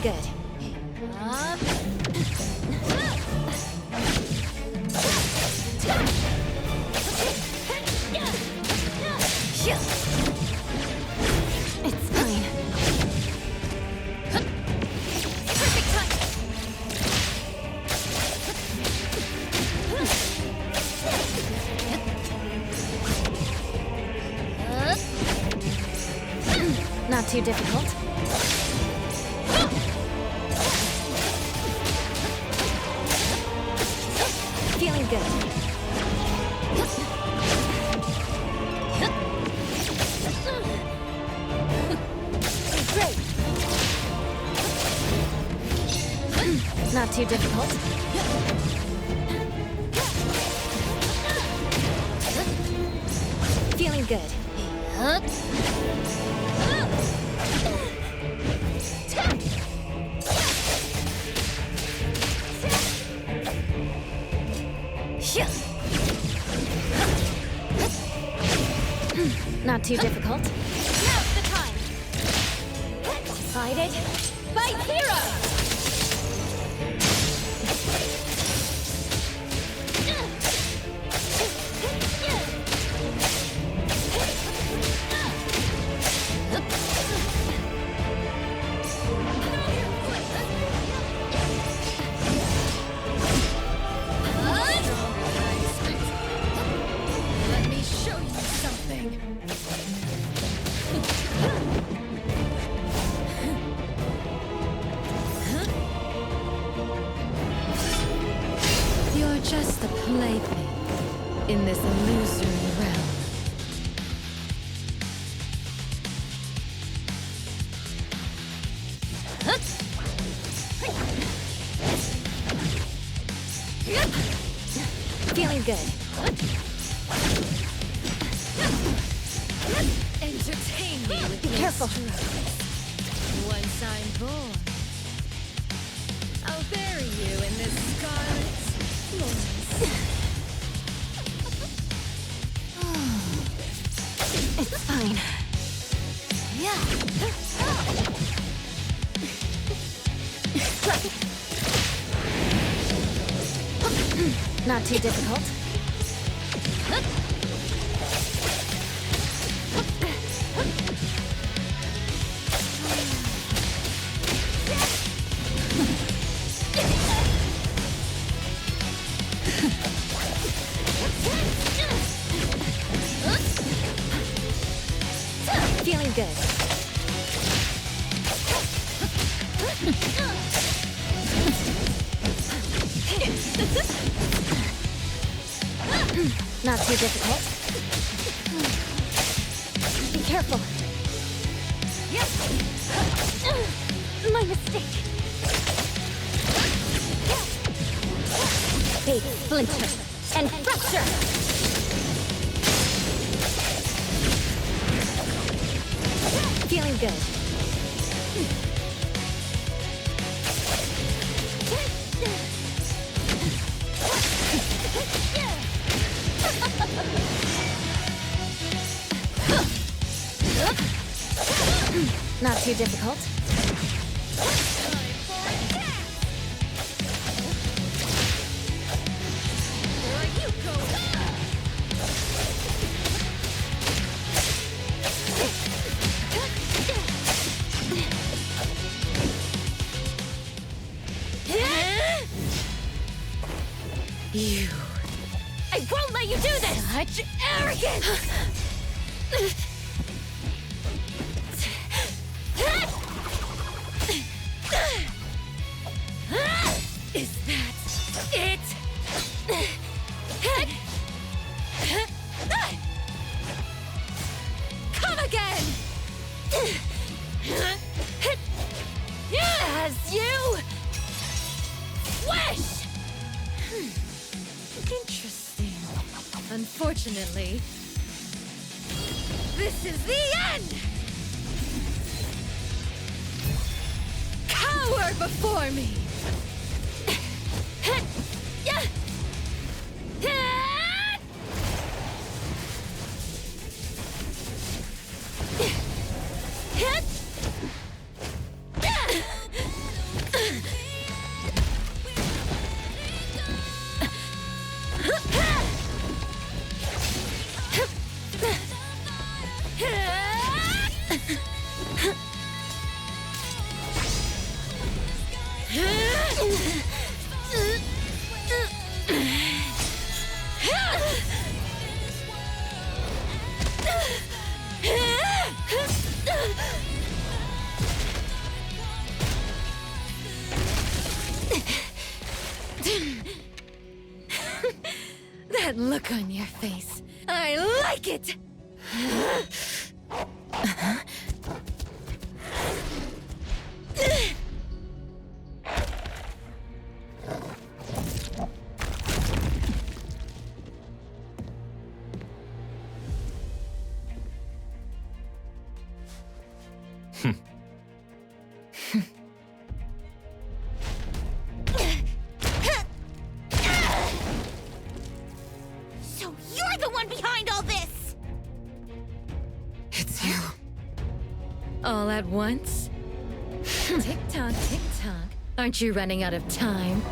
good. It's fine. Perfect time. Not too difficult. Feeling good. Great. Not too difficult. Feeling good. Not too difficult. Now's the time. Decided by heroes. Let me show you something. You're just a plaything in this illusory realm. Feeling good. Entertain me with Be your careful. struggles. Once I'm born, I'll bury you in this scarlet floors. It's fine. Not too difficult. Feeling good. Not too difficult. Be careful. My mistake. Big splinter and fracture. Feeling good. Not too difficult. You. I won't let you do this! Such arrogance! Is that it? Come again! As you wish! Interesting. Unfortunately, this is the end! Cower before me! That look on your face. I like it! So you're the one behind all this! It's you. All at once? Tick-tock, tick-tock. Aren't you running out of time?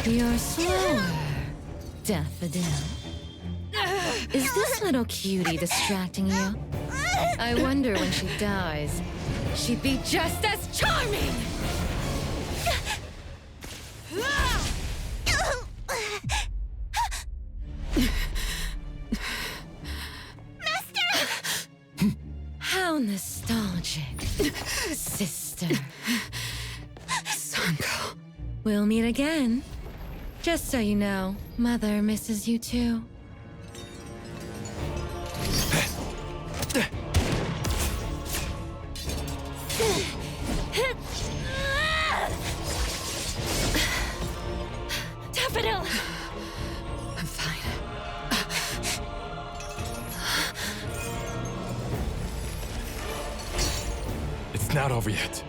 You're slower, Daffodil. Is this little cutie distracting you? I wonder when she dies, she'd be just as charming! How nostalgic, sister. Sanko. We'll meet again. Just so you know, Mother misses you too. Daffodil! I'm fine. It's not over yet.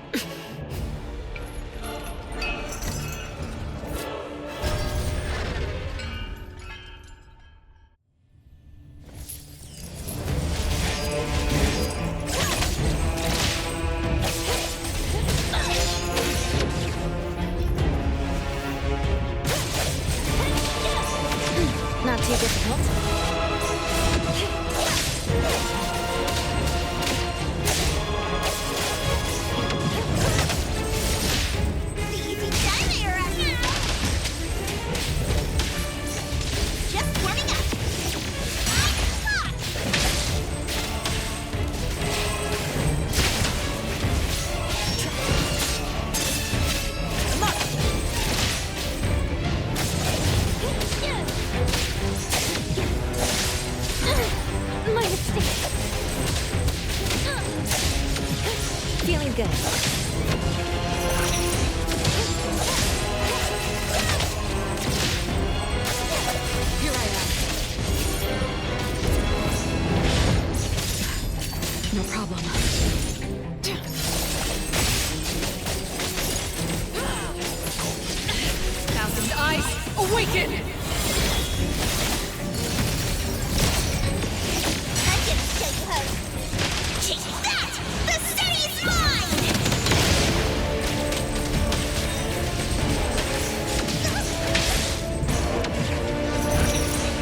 Not too difficult. Easy done there, just warming up. My mistake. Feeling good. Here I am. No problem. Thousand eyes, awaken! I'm gonna show you how. Take that! The city's mine!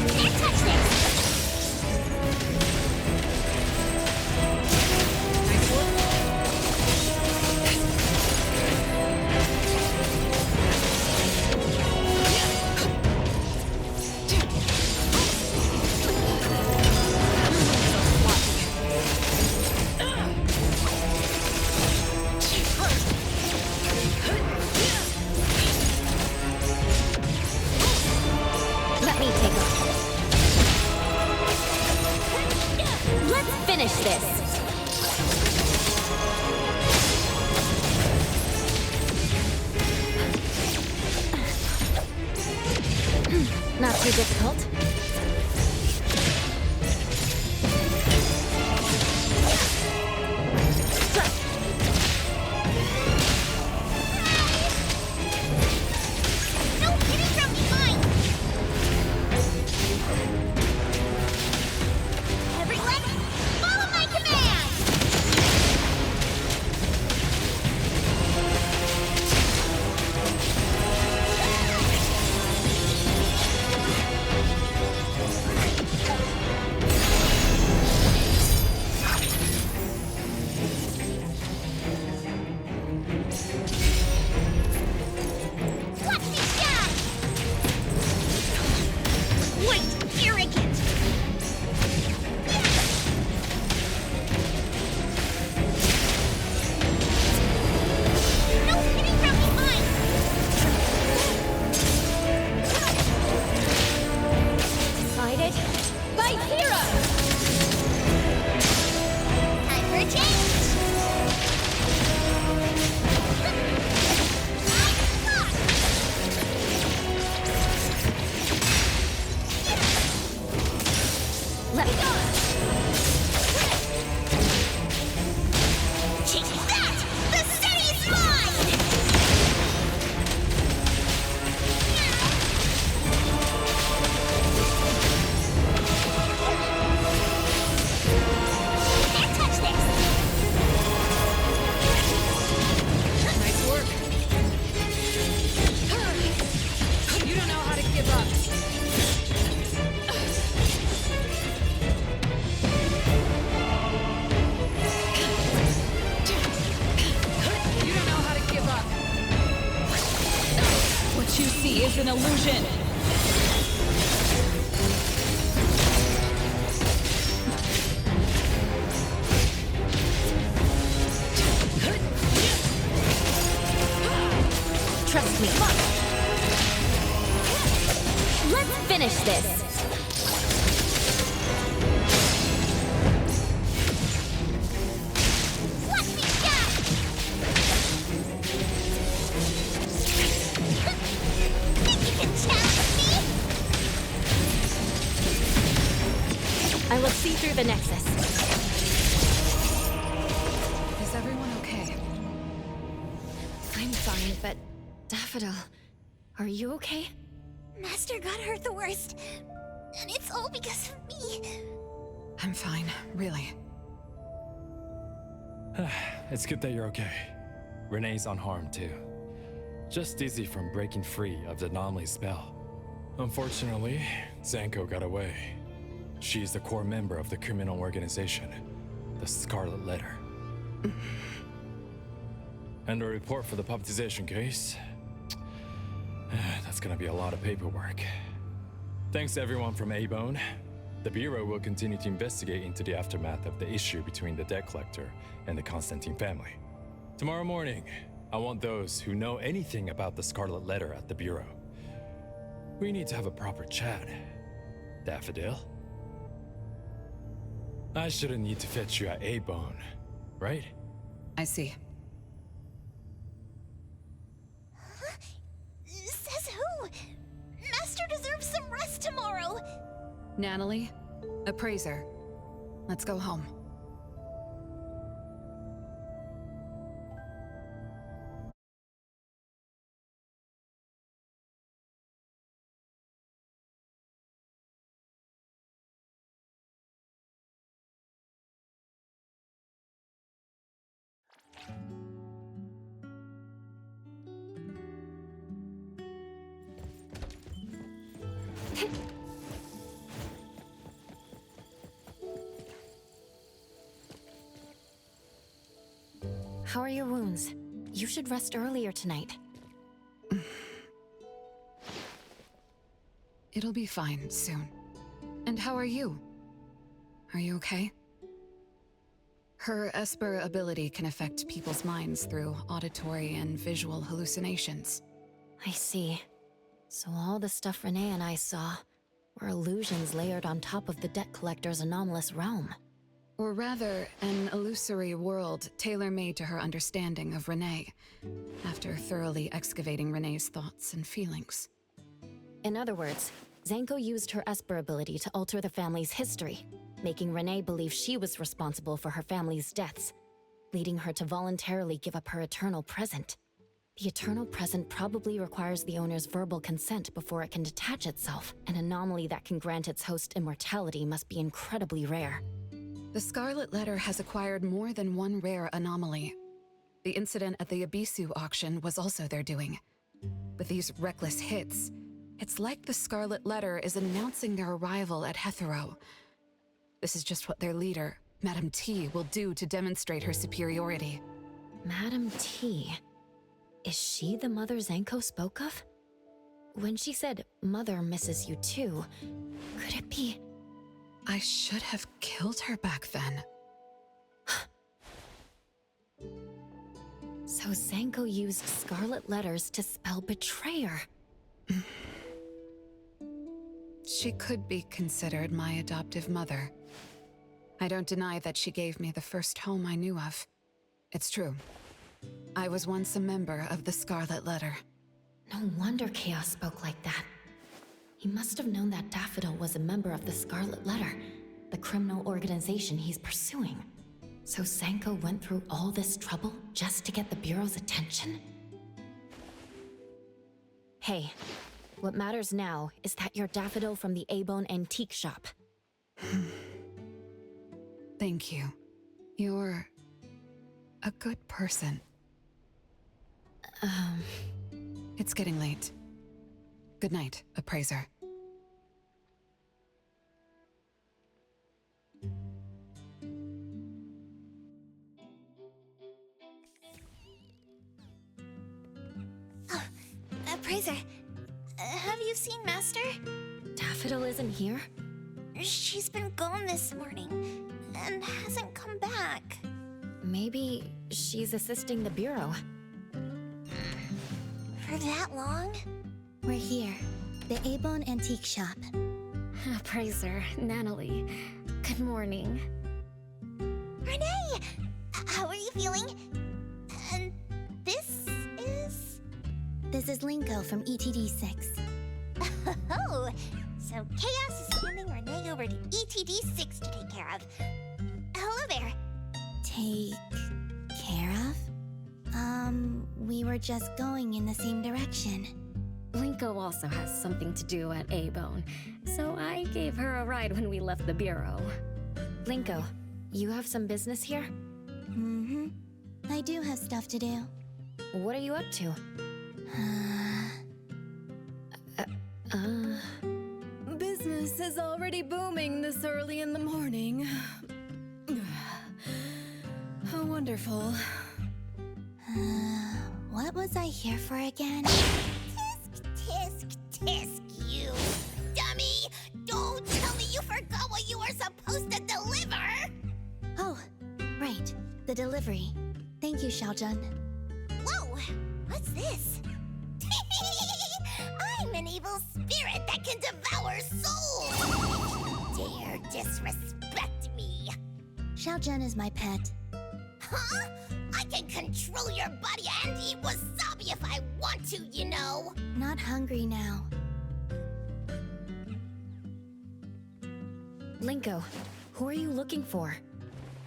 Can't touch this! Nice work. Let me take off. Let's finish this. Not too difficult. Let's finish this! I will see through the Nexus. Is everyone okay? I'm fine, but Daffodil, are you okay? Master got hurt the worst, and it's all because of me. I'm fine, really. It's good that you're okay. Renee's unharmed too. Just dizzy from breaking free of the anomaly spell. Unfortunately, Zanko got away. She's the core member of the criminal organization, the Scarlet Letter. And a report for the puppetization case. That's gonna be a lot of paperwork. Thanks to everyone from A-Bone. The Bureau will continue to investigate into the aftermath of the issue between the debt collector and the Constantine family. Tomorrow morning, I want those who know anything about the Scarlet Letter at the Bureau. We need to have a proper chat. Daffodil? I shouldn't need to fetch you at A-Bone, right? I see. Says who? Master deserves some rest tomorrow. Natalie, appraiser. Let's go home. How are your wounds? You should rest earlier tonight. It'll be fine soon. And how are you? Are you okay? Her Esper ability can affect people's minds through auditory and visual hallucinations. I see. So all the stuff Renee and I saw were illusions layered on top of the debt collector's anomalous realm. Or rather, an illusory world tailor-made to her understanding of Renee, after thoroughly excavating Renee's thoughts and feelings. In other words, Zanko used her Esper ability to alter the family's history, making Renee believe she was responsible for her family's deaths, leading her to voluntarily give up her eternal present. The eternal present probably requires the owner's verbal consent before it can detach itself. An anomaly that can grant its host immortality must be incredibly rare. The Scarlet Letter has acquired more than one rare anomaly. The incident at the Abisu auction was also their doing. With these reckless hits, it's like the Scarlet Letter is announcing their arrival at Hetero. This is just what their leader, Madame T, will do to demonstrate her superiority. Madame T? Is she the mother Zanko spoke of? When she said, "Mother misses you too," could it be... I should have killed her back then. So Zanko used Scarlet Letters to spell betrayer. She could be considered my adoptive mother. I don't deny that she gave me the first home I knew of. It's true. I was once a member of the Scarlet Letter. No wonder Chaos spoke like that. He must have known that Daffodil was a member of the Scarlet Letter, the criminal organization he's pursuing. So Zanko went through all this trouble just to get the Bureau's attention? Hey, what matters now is that you're Daffodil from the A-Bone Antique Shop. Thank you. You're a good person. It's getting late. Good night, appraiser. Appraiser, have you seen Master? Daffodil isn't here? She's been gone this morning, and hasn't come back. Maybe she's assisting the Bureau. For that long? We're here. The Abone Antique Shop. Appraiser, Natalie. Good morning. Renee! How are you feeling? And this is... This is Linko from ETD6. Oh, so Chaos is sending Renee over to ETD6 to take care of. Hello there. Take care of? We were just going in the same direction. Linko also has something to do at Abone, so I gave her a ride when we left the bureau. Linko, you have some business here? Mm-hmm. I do have stuff to do. What are you up to? Business is already booming this early in the morning. How wonderful. What was I here for again? Tisk, you dummy! Don't tell me you forgot what you were supposed to deliver! Oh, right. The delivery. Thank you, Xiaojun. Whoa! What's this? I'm an evil spirit that can devour souls! Dare disrespect me! Xiaojun is my pet. Huh? I can control your body and eat wasabi if I want to, you know! Not hungry now. Linko, who are you looking for?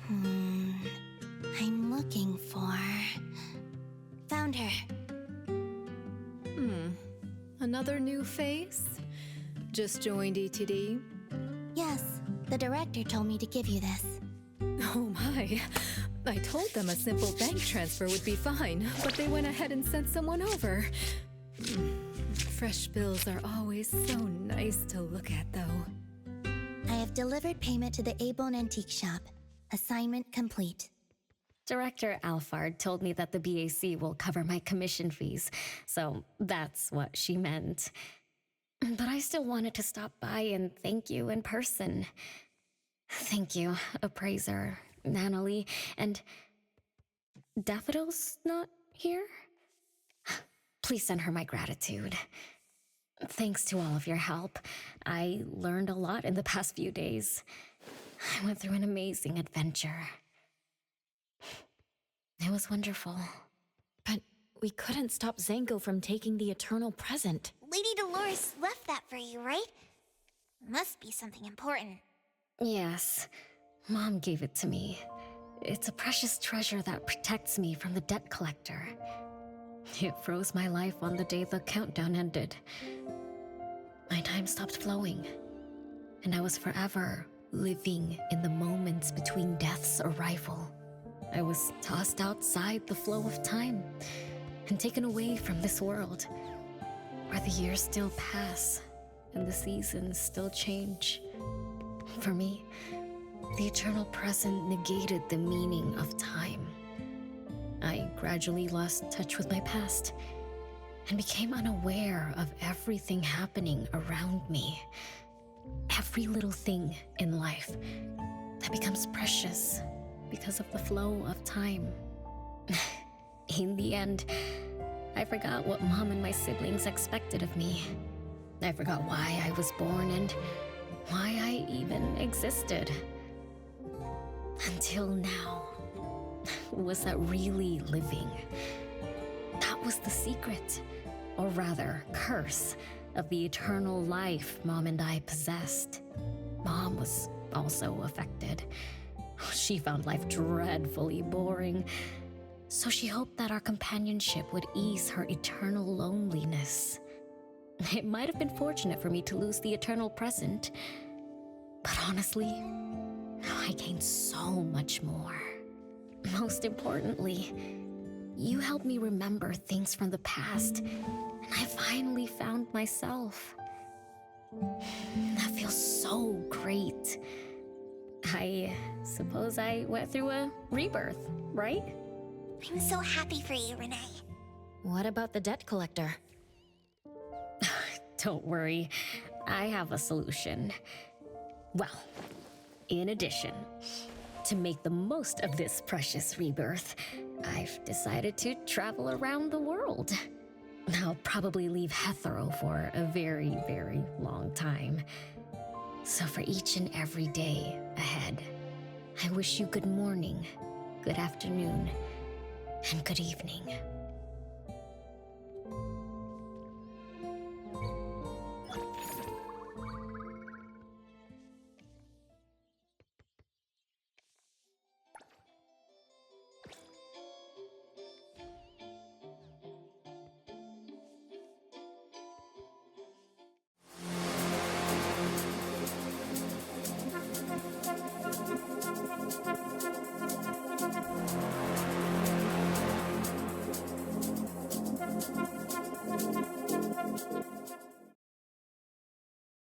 I'm looking for... Found her. Another new face? Just joined ETD? Yes, the director told me to give you this. Oh my. I told them a simple bank transfer would be fine, but they went ahead and sent someone over. Fresh bills are always so nice to look at, though. I have delivered payment to the Abone Antique Shop. Assignment complete. Director Alfard told me that the BAC will cover my commission fees, so that's what she meant. But I still wanted to stop by and thank you in person. Thank you, Appraiser, Natalie, and... Daffodil's not here? Please send her my gratitude. Thanks to all of your help. I learned a lot in the past few days. I went through an amazing adventure. It was wonderful. But we couldn't stop Zango from taking the eternal present. Lady Dolores left that for you, right? Must be something important. Yes. Mom gave it to me. It's a precious treasure that protects me from the debt collector. It froze my life on the day the countdown ended. My time stopped flowing, and I was forever living in the moments between death's arrival. I was tossed outside the flow of time and taken away from this world, where the years still pass and the seasons still change. For me, the eternal present negated the meaning of time. I gradually lost touch with my past and became unaware of everything happening around me. Every little thing in life that becomes precious because of the flow of time. In the end, I forgot what Mom and my siblings expected of me. I forgot why I was born and why I even existed. Until now. Was that really living? That was the secret, or rather, curse, of the eternal life Mom and I possessed. Mom was also affected. She found life dreadfully boring, so she hoped that our companionship would ease her eternal loneliness. It might have been fortunate for me to lose the eternal present, but honestly, I gained so much more. Most importantly, you helped me remember things from the past, and I finally found myself. That feels so great. I suppose I went through a rebirth, right? I'm so happy for you, Renee. What about the debt collector? Don't worry, I have a solution. Well, in addition, to make the most of this precious rebirth, I've decided to travel around the world. I'll probably leave Hetero for a very, very long time. So for each and every day ahead, I wish you good morning, good afternoon, and good evening.